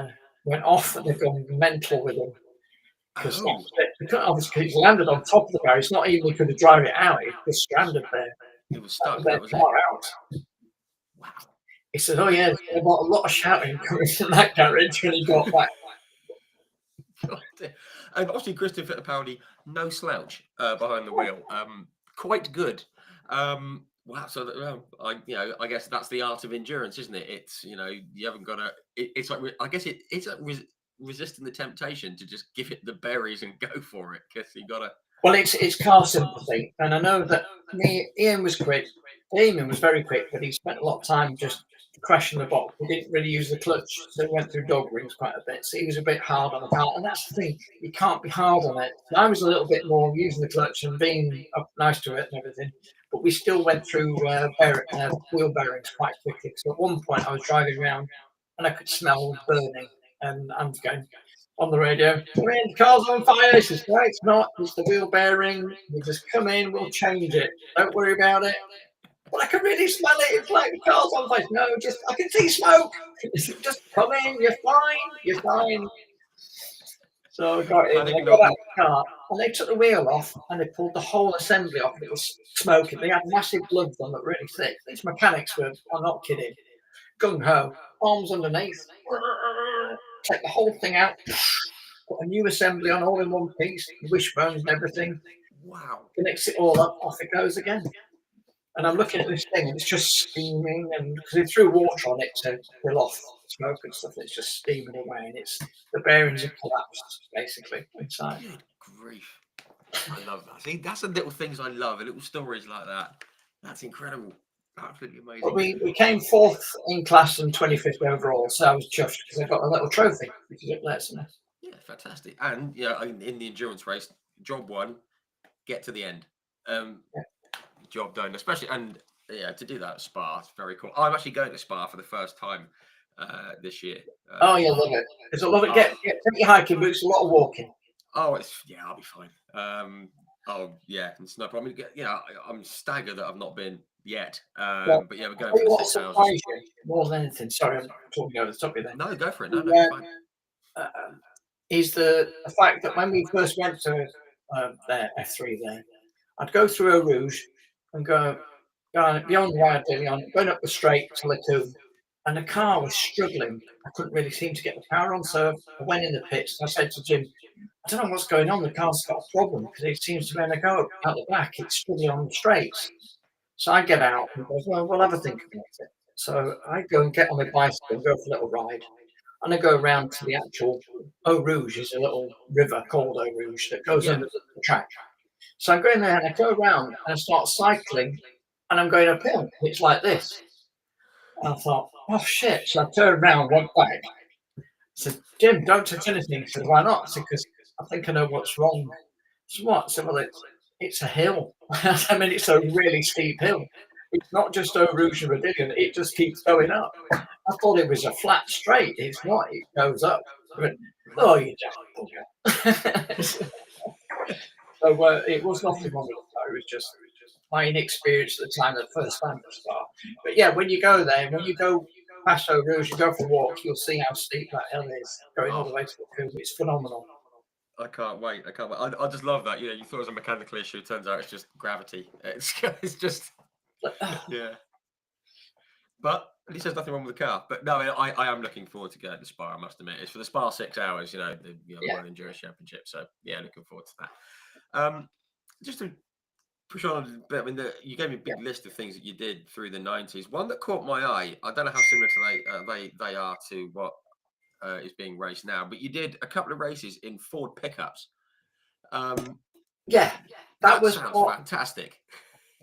went off, and they've gone mental with him. Because obviously he's landed on top of the barrier. It's not even he could have driven it out. He was stranded there. It was stuck. That was far out. Wow. He said, oh, yeah, there's a lot of shouting coming from that garage when he got back. And obviously, Christian Fittipaldi, no slouch behind the wheel. Quite good. Wow. So I guess that's the art of endurance, isn't it? It's you haven't got to. It's like I guess it's like resisting the temptation to just give it the berries and go for it because you got to. Well, it's car sympathy, and I know that Ian was quick. Damien was very quick, but he spent a lot of time just crashing the box. He didn't really use the clutch, so he went through dog rings quite a bit. So he was a bit hard on the car, and that's the thing. You can't be hard on it. I was a little bit more using the clutch and being nice to it and everything, but we still went through wheel bearings quite quickly. So at one point, I was driving around, and I could smell burning, and I'm going on the radio, come in, the car's on fire. He says, no, it's not, it's the wheel bearing. You just come in, we'll change it. Don't worry about it. Well, I can really smell it. It's like the car's on fire. No, I can see smoke. Just come in, you're fine. So I got in, I got out of the car, and they took the wheel off, and they pulled the whole assembly off. It was smoking. They had massive gloves on that really thick. These mechanics were, I'm not kidding, gung-ho, arms underneath, take the whole thing out, put a new assembly on all in one piece, wishbones and everything. Wow. Connects it all up, off it goes again. And I'm looking at this thing, and it's just steaming, and because they threw water on it to kill off smoke and stuff, and it's just steaming away, and the bearings have collapsed basically inside. Good grief! I love that. See, that's the little things I love, little stories like that. That's incredible. Absolutely amazing. But we came 4th in class and 25th overall, so I was chuffed because I got a little trophy, which is up. Yeah, fantastic. And yeah, in the endurance race, job one, get to the end. Job done, especially, and yeah, to do that at Spa, it's very cool. I'm actually going to Spa for the first time this year. Oh, you'll love it. Because I love it. Take your hiking boots, a lot of walking. Oh, I'll be fine. Oh yeah, it's no problem. I'm staggered that I've not been yet. But yeah, we're going for the 6 hours. More than anything. Sorry, I'm talking over the top of you there. No, go for it. No, fine. Is the fact that when we first went to there, F3 there, I'd go through Eau Rouge and go beyond Wyerdale, going up the straight to Lacoon, and the car was struggling. I couldn't really seem to get the power on, so I went in the pits and I said to Jim, I don't know what's going on, the car's got a problem because it seems to be going to go out the back, it's struggling on the straights. So I get out and goes, well, we'll have a think about it. So I go and get on my bicycle and go for a little ride. And I go around to the actual Eau Rouge, is a little river called Eau Rouge that goes under the track. So I go in there and I go around and I start cycling and I'm going uphill. It's like this. And I thought, oh shit. So I turned around, went back. I said, Jim, don't touch anything. He said, why not? I said, because I think I know what's wrong. I said, what? I said, well, it's a hill. I mean, it's a really steep hill. It's not just Eau Rouge and Rodillion, it just keeps going up. I thought it was a flat straight. It's not, it goes up. I went, oh, you just So it was nothing wrong with it. It was just my inexperience at the time, the first time to start. But yeah, when you go there, when you go past Eau Rouge, you go for a walk, you'll see how steep that hill is, going all the way to the coop. It's phenomenal. I can't wait. I just love that. You thought it was a mechanical issue. It turns out it's just gravity. It's just yeah. But at least there's nothing wrong with the car. But no, I am looking forward to going to Spa. I must admit, it's for the Spa 6 hours. The World Endurance Championship. So yeah, looking forward to that. Just to push on a bit. I mean, you gave me a big list of things that you did through the 90s. One that caught my eye. I don't know how similar to they are to what is being raced now, but you did a couple of races in Ford pickups. That was fantastic.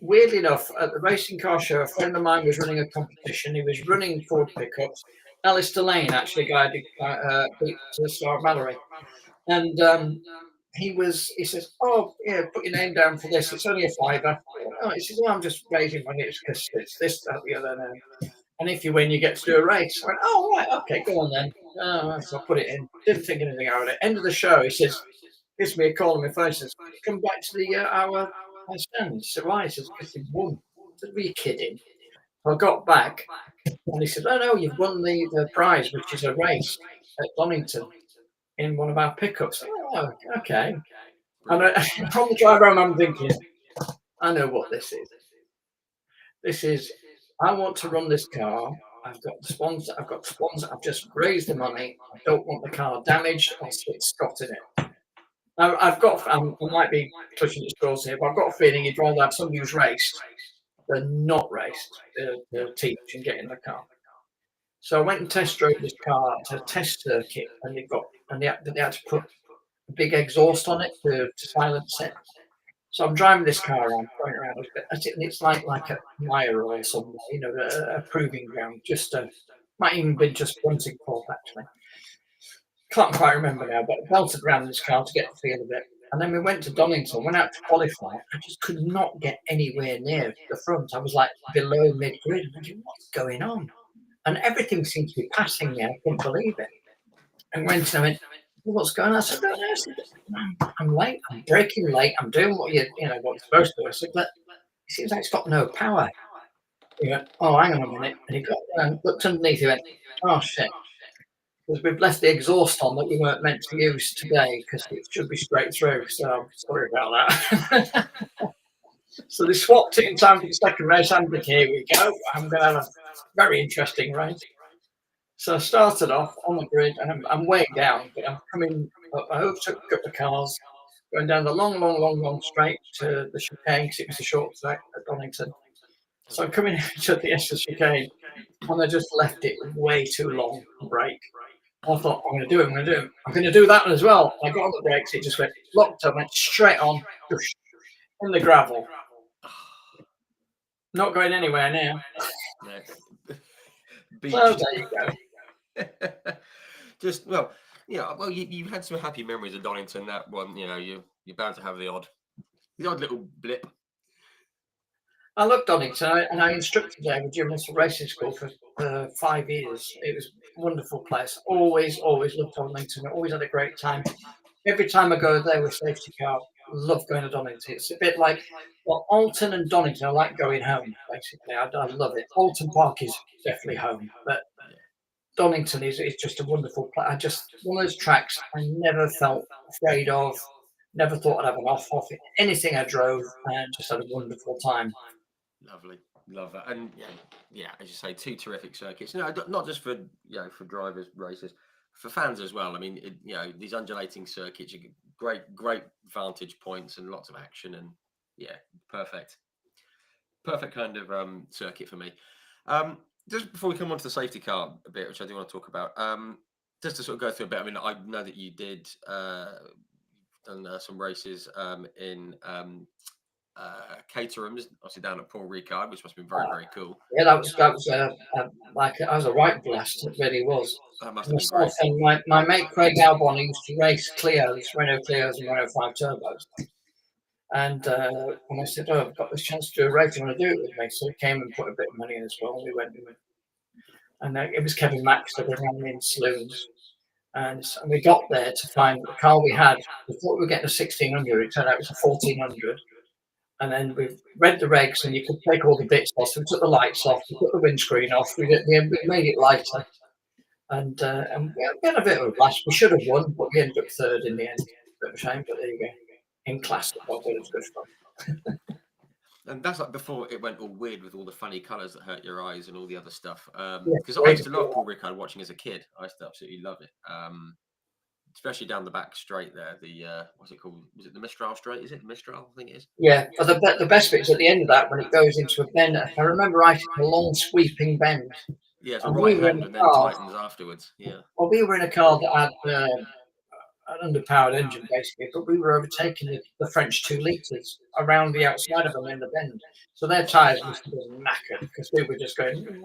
Weirdly enough, at the racing car show, a friend of mine was running a competition. He was running Ford pickups. Alistair Lane actually guided beat Star Mallory, and he says, "Oh, yeah, put your name down for this. It's only a £5." Oh, he says, "Well, I'm just raising money because it's this, that, the other now. And if you win, you get to do a race." I went, "Oh, right, okay, go on then." So I put it in. Didn't think anything out of it. End of the show, he says, gives me a call on my phone. Says, "Come back to the our stand." So why? He says, "Because you've won." I said, "Were you kidding?" I got back, and he said, "Oh no, you've won the prize, which is a race at Donington in one of our pickups." Oh, okay. And on the drive home, I'm thinking, I know what this is. This is, I want to run this car. I've got sponsor. I've just raised the money. I don't want the car damaged or Scott in it. Now, I might be touching the straws here, but I've got a feeling you'd rather have somebody who's raced than not raced to teach and get in the car. So I went and test drove this car to a test circuit, and they had to put a big exhaust on it to silence it. So I'm driving this car around, going around a bit, and it's like a mire or somewhere, a proving ground. Might even be just Bunting Port actually. Can't quite remember now, but I belted around this car to get the feel of it. And then we went to Donington, went out to qualify. I just could not get anywhere near the front. I was like below mid-grid. I'm thinking, what's going on? And everything seemed to be passing me. I couldn't believe it. And I went, what's going on? I said, I'm late. I'm braking late. I'm doing what you're supposed to do. I said, but it seems like it's got no power. He went, oh, hang on a minute. And he looked underneath. He went, oh, shit. Because we've left the exhaust on that we weren't meant to use today because it should be straight through. So I'm sorry about that. So they swapped it in time for the second race. I'm like, here we go. I'm going to have a very interesting race. So I started off on the grid and I'm way down, but I'm coming up. I overtook a couple of cars going down the long straight to the chicane because it was a short track at Donington. So I'm coming to the end of the chicane and I just left it way too long to brake. I thought, I'm going to do it. I'm going to do that one as well. I got on the brakes, it just went locked up, went straight on in the gravel. Not going anywhere now. No. So Beached. there you go. Just well, you had some happy memories of Donington. That one, you're bound to have the odd little blip. I loved Donington, and I instructed there with Jim Russell Racing School for 5 years. It was a wonderful place. Always loved Donington. Always had a great time. Every time I go there with safety car, love going to Donington. It's a bit like, well, Alton and Donington, I like going home, basically. I love it. Alton Park is definitely home, but Donington is just a wonderful place. One of those tracks I never felt afraid of, never thought I'd have an off it. Anything I drove, and just had a wonderful time. Lovely, love that, and as you say, two terrific circuits. Not just for for drivers, racers, for fans as well. I mean, these undulating circuits, you get great vantage points and lots of action, and perfect kind of circuit for me. Just before we come on to the safety car a bit, which I do want to talk about, just to sort of go through a bit. I mean, I know that you did done some races in Caterhams, obviously down at Paul Ricard, which must have been very cool. Yeah, that was like I was a right blast. It really was. That must have been great. And my mate Craig Albon used to race Clio's, Renault Clio's and Renault 5 turbos. And when I said, "Oh, I've got this chance to do a race, you want to do it with me?" So he came and put a bit of money in as well. We went, and it was Kevin Max that ran in saloons. And we got there to find the car we had. We thought we were getting a 1600. It turned out it was a 1400. And then we read the regs, and you could take all the bits off. So we took the lights off, we put the windscreen off, we made it lighter, and we had a bit of a blast. We should have won, but we ended up third in the end. Bit of a shame, but there you go. In class, it was good fun. And that's like before it went all weird with all the funny colours that hurt your eyes and all the other stuff. Because I used to love Paul Ricard watching as a kid. I used to absolutely love it. Especially down the back straight there. The what's it called? Was it the Mistral straight? Is it the Mistral? I think it is. Yeah, but the best bit is at the end of that when it goes into a bend. I remember right, a long sweeping bend. Yeah, it's a right hand and then tightens afterwards. Yeah. Well, we were in a car that had an underpowered engine basically, but we were overtaking the French 2 litres around the outside of them in the bend. So their tyres must have been knackered because we were just going,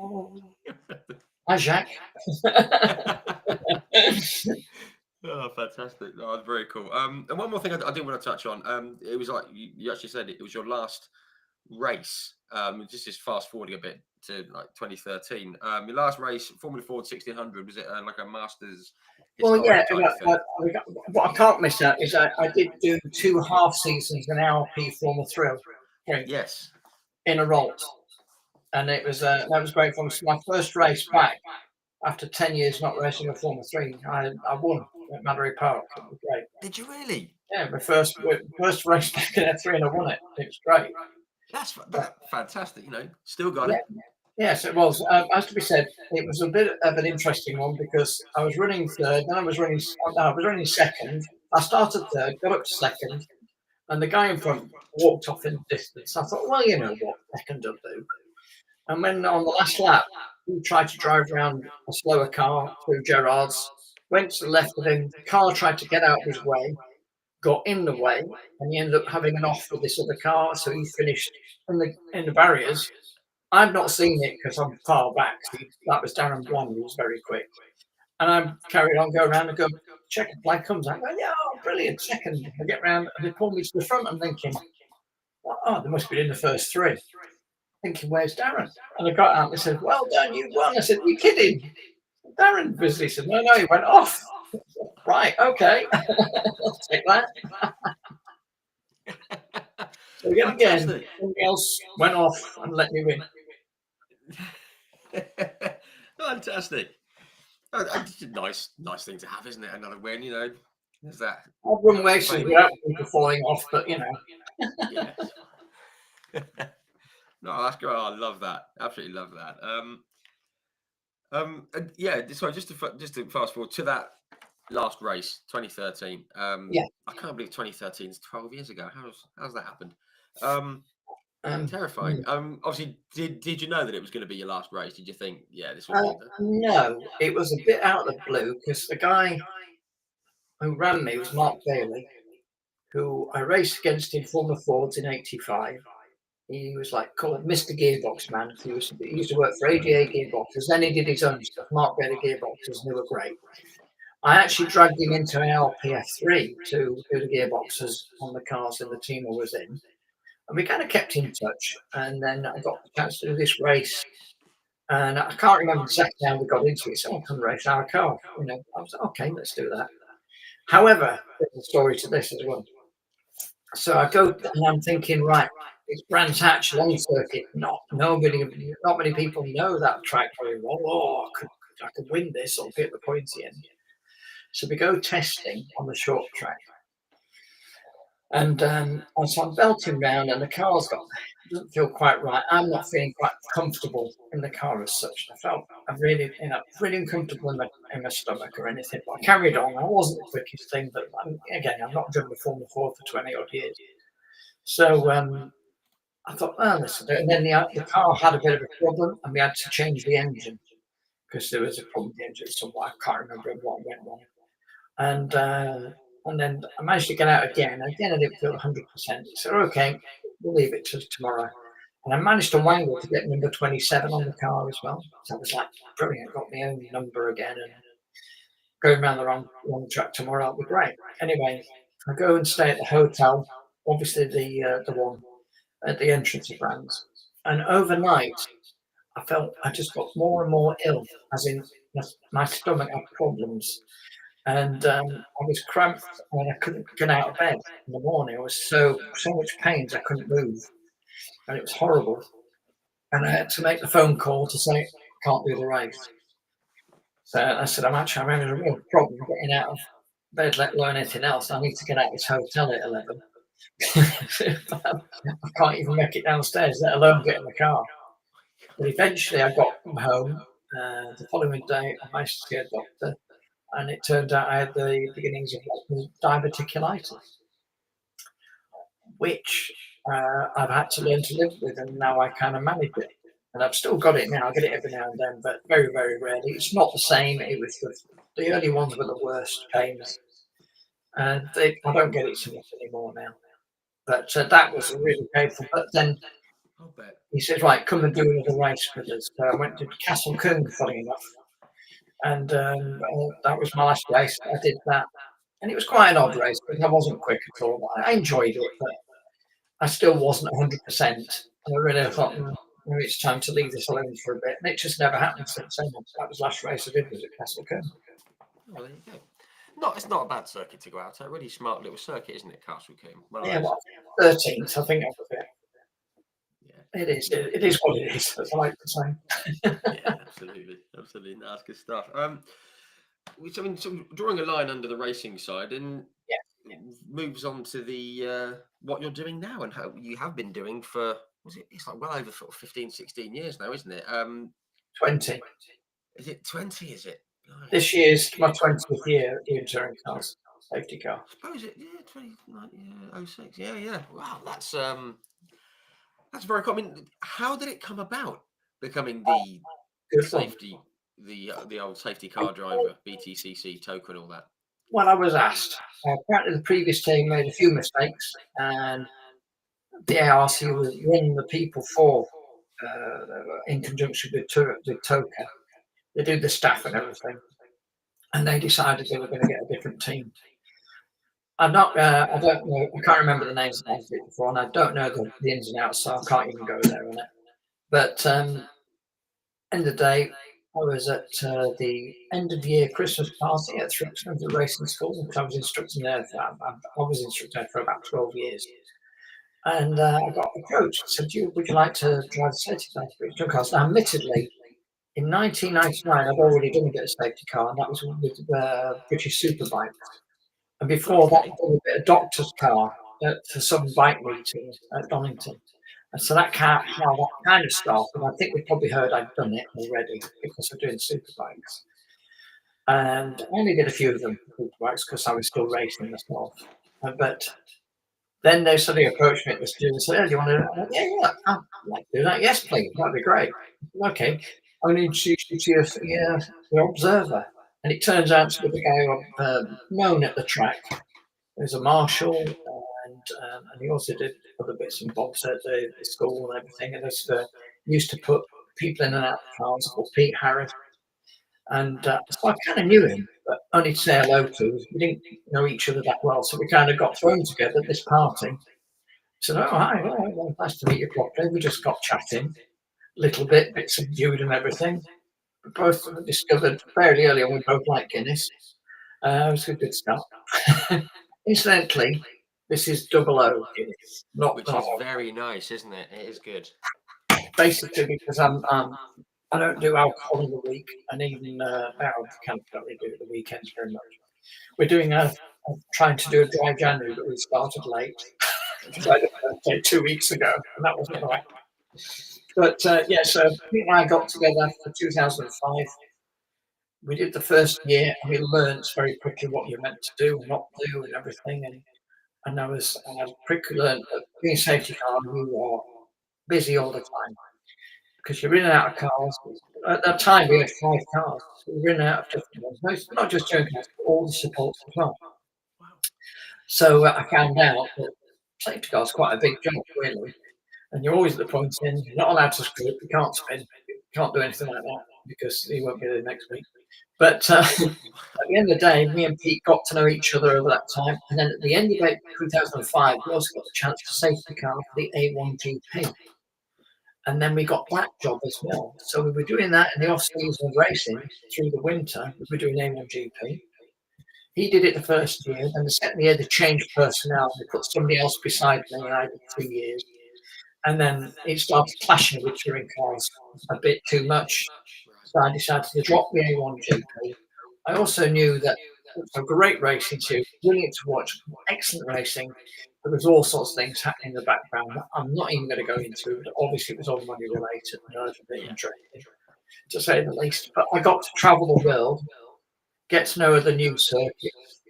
"Hi, Jacques." Oh, fantastic. Oh, that's very cool. And one more thing I did want to touch on. It was like you actually said it was your last race. Just fast forwarding a bit to like 2013. Your last race, Formula Ford 1600, was it like a Masters? Well, yeah. What I can't miss out is I did do 2 half seasons in RP Formula 3. Yes. In a row, and it was that was great fun. So my first race back after 10 years not racing a Formula 3, I won at Mallory Park. It was great. Did you really? Yeah, my first race back in F3, and I won it. It was great. That's fantastic. Still got it. Yes, it was. As to be said, it was a bit of an interesting one because I was running third, then I was running second. I started third, got up to second, and the guy in front walked off in the distance. I thought, well, you know what, second will do. And when on the last lap, he tried to drive around a slower car through Gerrard's, went to the left of him, the car tried to get out of his way, got in the way, and he ended up having an off with this other car, so he finished in the barriers. I've not seen it because I'm far back. That was Darren Blond, who was very quick. And I carried on, go around and go, checkered flag comes out. I go, yeah, brilliant, second. I get round and they pull me to the front. I'm thinking, oh, they must be in the first 3. Thinking, where's Darren? And I got out and they said, well done, you won. I said, you're kidding. Darren busy said, no, he went off. Right, okay. I'll take that. So again, somebody else went off and let me win. Fantastic. It's a nice thing to have, isn't it? Another win, There's that. I've run races without people falling off, but Yeah. No, that's great. I love that. Absolutely love that. And so just to fast forward to that last race, 2013. I can't believe 2013 is 12 years ago. How's that happened? Terrifying. Obviously, did you know that it was going to be your last race? Did you think, this would be No, it was a bit out of the blue because the guy who ran me was Mark Bailey, who I raced against in Formula Fords in '85. He was like called Mr. Gearbox Man. He used to work for AGA Gearboxes. Then he did his own stuff, Mark Bailey Gearboxes, and they were great. I actually dragged him into LPF3 to do the gearboxes on the cars that the team I was in. And we kind of kept in touch. And then I got the chance to do this race. And I can't remember exactly how we got into it. So I can race our car. I was like, okay, let's do that. However, there's a story to this as well. So I go and I'm thinking, right, it's Brands Hatch long circuit. Not many people know that track very well. Oh, I could win this or get the pointy end. So we go testing on the short track. And so I'm belting round, and the car's doesn't feel quite right. I'm not feeling quite comfortable in the car as such. I'm really uncomfortable in my stomach or anything. But I carried on. I wasn't the quickest thing, but I've not driven the Formula 4 for 20 odd years. So I thought, well, listen. And then the car had a bit of a problem, and we had to change the engine because there was a problem with the engine somewhere. I can't remember what went wrong. And then I managed to get out again. Again, I didn't feel 100%. So, okay, we'll leave it till tomorrow. And I managed to wangle to get number 27 on the car as well. So I was like, brilliant, got my own number again. And going around the wrong track tomorrow, that'll be great. Anyway, I go and stay at the hotel, obviously the one at the entrance of Brands. And overnight, I just got more and more ill, as in my stomach had problems. And I was cramped and I couldn't get out of bed in the morning. I was so much pain I couldn't move, and it was horrible. And I had to make the phone call to say I can't do the race. So I said, I'm having a real problem getting out of bed, let alone anything else. I need to get out of this hotel at 11. I can't even make it downstairs, let alone get in the car. But eventually I got home. The following day I managed to see a doctor. And it turned out I had the beginnings of diverticulitis, which I've had to learn to live with, and now I kind of manage it. And I've still got it now. I get it every now and then, but very, very rarely. It's not the same. It was the early ones were the worst pains, and I don't get it so much anymore now. But that was really painful. But then he says, right, come and do another race with us. So I went to Castle Coombe, funny enough. And that was my last race. I did that. And it was quite an odd race because I wasn't quick at all. I enjoyed it, but I still wasn't 100%. And I really thought, maybe it's time to leave this alone for a bit. And it just never happened since then. That was the last race I did was at Castle Coombe. Well, there you go. It's not a bad circuit to go out at. A really smart little circuit, isn't it, Castle Coombe? Well, yeah, 13th, I think that was it. Yeah. It is what it is, as I like to say. Yeah, absolutely. That's good stuff. So drawing a line under the racing side, and it moves on to the what you're doing now and how you have been doing for it's like well over sort of 15, 16 years now, isn't it? 20. Is it 20? Is it? This year's my 20th year in touring cars, safety car. I suppose it. Yeah, 06. Yeah. Wow, that's very cool. I mean, how did it come about becoming the safety, the old safety car driver, BTCC TOCA and all that? Well, I was asked. Apparently, the previous team made a few mistakes, and the ARC was running the people for in conjunction with TOCA. They did the staff and everything, and they decided they were going to get a different team. I don't know. I can't remember the names of it before, and I don't know the ins and outs, so I can't even go there on it. But end of the day, I was at the end of the year Christmas party at Stringfellow Racing School, because I was instructing there. I was instructing there for about 12 years, and I got approached. Said, "Would you like to drive the safety car for cars?" Now, admittedly, in 1999, I'd already done a bit of safety car, and that was with British Superbikes. And before that, I did a bit of doctor's car for some bike meeting at Donington. And so that how that kind of started. I think they probably heard I'd done it already because of doing superbikes. And I only did a few of them, superbikes, because I was still racing myself. But then they suddenly approached me at the studio and said, "Oh, do you want to?" Yeah, I'd like to do that. Yes, please. That'd be great. Okay. I'm going to introduce you to your observer. And it turns out to be the guy I've known at the track. There's a marshal, and and he also did other bits and bobs at the school and everything. And used to put people in and out of cars called Pete Harris. And so I kind of knew him, but only to say hello to. We didn't know each other that well, so we kind of got thrown together at this party. I said, "Oh, hi, well, nice to meet you properly." We just got chatting a little bit subdued and everything. We both discovered fairly early on we both like Guinness. It was a good start. Incidentally, this is 00 Guinness, which is very nice, isn't it? It is good. Basically, because I don't do alcohol in the week, and even now I can't really do it the weekends very much. We're doing trying to do a dry January, but we started late. So I did 2 weeks ago, and that wasn't right. But yeah, so Pete and I got together for 2005. We did the first year, and we learned very quickly what you're meant to do and not do and everything. And I quickly learned that being a safety car, you are busy all the time because you're in and out of cars. At that time, we had 5 cars. So we were in and out of different ones, not just touring cars, but all the supports as well. So I found out that safety car is quite a big job, really. And you're always at the point in, you're not allowed to screw it, you can't spin, you can't do anything like that because he won't be there next week. But at the end of the day, me and Pete got to know each other over that time. And then at the end of 2005, we also got the chance to safety car for the A1GP. And then we got that job as well. So we were doing that in the off-season racing through the winter. We were doing A1GP. He did it the first year, and the second year they changed personnel. They put somebody else beside me, and I did 2 years. And then it started clashing with touring cars a bit too much. So I decided to drop the A1GP. I also knew that it was a great racing too, brilliant to watch, excellent racing. There was all sorts of things happening in the background that I'm not even going to go into, but obviously it was all money related and I was a bit interesting, to say the least. But I got to travel the world, get to know the new circuits,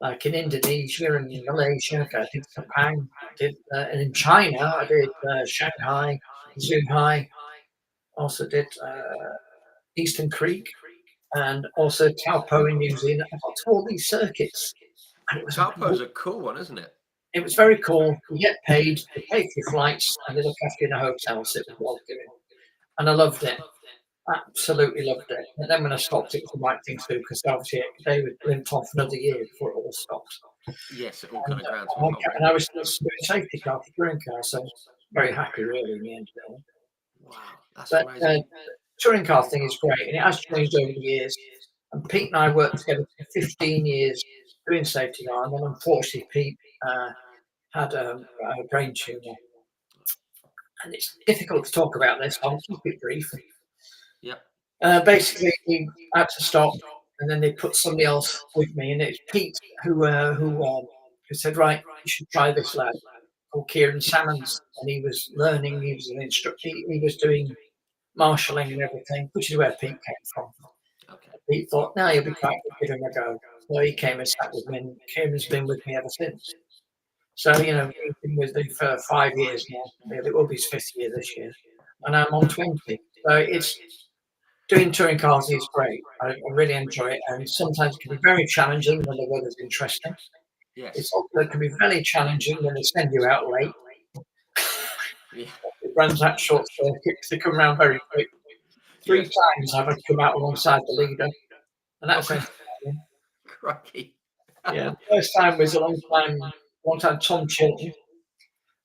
like in Indonesia and in Malaysia. I did Sepang, and in China I did Shanghai, Zhuhai, also did Eastern Creek, and also Taupo in New Zealand. I got to all these circuits. And it was Taupo's a cool one, isn't it? It was very cool. You get paid, they pay for your flights, and they look after you in a hotel, so it was well given. And I loved it. Absolutely loved it. And then when I stopped, it was the right thing to do because obviously they went on for another year before it all stopped. Yes, it all kind of ground to a halt. And I was doing safety car for touring car, so I was very happy really in the end. Wow, that's amazing. Touring car thing is great, and it has changed over the years. And Pete and I worked together for 15 years doing safety car, and then unfortunately Pete had a brain tumour. And it's difficult to talk about this. I'll keep it brief. Yeah. Basically, he had to stop, and then they put somebody else with me, and it's Pete who said, "Right, you should try this lad called Kieran Salmons." And he was learning. He was an instructor. He was doing marshalling and everything, which is where Pete came from. Okay. Pete thought, "No, you'll be quite good, give him a go." So he came and sat with me, and Kieran's been with me ever since. So, you know, we've been with him for 5 years now. It will be his 5th year this year. And I'm on 20. So it's doing touring cars is great. I really enjoy it. And sometimes it can be very challenging when the weather's interesting. Yes. It's also it can be very challenging when they send you out late. Yeah. It runs that short circuit. They come around very quick. 3 times I've come out alongside the leader. And that's crikey. Yeah. The first time was a long time Tom Chilton,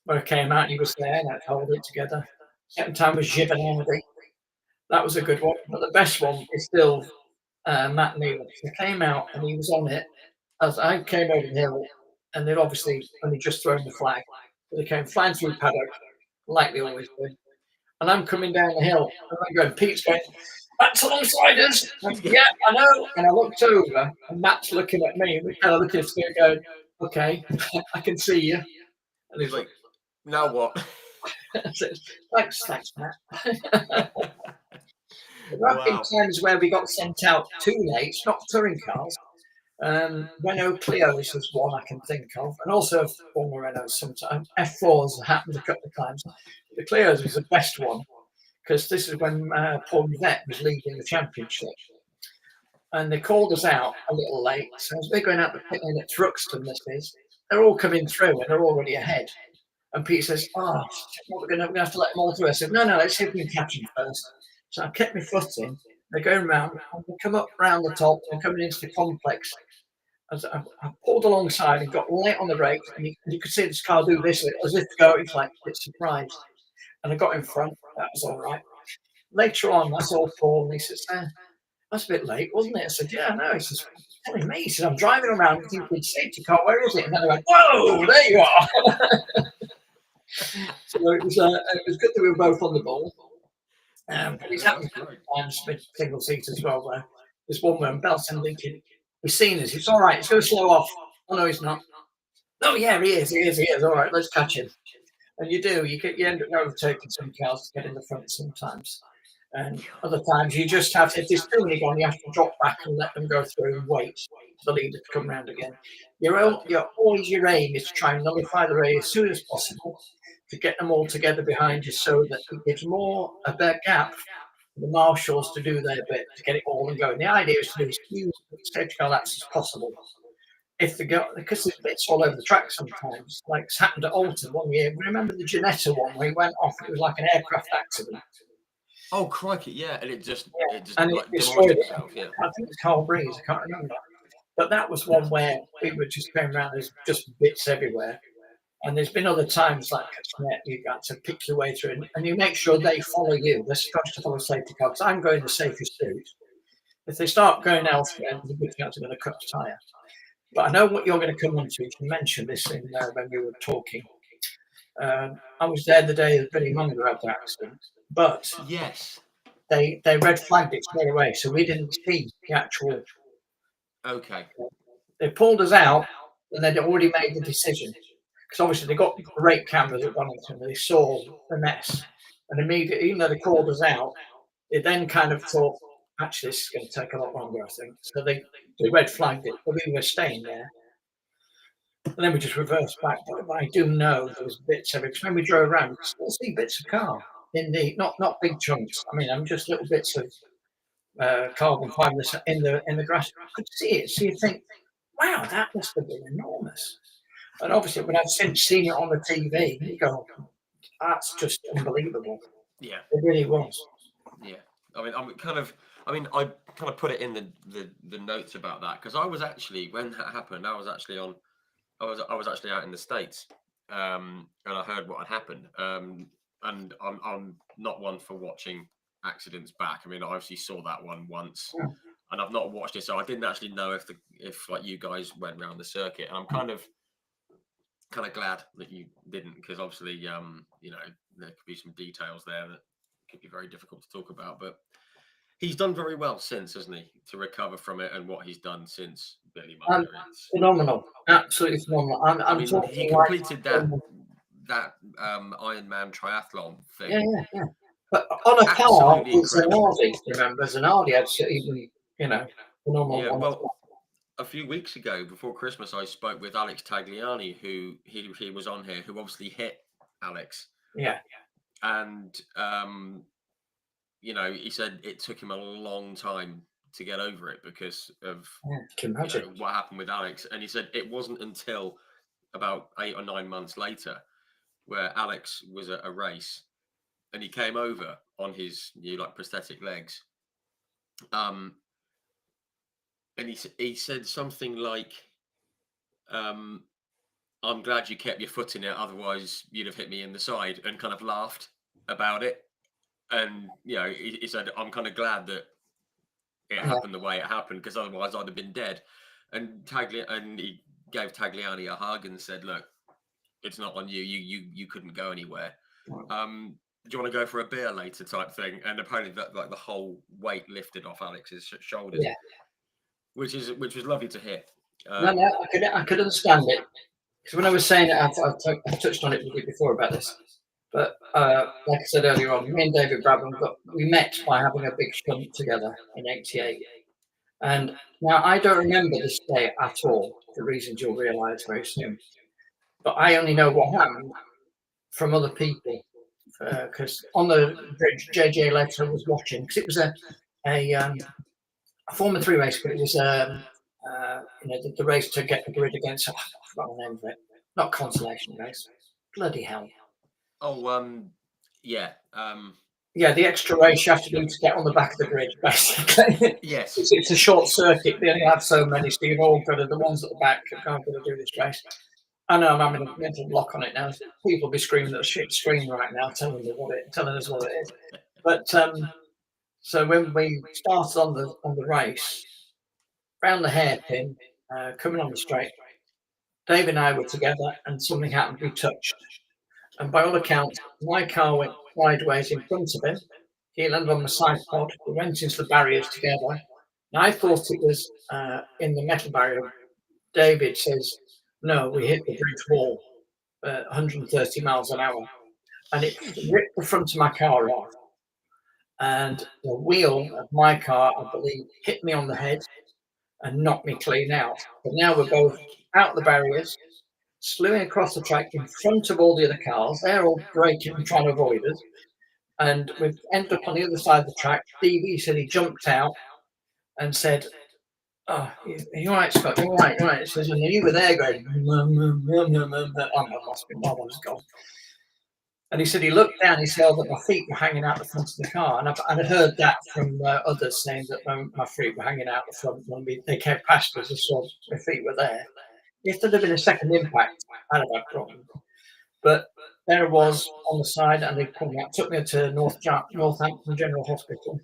where I came out and he was there and I'd hold it together. Second time was Giovanardi. That was a good one. But the best one is still Matt Neal. He came out and he was on it. As I came over the hill, and they'd obviously only just thrown the flag. They came flying through paddock, like they always do. And I'm coming down the hill, and I'm going, Pete's going, "That's alongside us." Yeah, I know. And I looked over, and Matt's looking at me, and we kind of look at us and go, "Okay, I can see you." And he's like, "Now what?" Thanks, Matt. There have been times where we got sent out too late, not touring cars. Renault Clio's is one I can think of, and also former Renault sometimes. F4s happened a couple of times. The Clio's was the best one because this is when Paul Yvette was leading the championship. And they called us out a little late. So as we're going out the pit lane at Thruxton, this is, they're all coming through and they're already ahead. And Pete says, "Oh, we're going to have to let them all through." I said, "No, let's see if we can catch them first." So I kept my foot in. They're going round, and we come up round the top and coming into the complex. I pulled alongside and got late on the brakes, and you could see this car do this as if to go. It's like a bit surprised, and I got in front. That was all right. Later on, I saw Paul, and he says, "That's a bit late, wasn't it?" I said, "Yeah, no." He says, "Telling me." He said, "I'm driving around thinking, safety car, where is it?" And then I went, "Whoa, there you are." So it was good that we were both on the ball. But it's happened times with single seat as well, where there's one where I'm belting, thinking, "We've seen this, it's all right, it's going to slow off." "Oh, no, he's not." "No, yeah, he is. All right, let's catch him." And you do, you end up overtaking some cars to get in the front sometimes. And other times you just have to, if there's too many gone, you have to drop back and let them go through and wait for the leader to come round again. Your aim is to try and nullify the race as soon as possible, to get them all together behind you so that it gives more of their gap for the marshals to do their bit to get it all and going. The idea is to do as few safety car laps as possible. If they go, because there's bits all over the track sometimes, like it's happened at Alton one year. Remember the Janetta one where he went off? It was like an aircraft accident. Oh crikey, yeah, and it just and like it destroyed itself. Yeah, I think it's Carl Breeze. I can't remember, but that was one where we were just going around. There's just bits everywhere, and there's been other times like you got to pick your way through, and you make sure they follow you. They're supposed to follow safety cars. I'm going the safest route. If they start going elsewhere, the big chance are going to cut the tire. But I know what you're going to come on to. You mentioned this in when we were talking. I was there the day that Billy Munger had the accident, but yes, they red flagged it straight away, so we didn't see the actual. Okay. They pulled us out, and they'd already made the decision because obviously they got great cameras at Donington. They saw the mess, and immediately, even though they called us out, they then kind of thought, "Actually, this is going to take a lot longer, I think." So they red flagged it, but we were staying there. And then we just reversed back. But I do know there was bits of it. Because when we drove around, we could still see bits of car in the not big chunks. I mean, I'm just little bits of carbon fibre in the grass. I could see it. So you think, wow, that must have been enormous. And obviously, when I've since seen it on the TV, you go, that's just unbelievable. Yeah, it really was. Yeah, I kind of put it in the notes about that because I was actually, when that happened, I was actually out in the States, and I heard what had happened. And I'm not one for watching accidents back. I mean, I obviously saw that one once, and I've not watched it, so I didn't actually know if like you guys went around the circuit. And I'm kind of glad that you didn't, because obviously, there could be some details there that could be very difficult to talk about. But he's done very well since, hasn't he, to recover from it, and what he's done since Billy Munger. Phenomenal, absolutely phenomenal. I mean, he completed that Ironman triathlon thing. Yeah. But on a par with Zanardi, remember? Zanardi had even, phenomenal. Yeah, well, a few weeks ago, before Christmas, I spoke with Alex Tagliani, who he was on here, who obviously hit Alex. Yeah. And, he said it took him a long time to get over it because of what happened with Alex. And he said it wasn't until about 8 or 9 months later where Alex was at a race and he came over on his prosthetic legs. And he said something like, "I'm glad you kept your foot in it, otherwise you'd have hit me in the side," and kind of laughed about it. And he said, "I'm kind of glad that it happened the way it happened, because otherwise I'd have been dead." And he gave Tagliani a hug and said, "Look, it's not on you. You couldn't go anywhere. Do you want to go for a beer later?" type thing. And apparently that the whole weight lifted off Alex's shoulders. Yeah. Which was lovely to hear. I could understand it, because when I was saying it, I touched on it before about this. But like I said earlier on, me and David Bradburn we met by having a big shunt together in '88. And now I don't remember this day at all, for reasons you'll realise very soon. But I only know what happened from other people, because on the bridge, JJ Letter was watching, because it was a Formula 3 race, but it was the race to get the grid against, I forgot the name of it, not consolation race, bloody hell. Oh, yeah. Yeah, the extra race you have to do to get on the back of the grid, basically. Yes. It's a short circuit. They only have so many, so you've all got to, the ones at the back have got to do this race. I know I'm having a mental block on it now. People will be screaming at the shit screen right now, telling us what it is. But so when we started on the race, round the hairpin, coming on the straight, Dave and I were together, and something happened. We touched, and by all accounts, my car went sideways in front of him. He landed on the side pod. We went into the barriers together. And I thought it was in the metal barrier. David says, no, we hit the bridge wall at 130 miles an hour. And it ripped the front of my car off. And the wheel of my car, I believe, hit me on the head and knocked me clean out. But now we're both out the barriers, slewing across the track in front of all the other cars. They're all braking and trying to avoid us. And we've ended up on the other side of the track. DB said he jumped out and said, oh, you're right, Scott, you're right. He says, and you were there going, oh, my must be my one's gone. And he said he looked down, he said that my feet were hanging out the front of the car. And I'd heard that from others saying that my feet were hanging out the front when they came past us and saw my feet were there. If there'd have been a second impact, I'd have had problems. But there it was on the side, and they pulled me out, took me to Northampton General Hospital.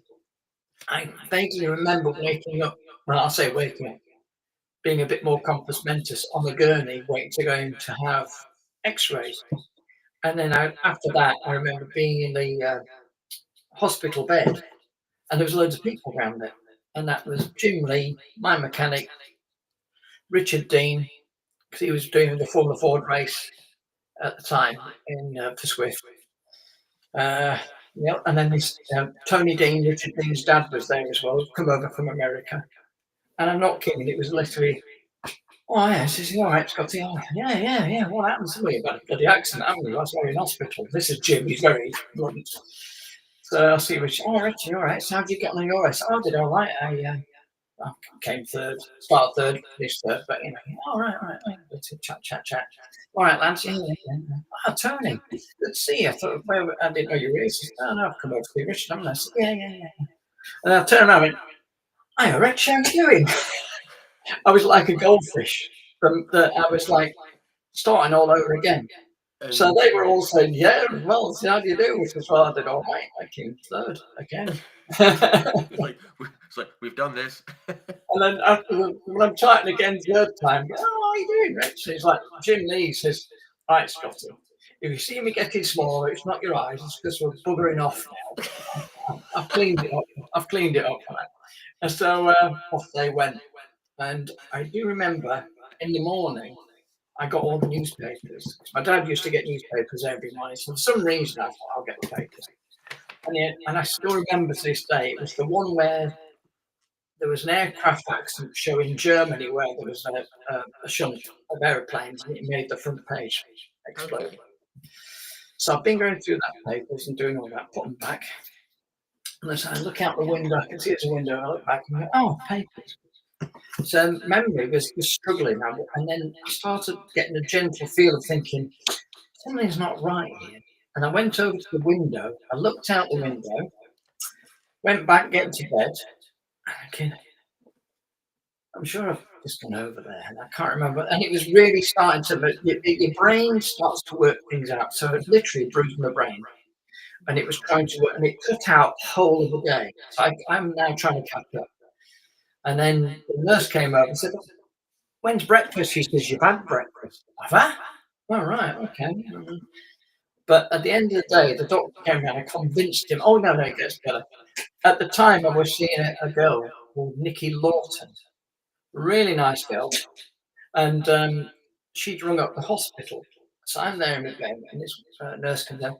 I vaguely remember waking up, well, I'll say waking up, being a bit more compos mentis on the gurney, waiting to go in to have x-rays. And then after that, I remember being in the hospital bed, and there was loads of people around it. And that was Jim Lee, my mechanic, Richard Dean, because he was doing the Formula Ford race at the time for Swift. And then this Tony Dean, Richard Dean's dad, was there as well, come over from America. And I'm not kidding, it was literally, oh yeah, she says, all right, Scotty, oh, yeah, what happens? Well, you've got a bloody accident, haven't you? That's why you're in hospital. This is Jim, he's very blunt. So I see Richard, oh, Richard, all right, so how did you get on your race? Oh, I did all right. I came third, started third, finished third, but all right, let's chat. All right, lads, yeah. Oh, Tony, good to see you. I thought, well, I didn't know you were here. He said, oh, no, I've come over to see Richard, haven't I? I said, yeah. And I turned around and went, hi, Rich, how you doing? I was like a goldfish. I was like starting all over again. So they were all saying, yeah, well, how do you do? Which was why I did all right. I came third again. it's like we've done this. And then when I'm typing again third time, oh, how are you doing, Rich? He's like, Jim Lee says, all right, Scotty, if you see me getting smaller, it's not your eyes, it's because we're buggering off now. I've cleaned it up. And so off they went. And I do remember in the morning, I got all the newspapers. My dad used to get newspapers every morning. So for some reason, I thought, I'll get the papers. And I still remember to this day, it was the one where there was an aircraft accident show in Germany where there was a shunt of aeroplanes and it made the front page explode. Okay. So I've been going through that papers and doing all that, put them back. And as I look out the window, I can see it's a window, and I look back and go, oh, papers. So memory was struggling, and then I started getting a gentle feel of thinking, something's not right here. And I went over to the window, I looked out the window, went back, getting to bed, thinking, I'm sure I've just gone over there, and I can't remember. And it was really starting to, your brain starts to work things out. So it literally bruised my brain. And it was trying to work, and it cut out the whole of the day. So I'm now trying to catch up. And then the nurse came over and said, when's breakfast? She says, you've had breakfast. Have I? Oh, right, okay. But at the end of the day, the doctor came around and convinced him, oh, no, it gets better. At the time, I was seeing a girl called Nikki Lawton, really nice girl. And she'd rung up the hospital. So I'm there in the bed, and this nurse comes in.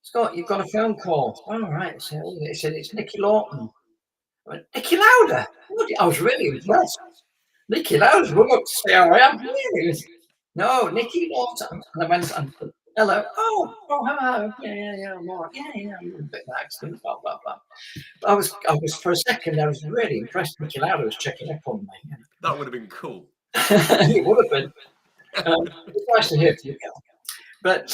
Scott, you've got a phone call. All right. So they said, it's Nikki Lawton. I went, Nikki Lauder? I was really impressed. Nikki Lauder's rung up to say how I am. Really? No, Nikki Lawton. And I went, hello. Oh, hello. Yeah, I'm all right. Yeah, I'm a bit of an accident, blah, blah, blah. I was, for a second, I was really impressed. Nikki Lauder was checking up on me. That would have been cool. It would have been. It's nice to hear from you, Cal. But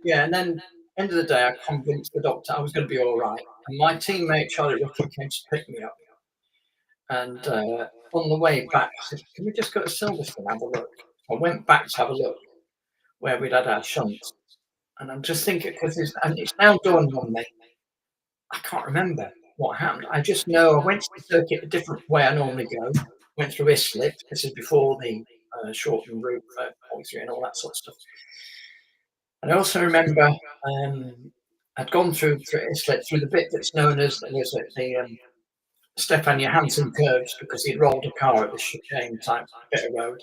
yeah, and then end of the day, I convinced the doctor I was going to be all right. And my teammate Charlie Rucker came to pick me up. And on the way back, I said, "Can we just go to Silverstone and have a look?" I went back to have a look where we'd had our shunt. And I'm just thinking, because it's now dawned on me, I can't remember what happened. I just know I went to the circuit a different way I normally go. Went through Islip. This is before the shortened route for 43 and all that sort of stuff. And I also remember I'd gone through Islip through the bit that's known as the Stefan Johansson curves because he'd rolled a car at the chicane type bit of road.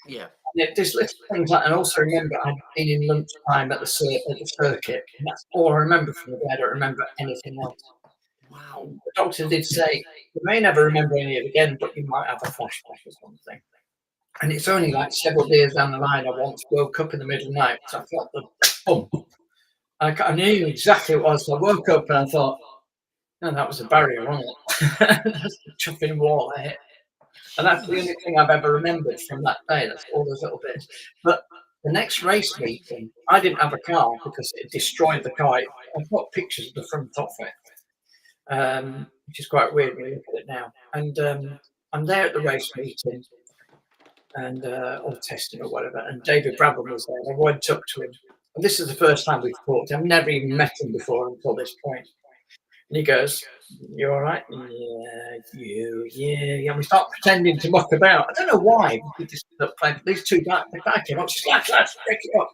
Yeah. There's little things like, and also remember I'd been in lunchtime at the circuit, and that's all I remember from the day. I don't remember anything else. Wow. The doctor did say you may never remember any of it again, but you might have a flashback or something. And it's only like several days down the line I once woke up in the middle of the night because I felt the bump. I knew exactly what it was. So I woke up and I thought, no, that was a barrier, wasn't it? That's the chuffing wall I hit. And that's the only thing I've ever remembered from that day. That's all those little bits. But the next race meeting, I didn't have a car because it destroyed the car. I've got pictures of the front of it, which is quite weird when you look at it now. And I'm there at the race meeting and or testing or whatever. And David Brabham was there. I went up to him. And this is the first time we've talked. I've never even met him before until this point. And he goes, "You all right?" Yeah. And we start pretending to muck about. I don't know why. We just playing. These two guys, the guy came up, let's break it up.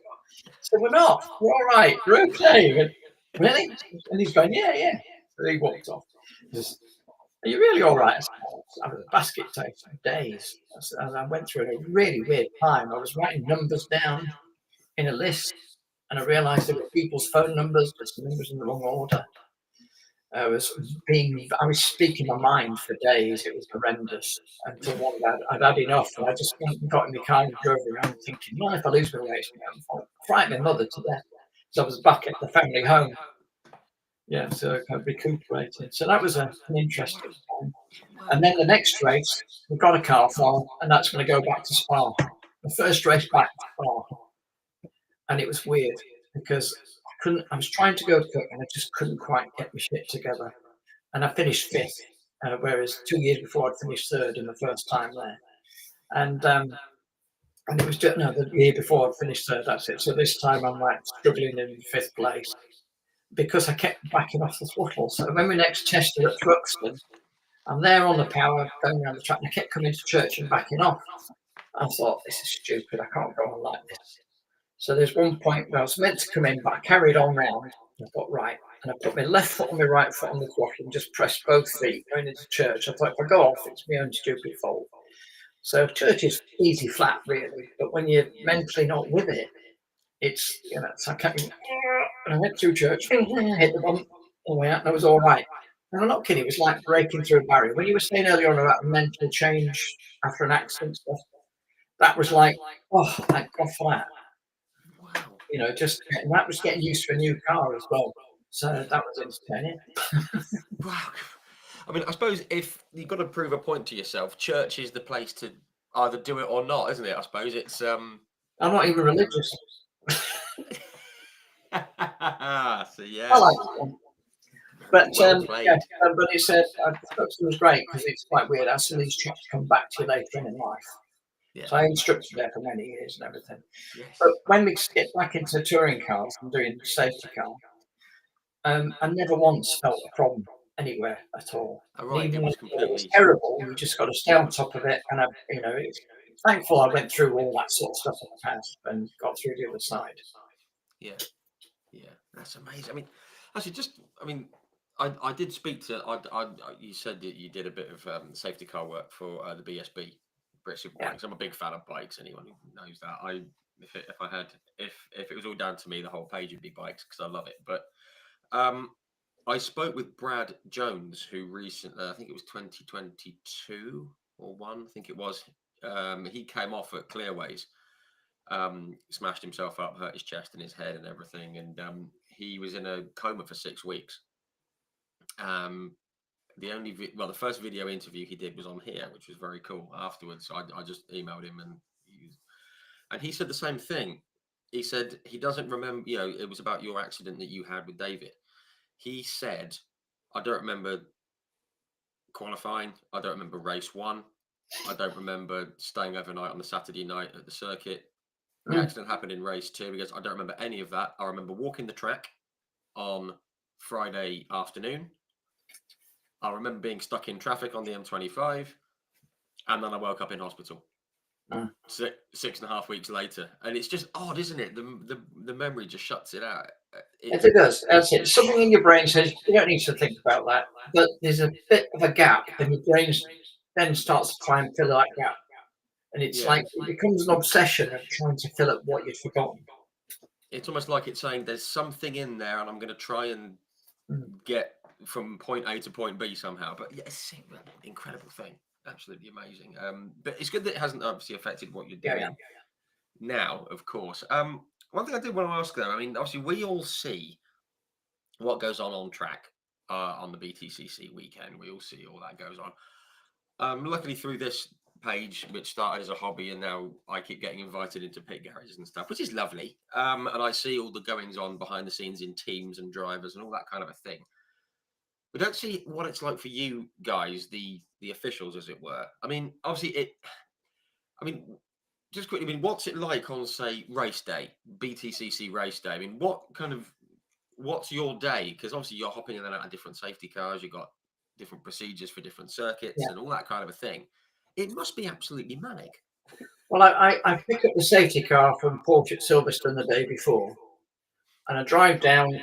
So we're not. We're all right. We're okay. And, really? And he's going, yeah. So he walked off. He says, "Are you really all right?" I was a basket case for days. As I went through a really weird time. I was writing numbers down in a list, and I realised there were people's phone numbers, but some numbers in the wrong order. I was speaking my mind for days. It was horrendous until one day I'd had enough, and I just got in the car and drove around thinking, "Well, if I lose my way, it's my own fault." I frightened my mother to death. So I was back at the family home. Yeah, so I kind of recuperated. So that was an interesting time. And then the next race, we got a car for, and that's going to go back to Spa. The first race back to Spa, and it was weird because I was trying to go quick, and I just couldn't quite get my shit together. And I finished fifth, whereas 2 years before I'd finished third in the first time there. And it was just the year before I'd finished third. That's it. So this time I'm like struggling in fifth place because I kept backing off the throttle. So when we next tested at Thruxton, I'm there on the power going around the track, and I kept coming to church and backing off. I thought, this is stupid. I can't go on like this. So there's one point where I was meant to come in, but I carried on round. I thought, right. And I put my left foot on my right foot on the throttle and just pressed both feet going into church. I thought, if I go off, it's my own stupid fault. So church is easy flat, really. But when you're mentally not with it, it's, so I kept, and I went through church, hit the bump all the way out, and I was all right. And I'm not kidding, it was like breaking through a barrier. When you were saying earlier on about mental change after an accident stuff, that was like, oh, thank God for that. Wow. And that was getting used to a new car as well. So that was entertaining. Wow. I mean, I suppose if you've got to prove a point to yourself, church is the place to either do it or not, isn't it? I suppose it's I'm not even religious. So yeah. I like it. But Well played. but it's it was great because it's quite weird. How some of these chaps come back to you later in life. Yeah. So I instructed there for many years and everything. Yes. But when we get back into touring cars and doing safety car, I never once felt a problem anywhere at all. Oh, right. Even It when was it was completely terrible, you just got to stay on top of it. And it's thankful I went through all that sort of stuff in the past and got through the other side. Yeah. That's amazing. I mean, actually, I did speak to. You said that you did a bit of safety car work for the BSB, British Bikes. I'm a big fan of bikes. Anyone who knows that. If it was all down to me, the whole page would be bikes because I love it. But I spoke with Brad Jones, who recently, I think it was 2022 or one, I think it was. He came off at Clearways, smashed himself up, hurt his chest and his head and everything, and he was in a coma for 6 weeks. the first video interview he did was on here, which was very cool. Afterwards, I just emailed him and he said the same thing. He said he doesn't remember. It was about your accident that you had with David. He said, I don't remember qualifying. I don't remember race 1. I don't remember staying overnight on the Saturday night at the circuit. The accident happened in race 2. He goes, I don't remember any of that. I remember walking the track on Friday afternoon. I remember being stuck in traffic on the M25, and then I woke up in hospital 6.5 weeks later. And it's just odd, isn't it? The memory just shuts it out. It does. That's it. Something in your brain says you don't need to think about that, but there's a bit of a gap, and your brain then starts to try and fill that gap. And it's like it becomes an obsession of trying to fill up what you've forgotten. It's almost like it's saying there's something in there, and I'm going to try and get from point A to point B somehow. But it's an incredible thing, absolutely amazing. But it's good that it hasn't obviously affected what you're doing now, of course. One thing I did want to ask though, I mean, obviously we all see what goes on track on the BTCC weekend. We all see all that goes on. Luckily through this page, which started as a hobby, and now I keep getting invited into pit garages and stuff, which is lovely. And I see all the goings on behind the scenes in teams and drivers and all that kind of a thing. We don't see what it's like for you guys, the officials, as it were. I mean, obviously just quickly, I mean, what's it like on, say, race day, BTCC race day? I mean, what's your day? Because obviously you're hopping in and out of different safety cars. You've got different procedures for different circuits and all that kind of a thing. It must be absolutely manic. Well, I pick up the safety car from Porsche at Silverstone the day before, and I drive down,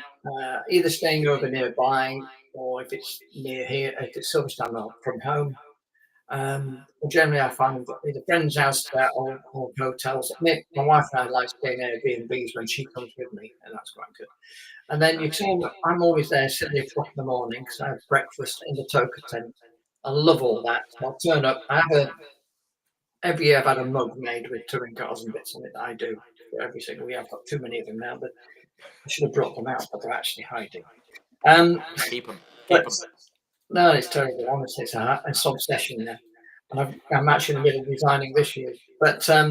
either staying over nearby, or if it's near here, if it's Silverstone, or from home. Generally, I find either friends' house or hotels. My wife and I like staying at Airbnbs when she comes with me, and that's quite good. And then I'm always there 7 o'clock in the morning because I have breakfast in the TOCA tent. I love all that. So I'll turn up. Every year I've had a mug made with touring cars and bits on it that I do for every single year. I've got too many of them now, but I should have brought them out, but they're actually hiding. Keep them. No, it's terrible. Honestly, it's an obsession now. And I'm actually in the middle of designing this year. But I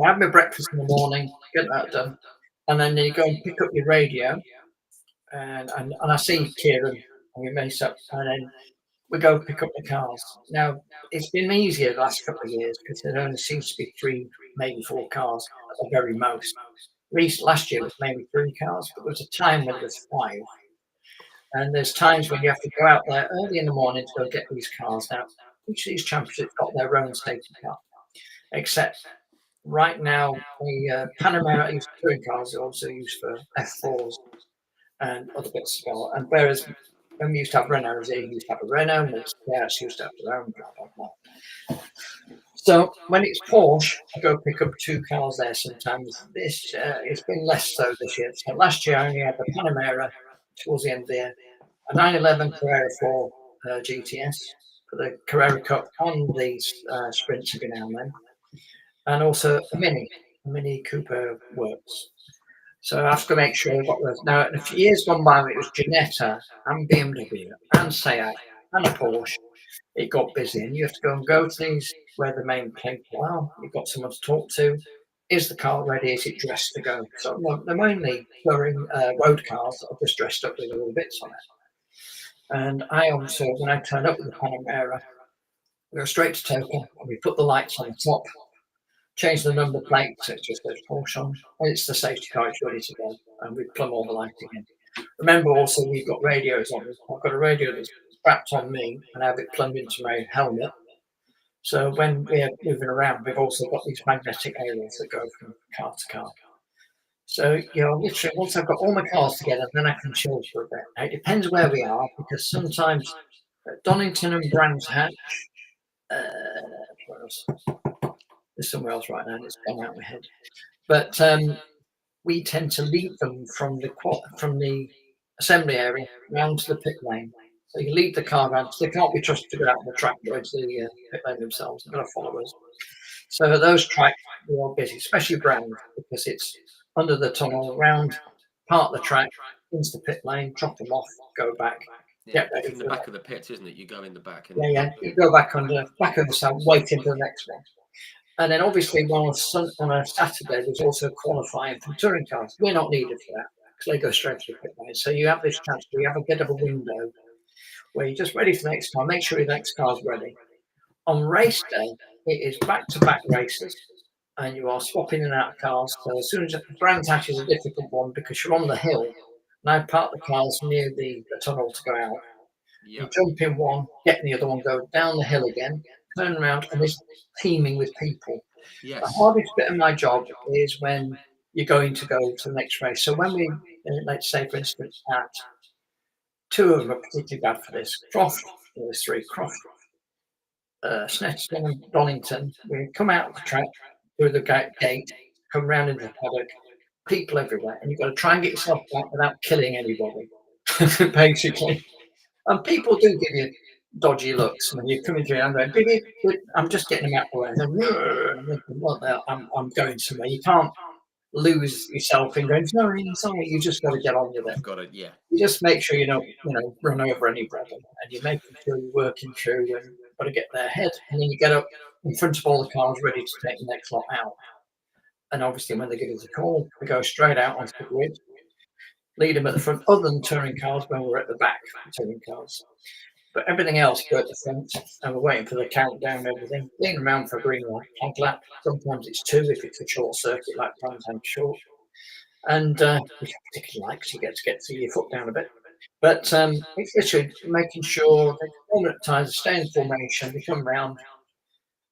have my breakfast in the morning, get that done. And then you go and pick up your radio. And I see Kieran and we mess up. And then we go pick up the cars. Now, it's been easier the last couple of years because there only seems to be 3, maybe 4 cars at the very most. Last year was maybe 3 cars, but there was a time when there was 5. And there's times when you have to go out there early in the morning to go get these cars. Now, each of these championships got their own safety car, except right now the Panamera touring cars are also used for F4s and other bits as well. And whereas when we used to have Renaults, they used to have a Renault, and the used to have their own, blah, blah, blah. So when it's Porsche, I go pick up 2 cars there sometimes. It's been less so this year. So last year I only had the Panamera towards the end of the year, a 911 Carrera 4 GTS for the Carrera Cup on these sprints every now and then, and also a Mini Cooper Works. So I have to make sure I've got those. Now, in a few years gone by, it was Ginetta and BMW and Seat and a Porsche. It got busy, and you have to go to these where the main people are. You've got someone to talk to. Is the car ready? Is it dressed to go? So they're mainly touring road cars that are just dressed up with all the bits on it. And I also, when I turn up with the Panamera, we go straight to TOCA, and we put the lights on the top, change the number plate so it just says Porsche on, and it's the safety car, it's ready to go, and we plumb all the lighting in. Remember also, we've got radios on. I've got a radio that's strapped on me, and I have it plumbed into my helmet. So when we're moving around, we've also got these magnetic areas that go from car to car. So, literally, once I've got all my cars together, then I can chill for a bit. Now, it depends where we are, because sometimes at Donington and Brands Hatch, there's somewhere else right now, and it's gone out of my head. But we tend to lead them from the assembly area round to the pit lane. So you lead the car around, so they can't be trusted to go out on the track road to the pit lane themselves. They've got to follow us. So those tracks are all busy, especially Brand, because it's under the tunnel, around, part of the track, into the pit lane, drop them off, go back. get ready from the for back of the pits, isn't it? You go in the back. And you go back on the back of the side, waiting for the next one. And then obviously on a Saturday, there's also qualifying for touring cars. We're not needed for that because they go straight to the pit lane. So you have this chance where you have a bit of a window where you're just ready for the next car. Make sure your next car's ready. On race day, it is back-to-back races, and you are swapping in and out of cars. So as soon as Brands Hatch is a difficult one because you're on the hill, and I park the cars near the tunnel to go out. You jump in one, get in the other one, go down the hill again, turn around, and it's teeming with people. Yes. The hardest bit of my job is when you're going to go to the next race. So when we, let's say, for instance, at two of them are particularly bad for this. Croft, there's three, Croft, Snetterton and Donington. We come out of the track through the gate, come round into the paddock, people everywhere, and you've got to try and get yourself back without killing anybody, basically. And people do give you dodgy looks when you're coming through. I'm going, I'm just getting them out of the way. I'm thinking, well, I'm going somewhere. You can't lose yourself in going, sorry. You just got to get on with it. Got it, yeah. You just make sure you don't, run over anybody, and you're making sure you're working through and got to get their head. And then you get up in front of all the cars ready to take the next lot out. And obviously, when they give us a call, we go straight out onto the grid, lead them at the front, other than touring cars when we're at the back for touring cars. But everything else, go at the front, and we're waiting for the countdown and everything. Being around for a green light, flag lap. Sometimes it's 2 if it's a short circuit, like Primetime Short. And which I particularly like because you get to your foot down a bit. But it's literally making sure they perform at times, stay in formation, they come round,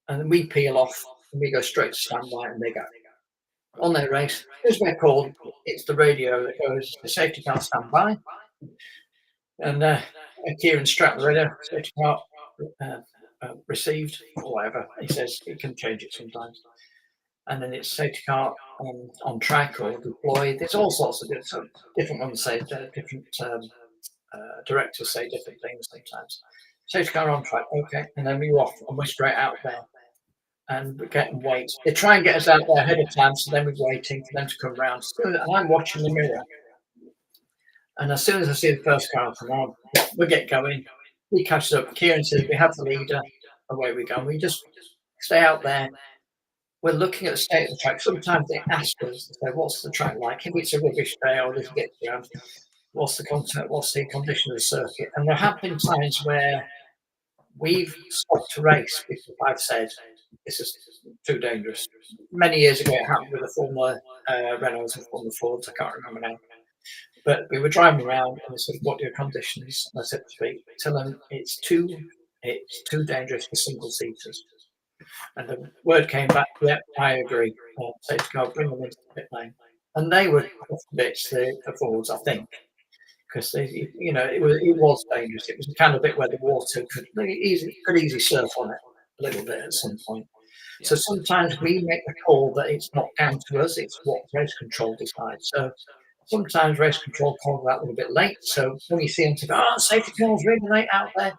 and then we peel off and we go straight to standby and they go. On their race, as we're called, it's the radio that goes, the safety car standby. And Kieran strapped the radio, safety car received, or whatever. He says he can change it sometimes. And then it's safety car on track or deployed. There's all sorts of different ones say different directors say different things sometimes. Safety car on track, okay, and then we off and we're straight out there. And we get and wait. They try and get us out there ahead of time, so then we're waiting for them to come round. And I'm watching the mirror. And as soon as I see the first car come on, we get going. We catch up. Kieran says we have the leader. Away we go. We just stay out there. We're looking at the state of the track. Sometimes they ask us, they say, what's the track like? If it's a rubbish day or does it get around, what's the content, what's the condition of the circuit? And there have been times where we've stopped to race because I've said, this is too dangerous. Many years ago, it happened with the former Renaults and former Fords, I can't remember now. But we were driving around and they said, what are your conditions? And I said, tell them it's too dangerous for single seaters. And the word came back, yep, I agree. Safety car, bring them into the pit lane. And they were off the bits, the Fords, I think, because it was dangerous. It was the kind of bit where the water could easily surf on it a little bit at some point. So sometimes we make the call that it's not down to us, it's what race control decides. So sometimes race control calls that a little bit late. So when you see them say, safety car's really late out there,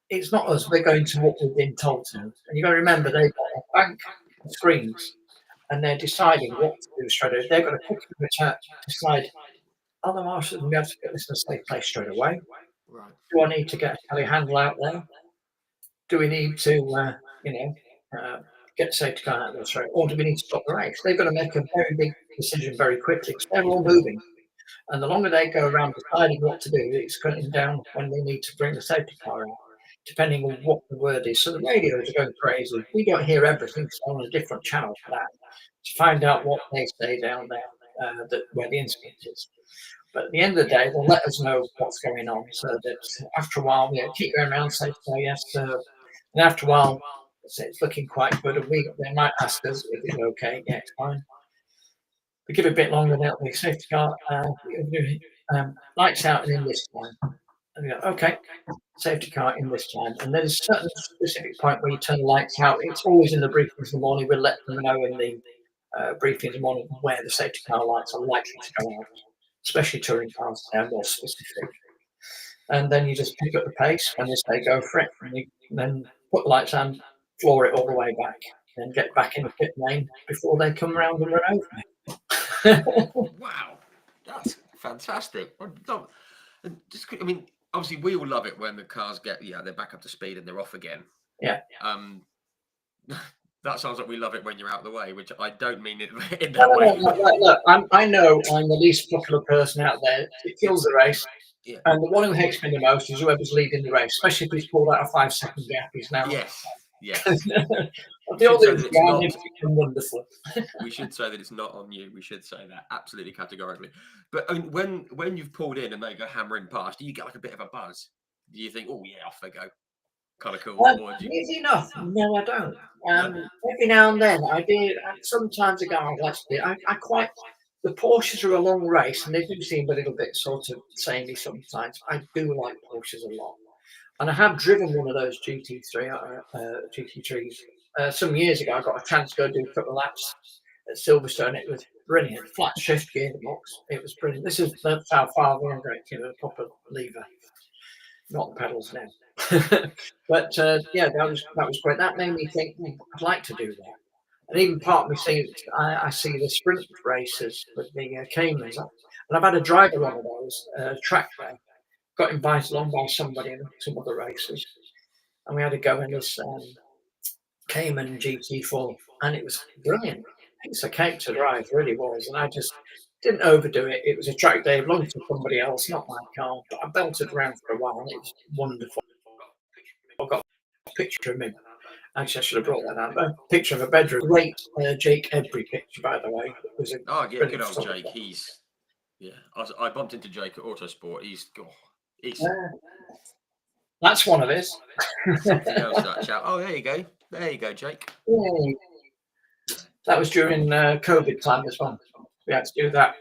it's not us, we're going to what we've been told to. And you've got to remember, they've got a bank of screens and they're deciding what to do straight away. They've got to quickly decide, are the marshals going to be able to get this in a safe place straight away? Right. Do I need to get a telehandler out there? Do we need to, get the safety car out there straight? Or do we need to stop the race? They've got to make a very big decision very quickly because they're all moving. And the longer they go around deciding what to do, it's cutting down when they need to bring the safety car out, depending on what the word is. So the radios are going crazy. We don't hear everything, so on a different channel for that, to find out what they say down there, where the incident is. But at the end of the day, they'll let us know what's going on, so that after a while, keep going around, say, yes, sir. And after a while, it's looking quite good, and they might ask us if it's okay. Yeah, it's fine. We give it a bit longer, they'll be safety car, lights out and in this time. And we go, okay, safety car in this time. And there's a certain specific point where you turn the lights out. It's always in the briefings in the morning. We'll let them know in the briefing in the morning where the safety car lights are likely to go out, especially touring cars. They're more specific. And then you just pick up the pace and just say go for it. And you then put the lights on, floor it all the way back, and get back in the pit lane before they come around and run over me. Wow, that's fantastic. obviously we all love it when the cars get they're back up to speed and they're off again. Yeah. That sounds like we love it when you're out of the way, which I don't mean it in that No, way. look, I know I'm the least popular person out there. It kills the race. Yeah. And the one who hates me the most is whoever's leading the race, especially if he's pulled out a 5-second gap. He's now. Yes. The audience behind him has been wonderful. We should say that it's not on you. We should say that absolutely categorically. But I mean, when you've pulled in and they go hammering past, do you get like a bit of a buzz? Do you think, oh yeah, off they go? Kind of cool. Easy enough. No, I don't. Every now and then I do. Sometimes I go, oh, let's do. I quite. The Porsches are a long race, and they do seem a little bit sort of samey sometimes. I do like Porsches a lot, and I have driven one of those GT3s some years ago. I got a chance to go do a couple of laps at Silverstone. It was brilliant. Flat shift gearbox. It was brilliant. That's how far we're going to the proper lever, not the pedals now. But yeah, that was great. That made me think, I'd like to do that. And even part of me I see the sprint races with the Caymans, and I've had a driver one of those track day. Got invited along by somebody in some other races, and we had to go in this Cayman GT4, and it was brilliant. It's a cake to drive, really was, and I just didn't overdo it. It was a track day, belonged to somebody else, not my car, but I belted around for a while, and it was wonderful. I got a picture of me. Actually, I should have brought that out. A picture of a bedroom. Great Jake Edbury picture, by the way. It was good old Jake. I bumped into Jake at Autosport. That's one of his. Something else, that chap. Oh, there you go. There you go, Jake. Yay. That was during COVID time as well. We had to do that.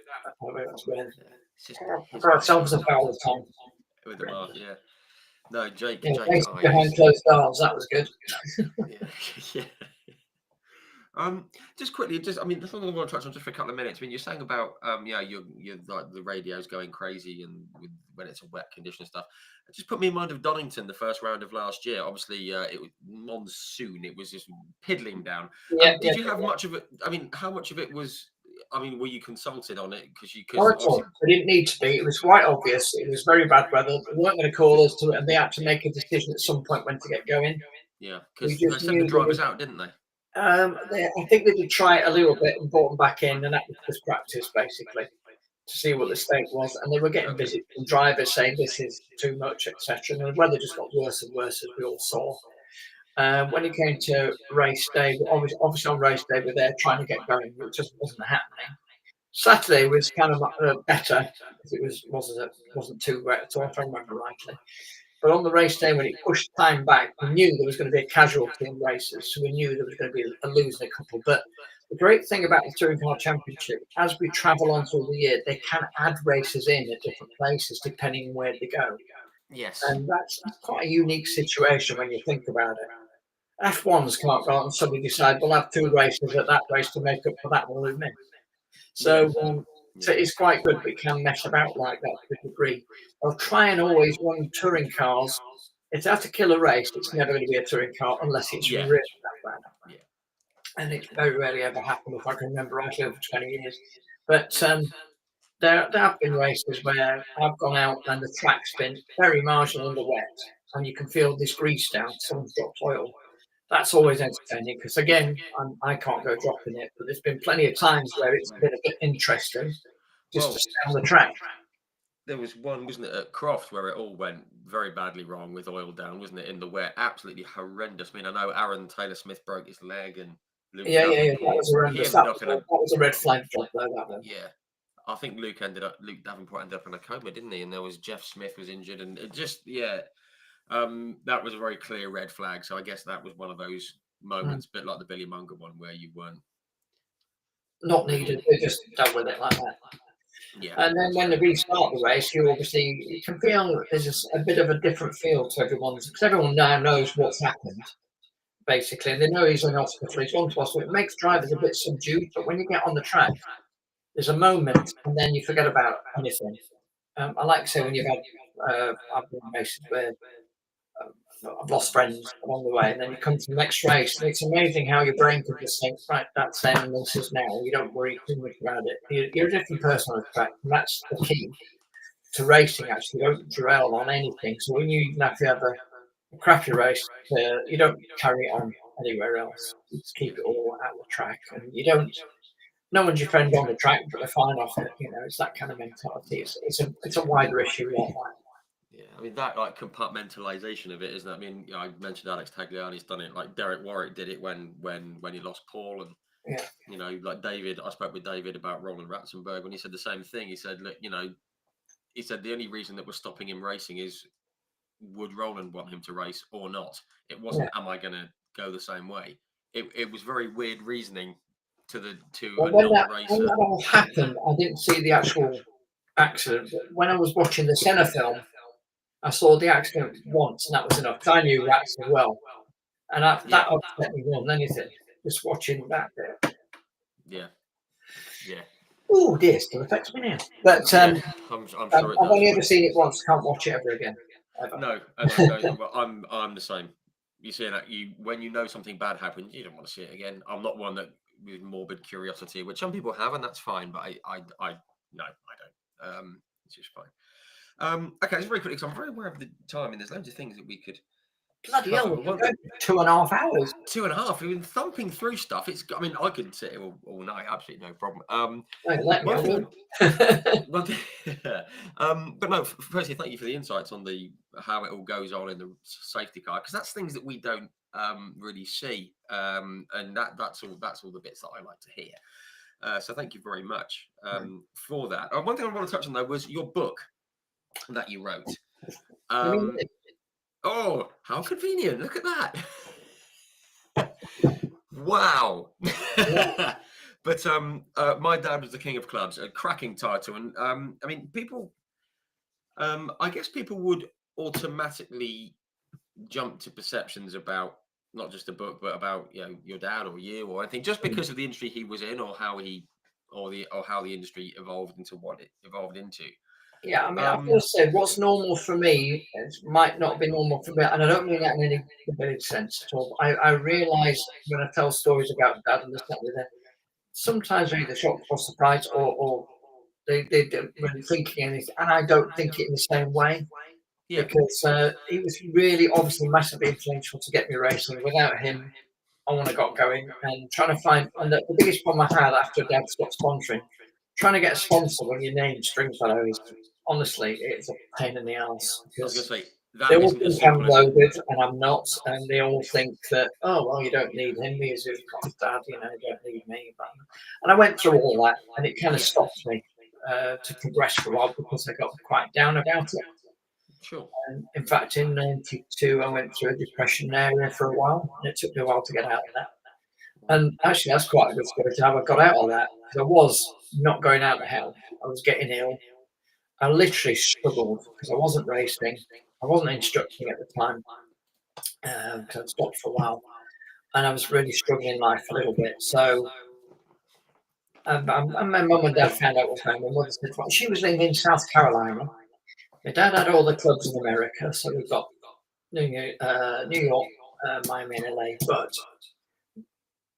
For ourselves about all the time. With the mark, yeah. No, Jake. Behind closed doors, that was good. Yeah. Just quickly, I mean, the thing I want to touch on just for a couple of minutes. I mean, you're saying about, you're like the radio's going crazy and when it's a wet condition and stuff. It just put me in mind of Donington, the first round of last year. Obviously, it was monsoon. It was just piddling down. Did you have much of it? I mean, how much of it was? I mean, were you consulted on it? Because you could. It didn't need to be. It was quite obvious. It was very bad weather. They weren't going to call us to it, and they had to make a decision at some point when to get going. Yeah, because they sent the drivers out, didn't they? I think they did try it a little bit and brought them back in, and that was just practice, basically, to see what the state was. And they were getting visits from drivers saying this is too much, etc. And the weather just got worse and worse, as we all saw. When it came to race day, obviously on race day, we're there trying to get going, but it just wasn't happening. Saturday was kind of better, because it wasn't too wet at all, if I remember rightly. But on the race day, when it pushed time back, we knew there was going to be a casualty in races, so we knew there was going to be a losing a couple. But the great thing about the Touring Car Championship, as we travel on through the year, they can add races in at different places depending on where they go. Yes. And that's quite a unique situation when you think about it. F1s can't go out and suddenly decide we'll have 2 races at that race to make up for that one we've missed. So it's quite good. We can mess about like that to a degree. I'll try and always run touring cars. If they have to kill a race, it's never going to be a touring car unless it's really that bad. Yeah. And it's very rarely ever happened, if I can remember rightly, over 20 years. But there have been races where I've gone out and the track's been very marginal under wet, and you can feel this grease down. Someone's dropped oil. That's always entertaining because, again, I can't go dropping it, but there's been plenty of times where it's been a bit interesting just to stay on the track. There was one, wasn't it, at Croft where it all went very badly wrong with oil down, wasn't it, in the wet? Absolutely horrendous. I mean, I know Aaron Taylor-Smith broke his leg and Luke that was horrendous. That was a red flag job, though, that one. Yeah. I think Luke Davenport ended up in a coma, didn't he? And there was Jeff Smith was injured, and it just, that was a very clear red flag. So I guess that was one of those moments, a bit like the Billy Munger one, where you weren't not needed. They just dealt with it like that. Yeah. And then when they restart the race, you can feel there's a bit of a different feel to everyone's, because everyone now knows what's happened. Basically, they know he's in hospital. He's gone to hospital. It makes drivers a bit subdued, but when you get on the track, there's a moment, and then you forget about anything. I like to say when you've had I've been races where I've lost friends along the way, and then you come to the next race, and it's amazing how your brain can just think, right, that's them, and this is now. You don't worry too much about it. You're a different person on the track, and that's the key to racing, actually. You don't dwell on anything. So when you even have to have a crappy race, you don't carry it on anywhere else. You just keep it all at the track, and you don't. No one's your friend on the track, but they're fine off it. You know, it's that kind of mentality. It's a wider issue like that. Yeah, I mean that like compartmentalization of it, isn't it? I mean, I mentioned Alex Tagliani's done it. Like Derek Warwick did it when he lost Paul, and Yeah. like David. I spoke with David about Roland Ratzenberg when he said the same thing. He said, look, he said the only reason that we're stopping him racing is would Roland want him to race or not? It wasn't, am I going to go the same way? It was very weird reasoning to Well, a when non-racer. that all happened, I didn't see the actual accident. But when I was watching the Senna film, I saw the accident once, and that was enough. I knew Rats as well, and that upset me more than anything. Just watching that bit. Yeah. Oh dear, still affects me now. But I'm sure it does. I've only ever seen it once. Can't watch it ever again. Ever. No, and I don't. Well, I'm the same. You see that when you know something bad happened, you don't want to see it again. I'm not one that with morbid curiosity, which some people have, and that's fine. But I no, I don't. It's just fine. Okay, just very quickly, because I'm very aware of the time, and there's loads of things that we could. Bloody hell, 2.5 hours. 2.5. We've been thumping through stuff. I mean, I could sit here all night, absolutely no problem. Let me but no, firstly, thank you for the insights on how it all goes on in the safety car, because that's things that we don't really see, and that's all the bits that I like to hear. So thank you very much for that. One thing I want to touch on though was your book that you wrote. Oh, how convenient! Look at that. Wow. But My Dad Was the King of Clubs, a cracking title. And I mean, people, I guess people would automatically jump to perceptions about not just the book, but about your dad or you or anything, just because of the industry he was in, or how how the industry evolved into what it evolved into. Yeah, I mean, I've got to say, what's normal for me might not be normal for me, and I don't mean that in any big sense at all. I realise when I tell stories about Dad and this, that, and that, sometimes they're either shocked or surprised, or they don't really thinking anything, and I don't think it in the same way. Yeah. Because he was really obviously massively influential to get me racing. Without him, I wouldn't have got going, and trying to find, and the biggest problem I had after Dad stopped sponsoring, trying to get a sponsor when your name's Stringfellow is honestly, it's a pain in the ass. I was going to say, they all think I'm loaded and I'm not, and they all think that, oh well, you don't need him because you've got Dad, you don't need me. And I went through all that, and it kind of stopped me to progress for a while because I got quite down about it. Sure. In fact, in '92, I went through a depression area for a while, and it took me a while to get out of that. And actually, that's quite a good story to how I got out of that, because I was not going out of hell. I was getting ill. I literally struggled because I wasn't racing. I wasn't instructing at the time because I'd stopped for a while. And I was really struggling in life a little bit. So my mum and dad found out what was going on. My mother said, well, she was living in South Carolina. My dad had all the clubs in America. So we've got New York, Miami, and LA. But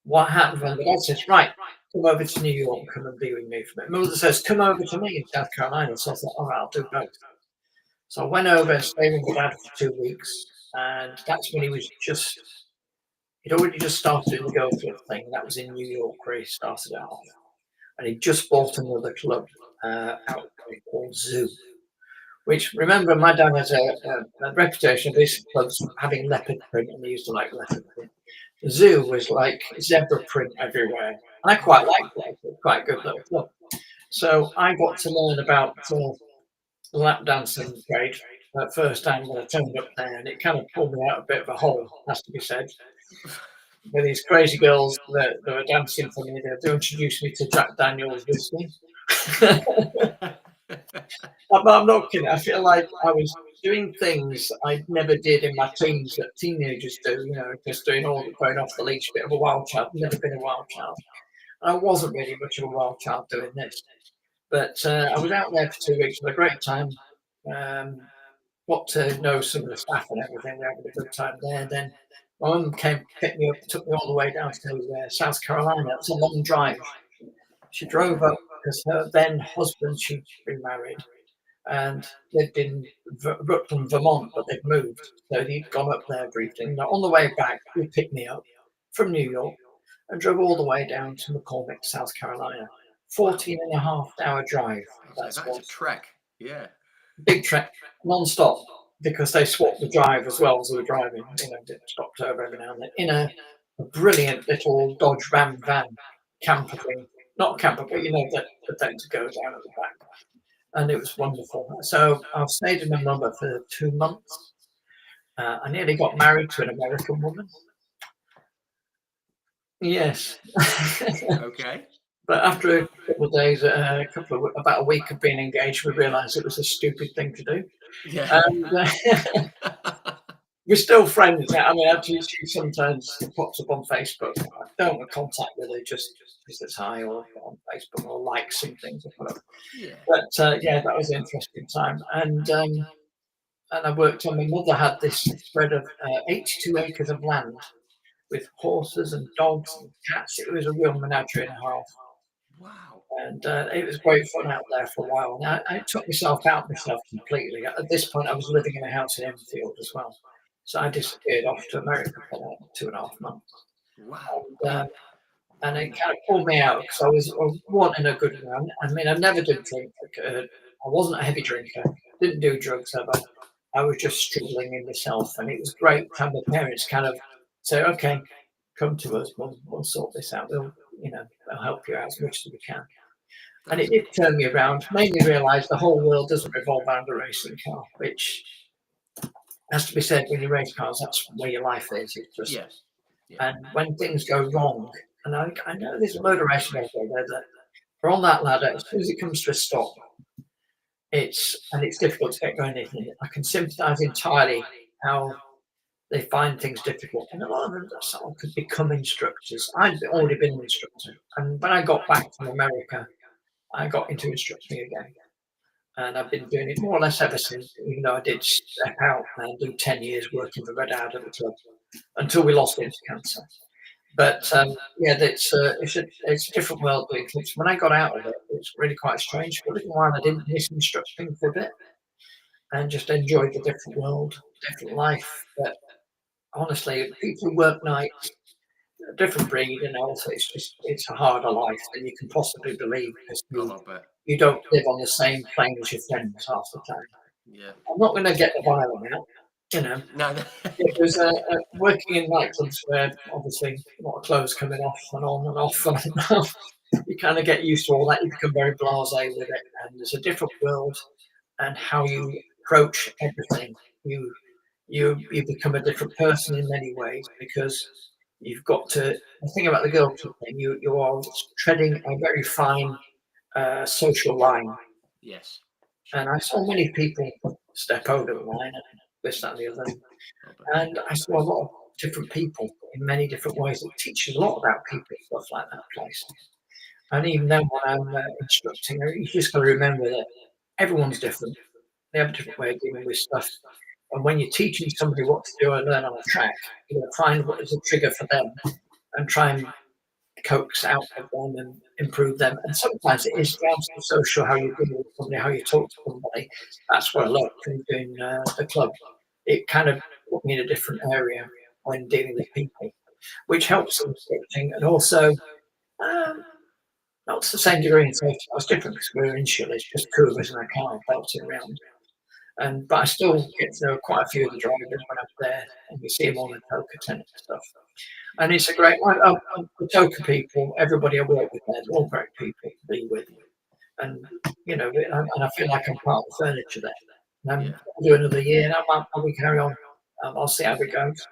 what happened when the dad says, right, come over to New York, come and be with me for a minute. My mother says, come over to me in South Carolina. So I thought, all right, I'll do both. So I went over and stayed with my dad for 2 weeks. And that's when he'd already just started doing the Go Club thing. That was in New York where he started out. And he just bought another club out called Zoo. Which, remember, my dad has a reputation of these clubs having leopard print, and they used to like leopard print. The Zoo was like zebra print everywhere. And I quite liked it. It was quite a good little club. So I got to learn about lap dancing trade first time when I turned up there, and it kind of pulled me out a bit of a hole, has to be said. With these crazy girls that were dancing for me, they introduced me to Jack Daniels whiskey. I'm not kidding. I feel like I was doing things I never did in my teens that teenagers do, just doing going off the leash, bit of a wild child. Never been a wild child. And I wasn't really much of a wild child doing this. But I was out there for 2 weeks with a great time. Got to know some of the staff and everything. We had a good time there. Then my mum came, picked me up, took me all the way down to South Carolina. It's a long drive. She drove up because her then husband, she'd been married, and lived in Rutland, Vermont, but they'd moved. So he'd gone up there briefly. Now, on the way back, he picked me up from New York and drove all the way down to McCormick, South Carolina. 14.5-hour drive. That's a trek. Yeah. Big trek, non-stop, because they swapped the drive as well as they were driving. Stopped over every now and then in a brilliant little Dodge Ram van camper thing. Not camper, but that thing to go down at the back. And it was wonderful. So I stayed in my mother for 2 months. I nearly got married to an American woman. Yes. Okay. But after a couple of days, about a week of being engaged, we realised it was a stupid thing to do. Yeah. And we're still friends now. I mean, actually, she sometimes pops up on Facebook. I don't want contact with her, just says hi or on Facebook or likes some things. Yeah. But that was an interesting time. And I worked on. My mother had this spread of 82 acres of land with horses and dogs and cats. It was a real menagerie and a half. Wow. And it was great fun out there for a while. And I took myself out completely. At this point, I was living in a house in Enfield as well. So I disappeared off to America for like 2.5 months. Wow. And it kind of pulled me out because I was wanting a good run. I mean, I never did drink. I wasn't a heavy drinker. Didn't do drugs ever. I was just struggling in myself. And it was great to have my parents kind of say, okay, come to us. We'll sort this out. We'll help you out as much as we can. And it did turn me around, made me realise the whole world doesn't revolve around a racing car, which has to be said when you race cars, that's where your life is. It's just, yes. And when things go wrong, and I know there's a motor racing out there that are on that ladder, as soon as it comes to a stop, it's difficult to get going. I can sympathise entirely how they find things difficult, and a lot of them could become instructors. I'd already been an instructor, and when I got back from America, I got into instructing again, and I've been doing it more or less ever since. Even though I did step out and do 10 years working for Red Hour at the club until we lost him to cancer. But it's a different world doing clubs. When I got out of it, it's really quite strange. For a little while, I didn't miss instructing for a bit, and just enjoyed the different world, different life. But honestly, people who work nights, a different breed, and also it's a harder life than you can possibly believe, because you don't live on the same plane as your friends half the time. Yeah. I'm not going to get the violin out, No. It was working in nightclubs where obviously a lot of clothes coming off and on and off and on and off. You kind of get used to all that. You become very blasé with it, and there's a different world, and how you approach everything. You become a different person in many ways, because you've got to. The thing about the girl club thing, you are treading a very fine social line. Yes. And I saw many people step over the line and this, that, and the other. And I saw a lot of different people in many different ways. It teaches a lot about people, stuff like that place. And even then, when I'm instructing, you just got to remember that everyone's different. They have a different way of dealing with stuff. And when you're teaching somebody what to do and learn on a track, you're going to find what is a trigger for them and try and coax out of them and improve them. And sometimes it is down to the social, how you deal with somebody, how you talk to somebody. That's what I love from doing the club. It kind of put me in a different area when dealing with people, which helps in scripting. And also, not to the same degree in safety. I was different because we were insular. It's just two of us in a car belting around. But I still get to know quite a few of the drivers when I'm there, and we see them on the TOCA tent and stuff. And it's a great one. The TOCA people, everybody I work with there, they're all great people to be with. And, and I feel like I'm part of the furniture there. And I'll do another year, and I'll carry on. I'll see how it goes.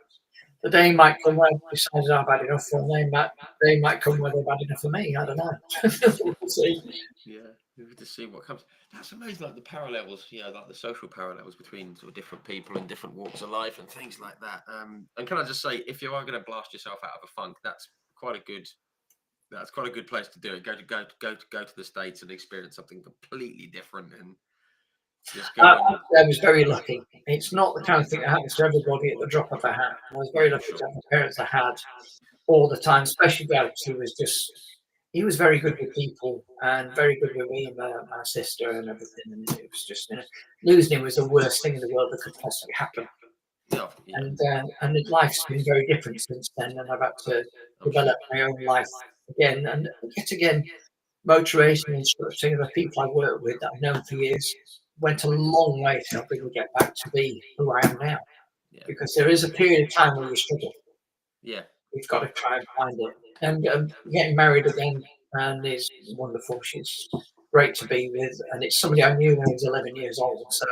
The day might come where I've decided I've had enough for them. They might come where they've had enough for me. I don't know. We'll see. Yeah, we have to see what comes. That's amazing, like the parallels, like the social parallels between sort of different people in different walks of life and things like that. And can I just say, if you are going to blast yourself out of a funk, that's quite a good place to do it. Go to the States and experience something completely different and just go. I was very lucky. It's not the kind of thing that happens to everybody at the drop of a hat. I was very lucky to have the parents I had all the time, especially Dad, who was just he was very good with people and very good with me and my sister and everything. And it was just, losing him was the worst thing in the world that could possibly happen. Yeah, yeah. And life's been very different since then, and I've had to I'm develop sure. my own life again. And yet again, motor racing instructing, the people I work with that I've known for years went a long way to helping me get back to be who I am now. Yeah. Because there is a period of time where you struggle. Yeah. We've got to try and find it. And getting married again and is wonderful. She's great to be with, and it's somebody I knew when I was 11 years old. So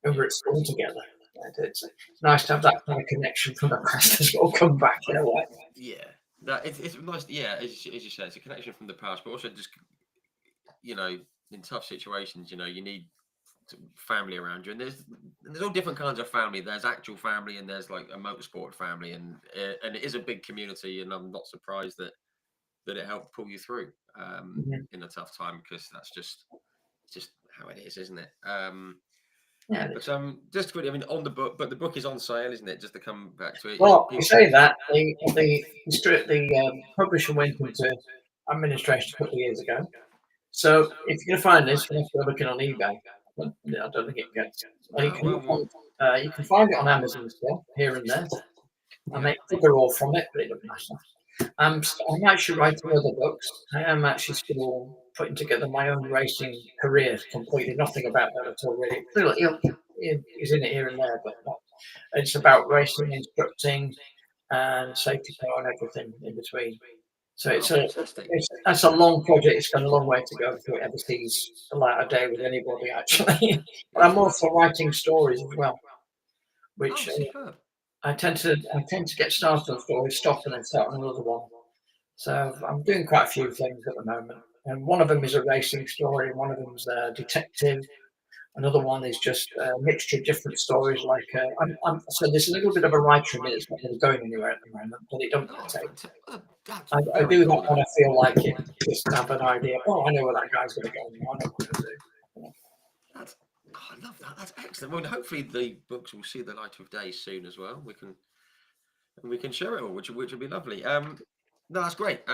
we were at school together. And it's nice to have that kind of connection from the past as well come back in a way. Yeah, that it's nice. Yeah, as you say, it's a connection from the past, but also just in tough situations, you need family around you, and there's all different kinds of family. There's actual family, and there's like a motorsport family, and it is a big community. And I'm not surprised that it helped pull you through in a tough time, because that's just how it is, isn't it? Yeah. But just quickly, I mean, on the book, but the book is on sale, isn't it? Just to come back to it. Well, you say that the publisher went into administration a couple of years ago. So if you're going to find this, you have to go looking on eBay. I don't think it gets. You can find it on Amazon still, here and there. I make figure all from it, but it doesn't matter. I'm actually writing other books. I am actually still putting together my own racing career completely. Nothing about that at all, really. He's in it here and there, but it's about racing, instructing, and safety car and everything in between. So that's a long project. It's got a long way to go before it ever sees the light of day with anybody, actually. But I'm also writing stories as well, which I tend to get started on stories, stop, and then start on another one. So I'm doing quite a few things at the moment, and one of them is a racing story, one of them's a detective, another one is just a mixture of different stories. Like so there's a little bit of a writer in me that's not really going anywhere at the moment, but it don't matter. I do that when I feel like it, just have an idea. Oh, I know where that guy's going to go. I know what to do. I love that. That's excellent. Well, hopefully the books will see the light of day soon as well. We can share it all, which would be lovely. No, that's great.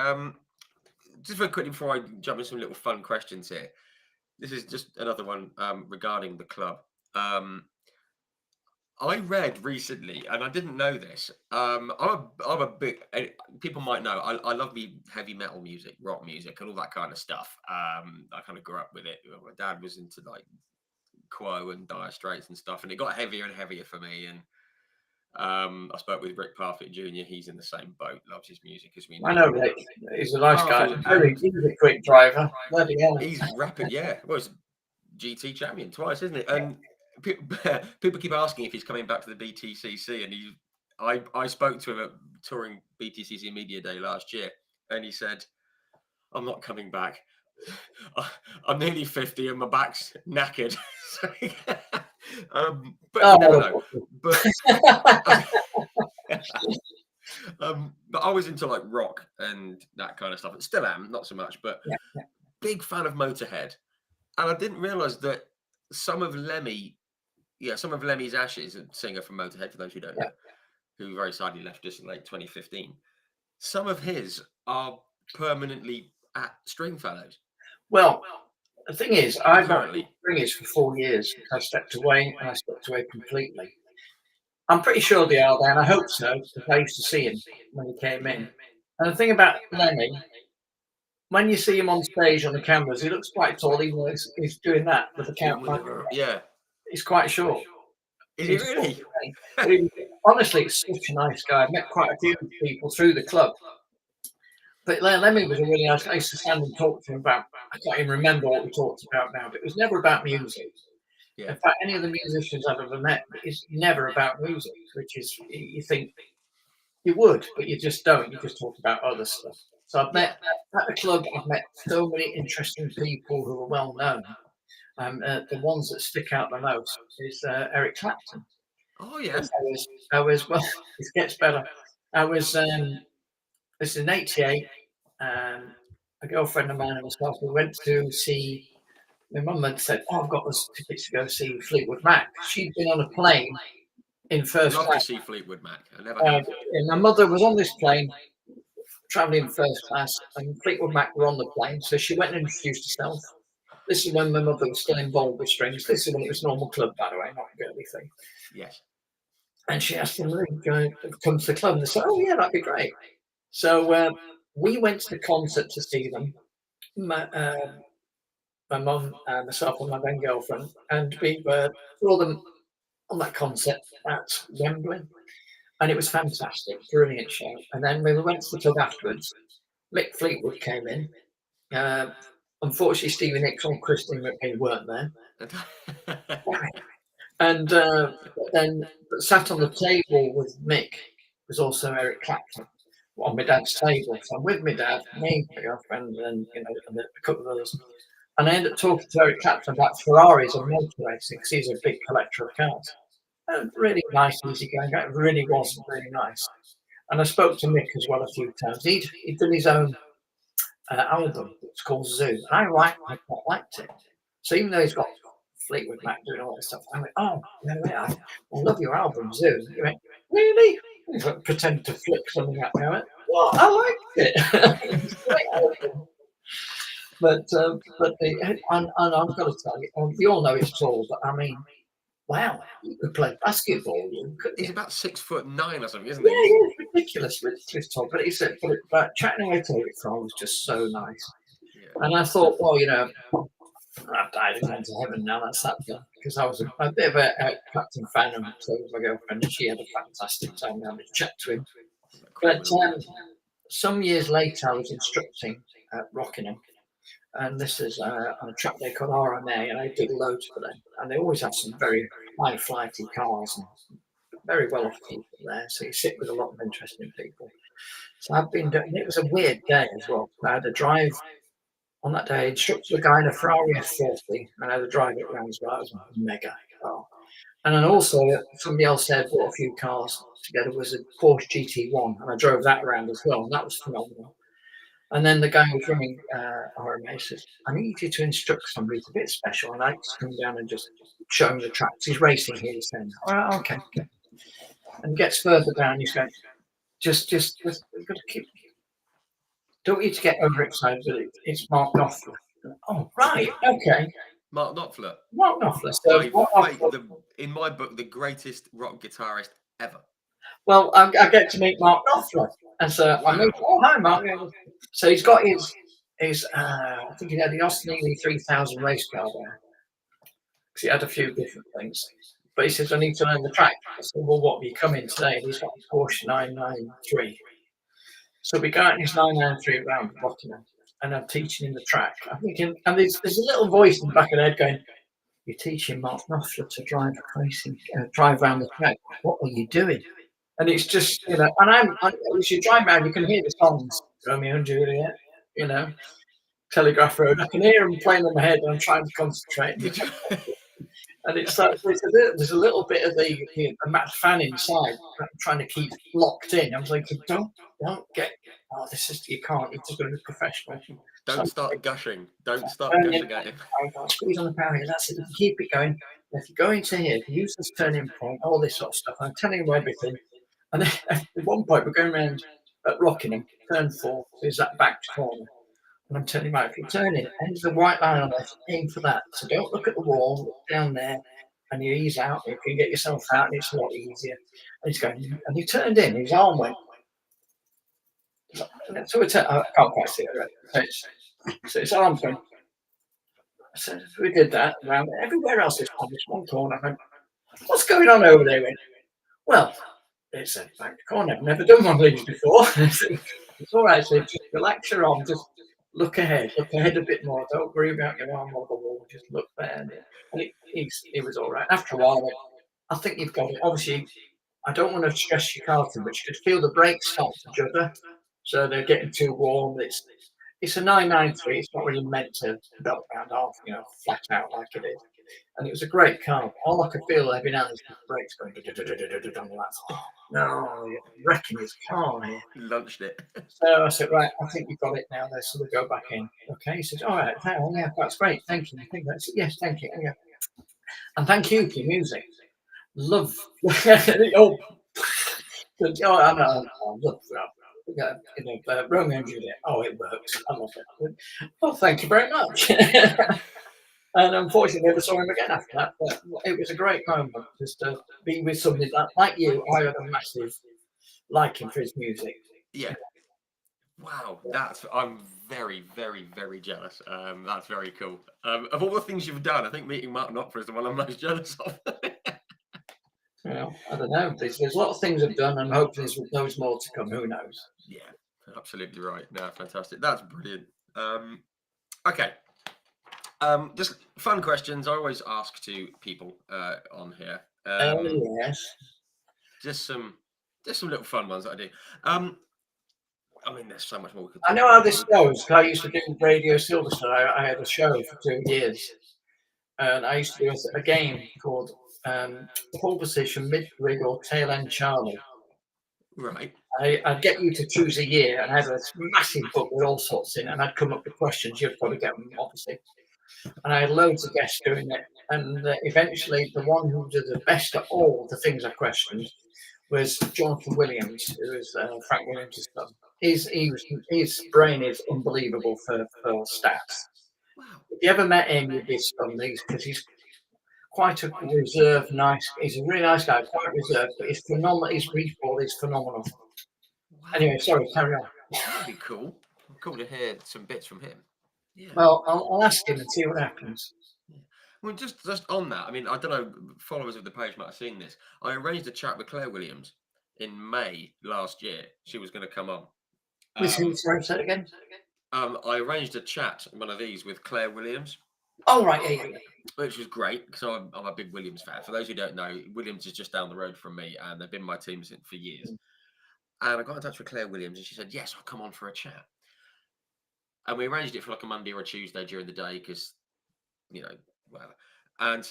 Just very quickly before I jump into some little fun questions here. This is just another one regarding the club. I read recently, and I didn't know this. I'm a big. People might know. I love me heavy metal music, rock music, and all that kind of stuff. I kind of grew up with it. My dad was into like Quo and Dire Straits and stuff, and it got heavier and heavier for me. And I spoke with Rick Parfitt Jr. He's in the same boat, loves his music as we know. I know Rick. He's a nice guy. He's a quick driver. Bloody hell. He's rapid, yeah. Well, he's GT champion twice, isn't it? And people keep asking if he's coming back to the BTCC, and I spoke to him at touring BTCC Media Day last year, and he said, "I'm not coming back. I'm nearly 50 and my back's knackered." But you never know. But I was into like rock and that kind of stuff. And still am, not so much, but big fan of Motorhead. And I didn't realise that some of Lemmy, some of Lemmy's Ashes, a singer from Motorhead, for those who don't know, who very sadly left us in late 2015, some of his are permanently at Stringfellows. Well, the thing is, I've got Stringers for 4 years. I stepped away, and I stepped away completely. I'm pretty sure they are there, and I hope so, because I used to see him when he came in. And the thing about Lemmy, when you see him on stage on the cameras, he looks quite tall, even though he's doing that with the camera. Yeah. He's quite short. Is he really? Honestly, he's such a nice guy. I've met quite a few people through the club. But Lemmy was a really nice. I used to stand and talk to him about. I can't even remember what we talked about now, but it was never about music. Yeah. In fact, any of the musicians I've ever met, it's never about music, which is you think you would, but you just don't. You just talk about other stuff. So I've met at the club. I've met so many interesting people who are well known. The ones that stick out the most is Eric Clapton. Oh yeah. I was well. It gets better. I was. This is in '88. A girlfriend of mine and myself, we went to see. My mum had said, "Oh, I've got those tickets to go see Fleetwood Mac." She'd been on a plane in first class. I'd love to see Fleetwood Mac. I never have. And my mother was on this plane, travelling first class, and Fleetwood Mac were on the plane. So she went and introduced herself. This is when my mother was still involved with strings. This is when it was normal club, by the way, not a girly thing. Yes. And she asked them to come to the club. And they said, oh, yeah, that'd be great. So we went to the concert to see them. My mum, myself, and my then girlfriend. And we saw them on that concert at Wembley. And it was fantastic, brilliant show. And then when we went to the club afterwards, Mick Fleetwood came in. Unfortunately, Stevie Nicks and Christine McVie weren't there. And then sat on the table with Mick was also Eric Clapton on my dad's table. So I'm with my dad, me, my girlfriend, and a couple of others. And I ended up talking to Eric Clapton about Ferraris and motor racing because he's a big collector of cars. And really nice, easy going. It really was really nice. And I spoke to Mick as well a few times. He'd done his own album. It's called Zoo. And I quite liked it. So even though he's got Fleetwood Mac doing all that stuff, I went, oh, I love your album, Zoo. He went, really? He pretended to flick something at me. I went, well, I liked it. It's a great album. But I'm going to tell you, we all know it's tall, but I mean, wow, you could play basketball. He's about 6'9" or something, isn't he? he? Yeah, ridiculous tall. But he said, but chatting away to it from was just so nice. Yeah. And I thought, well, I've died and gone to heaven now. That's that done. Because I was a bit of a Clapton fan, and so was my girlfriend, and she had a fantastic time having a chat to him. But some years later, I was instructing at Rockingham. And this is on a track they call RMA, and I did loads for them. And they always have some very high-flighty cars and very well-off people there. So you sit with a lot of interesting people. So I've been doing. It was a weird day as well. I had a drive on that day. I instructed a guy in a Ferrari F40, and I had a drive it around as well. It was a mega car. And then also somebody else there bought a few cars together. It was a Porsche GT1, and I drove that around as well, and that was phenomenal. And then the guy who was running RMA says, I need you to instruct somebody. It's a bit special. And I just come down and just show him the tracks. He's racing here. He's saying, all right, okay. And gets further down. He's going, just we've got to keep. Don't need to get overexcited, but it's Mark Knopfler. Oh, right. Okay. Mark Knopfler. Mark Knopfler. So in my book, the greatest rock guitarist ever. Well, I get to meet Mark Knopfler. And so I meet, oh, hi, Mark. So he's got his I think he had the Austin 3000 race car there. Because he had a few different things. But he says, I need to learn the track. I said, well, what are you coming today? And he's got a Porsche 993. So we go out in his 993 around Rockingham, and I'm teaching him the track. I'm thinking, and there's a little voice in the back of the head going, you're teaching Mark Knopfler to drive around the track. What are you doing? And it's just, and as you drive around, you can hear the songs, Romeo and Juliet, Telegraph Road. I can hear them playing in my head, and I'm trying to concentrate. And it's like, there's a little bit of the Matt fan inside I'm trying to keep locked in. I was like, don't get, you can't, you're just going to be professional. Don't start gushing. Don't start gushing at him. Squeeze on the power here, that's it. You keep it going. If you go into here, use this turning point, all this sort of stuff. I'm telling you everything. And then at one point, we're going around at Rockingham, turn 4, there's that back corner. And I'm telling you, if you turn in, and there's a white line on there, aim for that. So don't look at the wall, look down there, and you ease out. You can get yourself out, and it's a lot easier. And he's going, and he turned in, his arm went. So I can't quite see it, right? So his arm's going. So we did that around everywhere else. It's on this one corner. I went, what's going on over there? Went, well, it's a back corner. I've never done one of these before. It's all right. So just relax your arm. Just look ahead a bit more. Don't worry about your arm on the wall. Just look there. And it was all right. After a while, I think you've got it. Obviously, I don't want to stress your car too much. You could feel the brakes start to judder. So they're getting too warm. It's a 993. It's not really meant to belt around half, flat out like it is. And it was a great car. All I could feel every now and then was the brakes going. No, you're wrecking his car here. Launched it. So I said, right, I think you've got it now. So we go back in. Okay. He said, all right, yeah, that's great. Thank you. I think that's yes, thank you. Yeah. And thank you for your music. Love. I know. I love that. Romeo and Juliet. Oh, it works. I love it. Well, thank you very much. And unfortunately, never saw him again after that. But it was a great moment just to be with somebody that, like you, I had a massive liking for his music. Yeah. Wow, I'm very, very, very jealous. That's very cool. Of all the things you've done, I think meeting Martin Opera is the one I'm most jealous of. I don't know. There's a lot of things I've done, and hopefully there's more to come. Who knows? Yeah, absolutely right. No, fantastic. That's brilliant. Okay. Just fun questions I always ask to people on here. Yes. Just some little fun ones that I do. I mean, there's so much more we could I talk know about. how this goes. I used to do Radio Silverstone. I had a show for 2 years, and I used to do a game called Pole Position, Mid Rig, or Tail End Charlie. Right. I'd get you to choose a year, and I had a massive book with all sorts in, and I'd come up with questions. You'd probably get them, obviously. And I had loads of guests doing it, and eventually the one who did the best at all the things I questioned was Jonathan Williams, who is Frank Williams' son. His brain is unbelievable for stats. Wow. If you ever met him, you'd be stunned because he's quite a reserved, he's a really nice guy, quite reserved, but he's phenomenal. His recall is phenomenal. Wow. Anyway, sorry, carry on. That'd be cool. Cool to hear some bits from him. Yeah. Well, I'll ask him and see what happens. Well, just on that, I mean, I don't know, followers of the page might have seen this. I arranged a chat with Claire Williams in May last year. She was going to come on. Sorry, say it again. I arranged a chat, one of these, with Claire Williams. Oh, right, yeah. Which was great because I'm a big Williams fan. For those who don't know, Williams is just down the road from me, and they've been my team for years. And I got in touch with Claire Williams, and she said, "Yes, I'll come on for a chat." And we arranged it for like a Monday or a Tuesday during the day because, whatever. And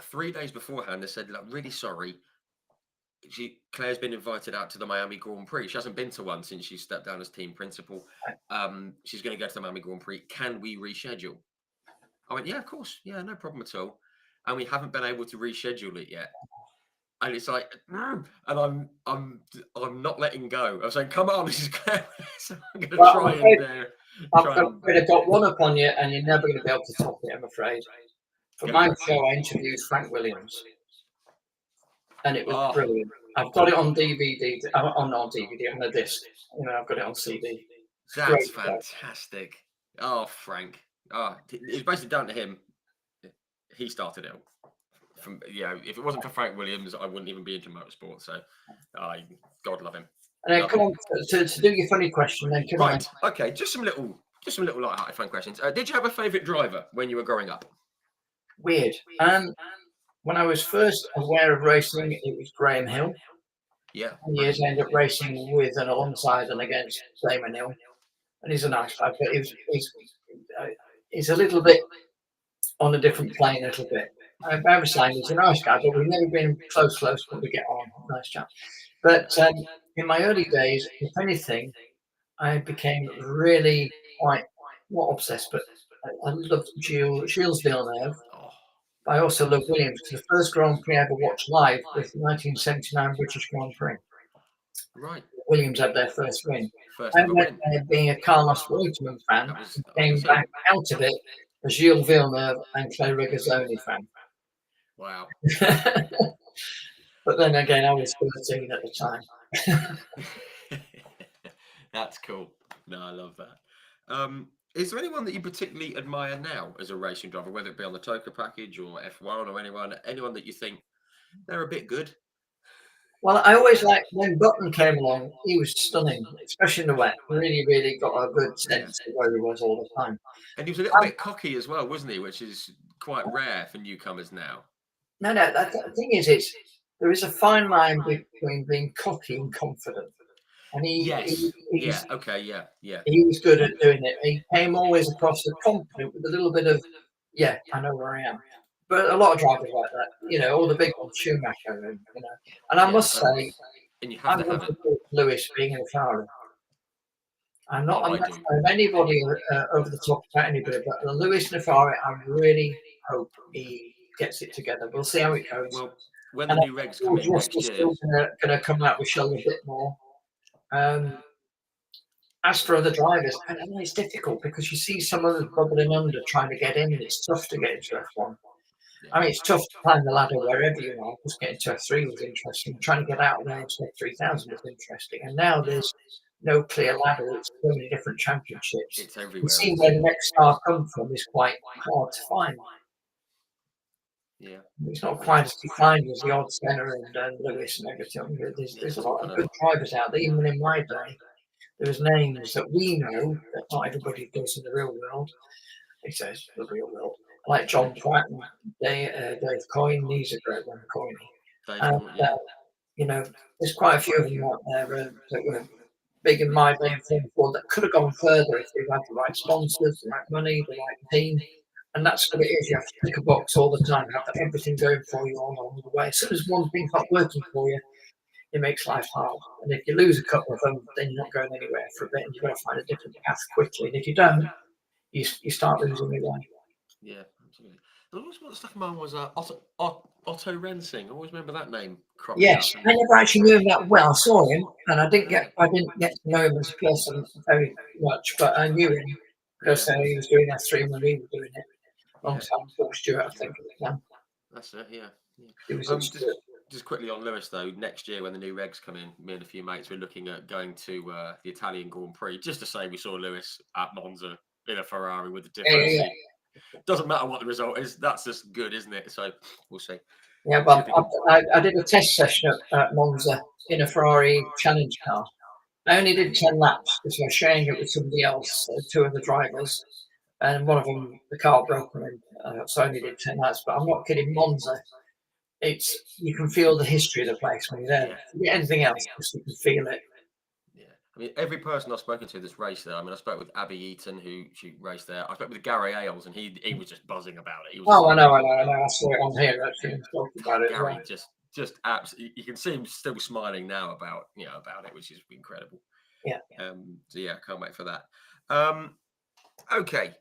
3 days beforehand, they said, "Look, really sorry. Claire's been invited out to the Miami Grand Prix. She hasn't been to one since she stepped down as team principal. She's going to go to the Miami Grand Prix. Can we reschedule?" I went, "Yeah, of course. Yeah, no problem at all." And we haven't been able to reschedule it yet. And it's like, and I'm not letting go. I was saying, "Come on, this is Claire." So I'm going to try I've got one up on you, and you're never going to be able to top it, I'm afraid. For my show, I interviewed Frank Williams, and it was brilliant. I've got it on DVD, on DVD, on a disc. I've got it on CD. That's fantastic. Oh, Frank. It's basically down to him. He started it. If it wasn't for Frank Williams, I wouldn't even be into motorsport. So, God love him. And then come on to do your funny question. Then right. Okay. Just some little light-hearted fun questions. Did you have a favourite driver when you were growing up? Weird. When I was first aware of racing, it was Graham Hill. Yeah. Years I ended up racing with and alongside and against Damon Hill, and he's a nice guy, but he's a little bit on a different plane, a little bit. Eversline is a nice guy, but we've never been close, but we get on. Nice chap. But in my early days, if anything, I became really quite, not obsessed, but I loved Gilles Villeneuve. I also love Williams, because the first Grand Prix I ever watched live was the 1979 British Grand Prix. Right. Williams had their first win. I went there being a Carlos Reutemann fan, and came back out of it as Gilles Villeneuve and Clay Regazzoni fan. Wow. But then again, I was 13 at the time. That's cool. No, I love that. Is there anyone that you particularly admire now as a racing driver, whether it be on the TOCA package or F1 or anyone that you think they're a bit good? Well, I always liked when Button came along. He was stunning, especially in the wet. Really, really got a good sense of where he was all the time. And he was a little bit cocky as well, wasn't he? Which is quite rare for newcomers now. No. The thing is, there is a fine line between being cocky and confident. And he was good at doing it. He came always across as confident with a little bit of, I know where I am. But a lot of drivers like that, all the big ones, Schumacher, And I must say, I love Lewis being in a Ferrari. I'm not anybody over the top about anybody, but Lewis in a Ferrari, I really hope he gets it together. We'll see how it goes. Well, when the new regs come in next year, still going to come out with Shell a bit more. As for other drivers, I know it's difficult because you see some others bubbling under trying to get in. It's tough to get into F1. I mean, it's tough to climb the ladder wherever you are. Just getting to F3 was interesting. Trying to get out there to F3000 was interesting. And now there's no clear ladder. It's so many different championships. It's everywhere. And seeing where the next star come from is quite hard to find. Yeah, it's not quite as defined as the odd Senna and Lewis and everything. There's a lot of good drivers out there. Even in my day, there was names that we know that not everybody does in the real world. He says the real world, like John Pratt and Dave Coyne. These are great one, Coyne. You know, there's quite a few of them out there that were big in my day in Formula 4 that could have gone further if they had the right sponsors, the right money, the right team. And that's what it is. You have to tick a box all the time, have everything going for you all along the way. As soon as one thing's not working for you, it makes life hard. And if you lose a couple of them, then you're not going anywhere for a bit, and you've got to find a different path quickly. And if you don't, you start losing your way. Yeah, absolutely. And always what stuck in my mind was Otto Rensing. I always remember that name. Yes, I never actually knew him that well. I saw him, and I didn't get to know him as a person very much, but I knew him because he was doing F3 when we were doing it. Long time Paul Stewart, I think. That's it. Yeah. It was just quickly on Lewis though. Next year, when the new regs come in, me and a few mates we're looking at going to the Italian Grand Prix. Just to say, we saw Lewis at Monza in a Ferrari with the difference. Yeah. Doesn't matter what the result is. That's just good, isn't it? So we'll see. Yeah, but I did a test session at Monza in a Ferrari challenge car. I only did 10 laps because I was sharing it with somebody else, two of the drivers, and one of them, the car broke on him, so I only did 10 laps. But I'm not kidding, Monza, you can feel the history of the place when you're there. If you get anything else, you can feel it. Yeah, I mean, every person I've spoken to this race there. I mean, I spoke with Abby Eaton, who she raced there. I spoke with Gary Ailes, and he was just buzzing about it. I know. I saw it on here actually. Talking about it. Gary just absolutely. You can see him still smiling now about it, which is incredible. Yeah. So yeah, can't wait for that. Okay.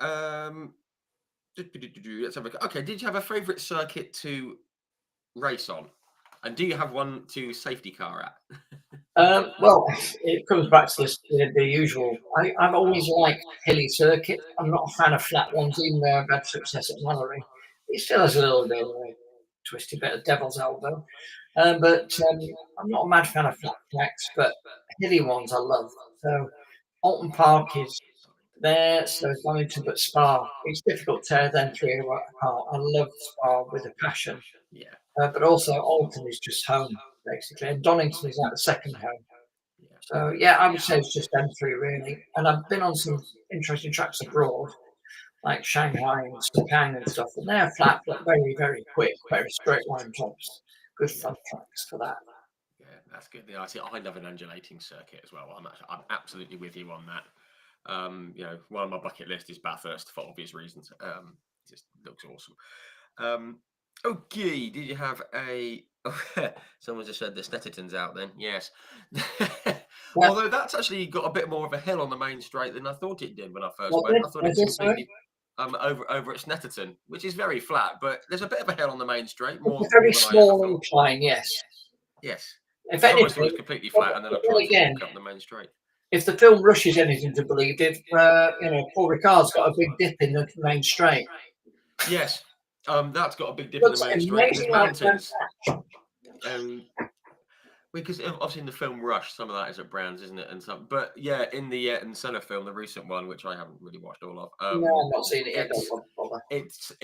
Let's have a. Okay. Did you have a favourite circuit to race on, and do you have one to safety car at? Well, it comes back to the usual. I've always liked hilly circuit. I'm not a fan of flat ones, even though I've had success at Mallory. It still has a little bit of a twisty bit of devil's elbow. But I'm not a mad fan of flat tracks, but hilly ones I love. So Alton Park is there, so it's Donington, but Spa. It's difficult to tear them three apart. I love Spa with a passion. Yeah. But also Alton is just home, basically, and Donington is like the second home. So yeah, I would say it's just them three really. And I've been on some interesting tracks abroad, like Shanghai and Sepang and stuff, and they're flat but very, very quick, very straight line tops. Good fun tracks for that. Yeah, that's good. Yeah, I love an undulating circuit as well. I'm absolutely with you on that. One of my bucket list is Bathurst for obvious reasons. It just looks awesome. Okay, did you have a? Someone just said the Snetterton's out. Then yes, although that's actually got a bit more of a hill on the main straight than I thought it did when I first went. I thought it was completely over at Snetterton, which is very flat, but there's a bit of a hill on the main straight. More a very small incline, yes. Yes. If anything, it was completely flat, and then I tried to walk up the main straight. If the film Rush is anything to believe, Paul Ricard's got a big dip in the main straight. Yes. That's got a big dip in the main straight. There's mountains. Because obviously in the film Rush, some of that is at Brands, isn't it? And some, but yeah, in the Senna film, the recent one, which I haven't really watched all of. No, I've not seen it yet. It's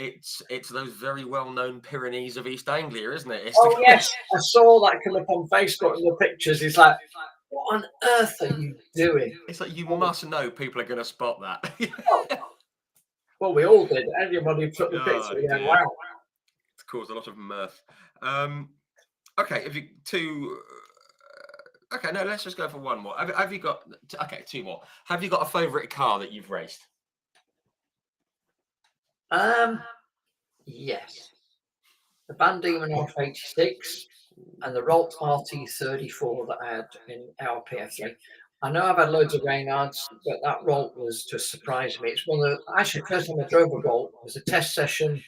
those very well-known Pyrenees of East Anglia, isn't it? Yes, I saw that come up on Facebook in the pictures. It's like, what on earth are you doing? It's like you must know people are going to spot that. Well, we all did. Everybody took the picture. Yeah, wow. It's caused a lot of mirth. Okay, if you two. Okay, no, let's just go for one more. Have you got? Okay, two more. Have you got a favourite car that you've raced? Yes. The Van Diemen R86 and the Rolt RT34 that I had in our PF3. I know I've had loads of Reynards, but that Rolt was just surprised me. It's one of the, actually, the first time I drove a Rolt was a test session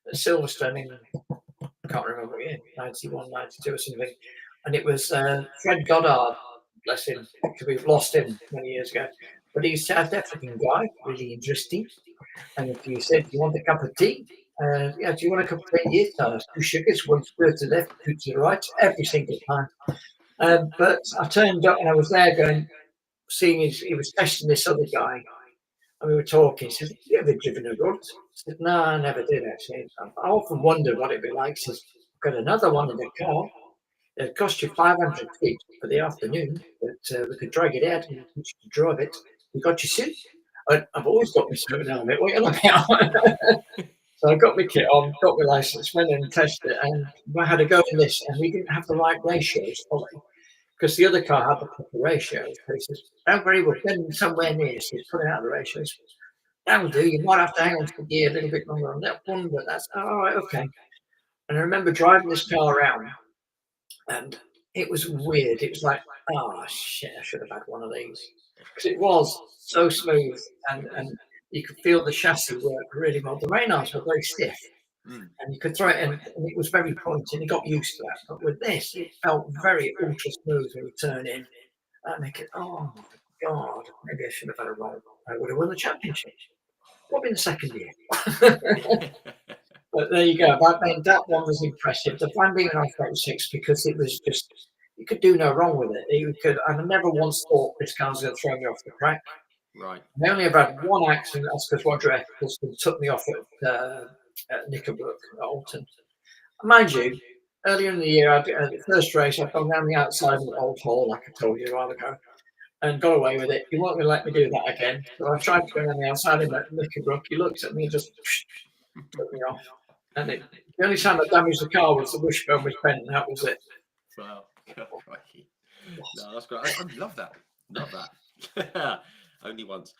at Silverstone in, I can't remember what year, 91, 92 or something. And it was Fred Goddard bless him, because we've lost him many years ago. But he's a South African guy, really interesting. And if you said, "Do you want a cup of tea?" Yeah, do you want a cup of tea? Yes, tell us 2 sugars, 1 to the left, 2 to the right, every single time. But I turned up and I was there going, seeing he was testing this other guy, and we were talking. He said, "Have you ever driven a rut?" I said, "No, I never did actually." I often wondered what it'd be like. He says, "I've got another one in the car. It'd cost you 500 quid for the afternoon, but we could drag it out and teach you to drive it. You got your suit?" I've always got my suit and helmet. What are you on about? So I got my kit on, got my license, went in and tested it, and I had to go in this, and we didn't have the right ratios fully because the other car had the proper ratios. So he says, "Don't worry, we'll get them somewhere near." So he's putting out the ratios. "That'll do. You might have to hang on to the gear a little bit longer on that one, but that's all right, okay." And I remember driving this car around, and it was weird. It was like, oh shit, I should have had one of these because it was so smooth, and you could feel the chassis work really well. The Reynolds were very stiff, and you could throw it in, and it was very pointy, and you got used to that. But with this, it felt very ultra smooth when you turn in. And I could, oh my god, maybe I should have had a roll. I would have won the championship. Probably in the second year. But there you go. That one was impressive. The Van Diemen R36, because it was just, you could do no wrong with it. You could, I never once thought this car's going to throw me off the track. Right. I only ever had one accident. That's because Roger Eccleston took me off at Knickerbrook at Alton. Mind you, earlier in the year, the first race, I'd gone down the outside of the old hall, like I told you a while ago, and got away with it. He wasn't going to let me do that again. So I tried to go down the outside of Knickerbrook. He looked at me and just took me off. And the only time I damaged the car was the wishbone was bent, and that was it. Wow. No, that's great. I love that. Love that. Only once.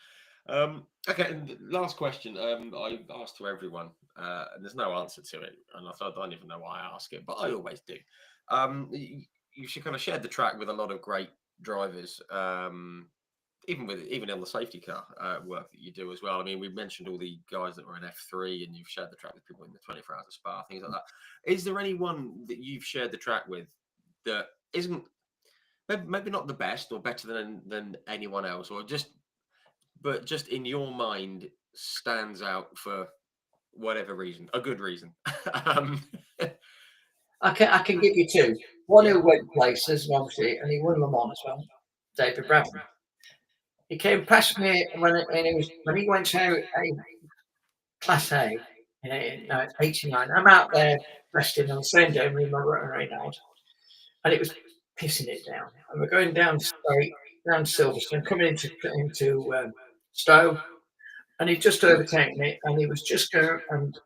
Okay, and last question. I asked to everyone, and there's no answer to it, and I don't even know why I ask it, but I always do. You should kind of shared the track with a lot of great drivers, even on the safety car work that you do as well. I mean, we mentioned all the guys that were in F3, and you've shared the track with people in the 24 Hours of Spa, things like that. Is there anyone that you've shared the track with that isn't maybe not the best or better than anyone else, or just in your mind stands out for whatever reason, a good reason? I can give you two. One who went places, obviously, and he won Le Mans as well. David Brown. He came past me when he went to Class A in 89. I'm out there resting on the same day with my Reynolds, and it was pissing it down. And we're going down straight down Silverstone, coming into Stowe, and he just overtaken me, and he was just going, and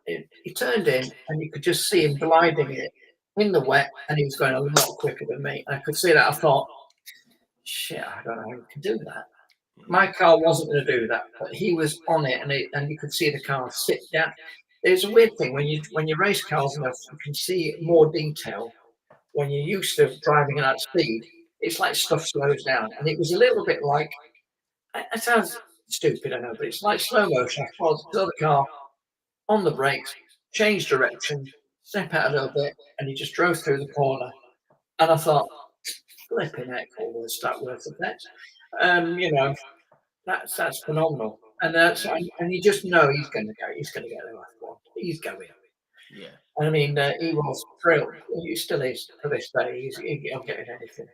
he turned in, and you could just see him gliding it in the wet, and he was going a lot quicker than me. And I could see that. I thought, shit, I don't know how you can do that. My car wasn't going to do that, but he was on it, and you could see the car sit down. There's a weird thing when you race cars enough, you can see more detail. When you're used to driving at that speed, it's like stuff slows down, and it was a little bit like. It sounds stupid, I know, but it's like slow motion. I followed the other car on the brakes, changed direction, step out a little bit, and he just drove through the corner. And I thought, flipping heck, all was that worth of that? You know, that's phenomenal. And you just know he's going to go. He's going to get the last one. He's going. Yeah. I mean, he was thrilled. He still is to this day. He's not getting anything.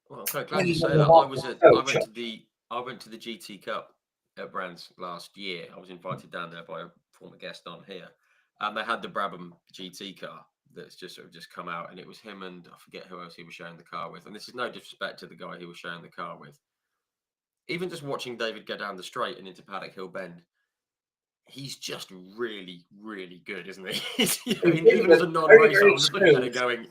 Well, I'm quite glad you say that. I went to the GT Cup at Brands last year. I was invited down there by a former guest on here, and they had the Brabham GT car that's just come out, and it was him and I forget who else he was sharing the car with. And this is no disrespect to the guy he was sharing the car with. Even just watching David go down the straight and into Paddock Hill Bend, he's just really, really good, isn't he? Even as a non-racer, I was just looking at it going,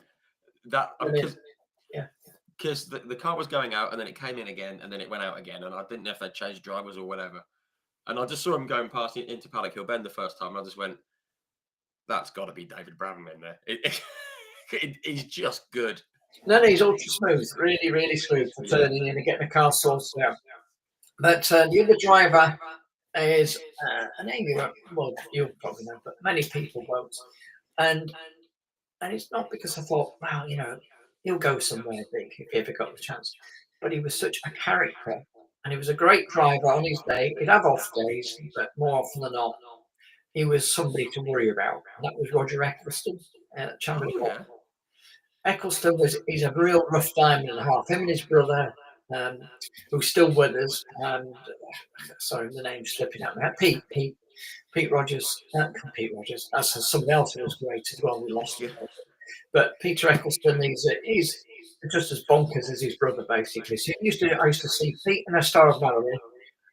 because the car was going out and then it came in again and then it went out again, and I didn't know if they'd changed drivers or whatever. And I just saw him going past into Paddock Hill Bend the first time, and I just went, that's got to be David Brabham in there. He's just good. No, he's ultra smooth, really, really smooth for turning in and getting the car sorted out. But the other driver is a name you'll probably know, but many people won't. And it's not because I thought, wow, he'll go somewhere big if he ever got the chance. but he was such a character, and he was a great driver on his day. He'd have off days, but more often than not, he was somebody to worry about. And that was Roger Eccleston, Chandler. Oh yeah. Eccleston he's a real rough diamond and a half. Him and his brother, who's still with us, and sorry, the name's slipping out now. Pete Rogers, Pete Rogers. That's somebody else who was great as well. We lost him. But Peter Eccleston, he's just as bonkers as his brother, basically. So I used to see Pete in a Star of Mallory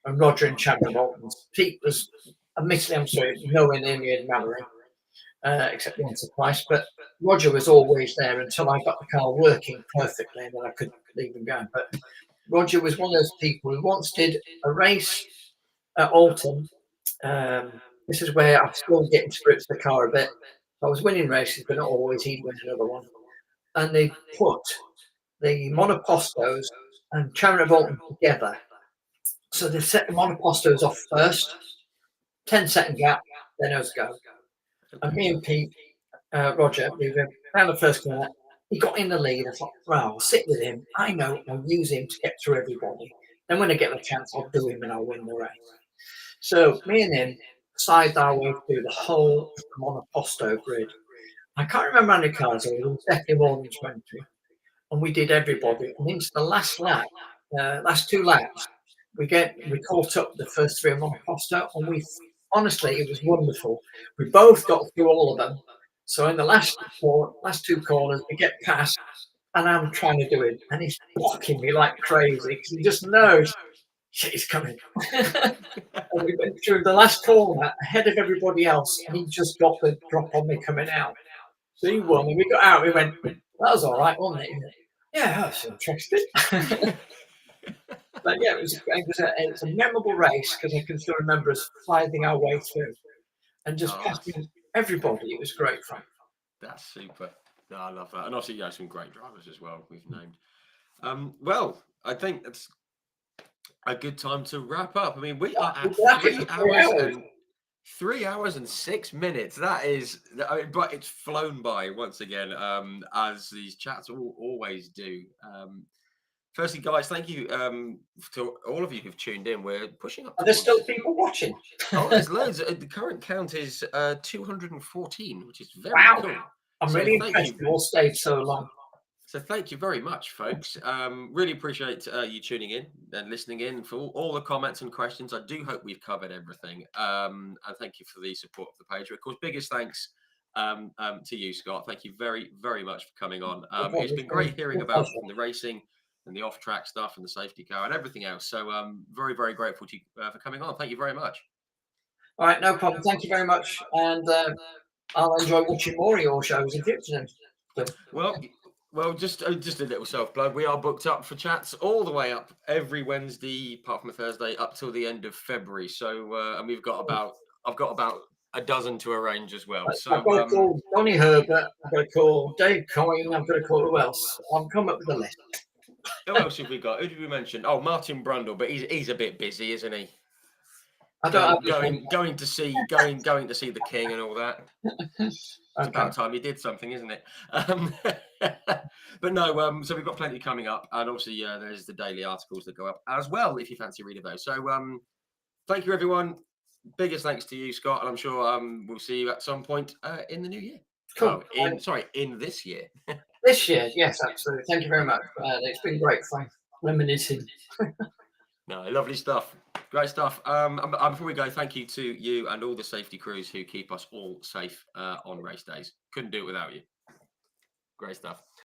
and Roger in Chandler Bolton. Pete was, admittedly, I'm sorry, nowhere near me in Mallory, except once or twice. But Roger was always there until I got the car working perfectly, and then I couldn't even go. But Roger was one of those people who once did a race at Alton. This is where I'm still getting to grips with the car a bit. I was winning races, but not always. He'd win another one. And they put the monopostos and Chandler Bolton together. So they set the monopostos off first, 10-second gap, then us go. And me and Pete, Roger, we were around the first corner. He got in the lead. I thought, well, I'll sit with him. I know I'll use him to get through everybody. Then when I get the chance, I'll do him and I'll win the race. So me and him sized our way through the whole monoposto grid. I can't remember how many cars there was definitely more than 20. And we did everybody. And into the last lap, last 2 laps, we caught up the first 3 on monoposto, and honestly, it was wonderful. We both got through all of them. So in the last 2 corners, we get past, and I'm trying to do it, and he's blocking me like crazy because he just knows shit is coming. And we went through the last corner ahead of everybody else, and he just got the drop on me coming out. So he won, and we got out. We went, that was all right, wasn't it? Yeah, that's interesting. But yeah, it was a memorable race because I can still remember us fighting our way through and just passing everybody. It was great fun. That's super. No, I love that. And obviously, you have some great drivers as well we've named. Well, I think that's a good time to wrap up. I mean, we are at 3 hours and 6 minutes. That is, but it's flown by once again, as these chats always do. Firstly, guys, thank you to all of you who've tuned in. We're pushing up. Are there still people watching? Oh, there's loads. The current count is 214, which is very cool. I'm really impressed you all stayed so long. So thank you very much, folks. Really appreciate you tuning in and listening in for all the comments and questions. I do hope we've covered everything. And thank you for the support of the page. Of course, biggest thanks to you, Scott. Thank you very, very much for coming on. It's been great hearing about the racing and the off-track stuff and the safety car and everything else. So I'm very, very grateful to you for coming on. Thank you very much. All right, no problem. Thank you very much. And I'll enjoy watching more of your shows in future. Well, just a little self-plug. We are booked up for chats all the way up every Wednesday, apart from a Thursday, up till the end of February. So, and I've got about a dozen to arrange as well. So I've got to call Donny Herbert. I've got to call Dave Coyne. I've got to call who else? I'll come up with a list. Who else have we got? Who did we mention? Oh, Martin Brundle, but he's a bit busy, isn't he? Going to see the King and all that. It's about time he did something, isn't it? But no, so we've got plenty coming up, and obviously there's the daily articles that go up as well if you fancy reading those. So thank you, everyone. Biggest thanks to you, Scott, and I'm sure we'll see you at some point in the new year. Cool. In this year. This year, yes, absolutely. Thank you very much. It's been great fun reminiscing. No, lovely stuff. Great stuff. Before we go, thank you to you and all the safety crews who keep us all safe on race days. Couldn't do it without you. Great stuff.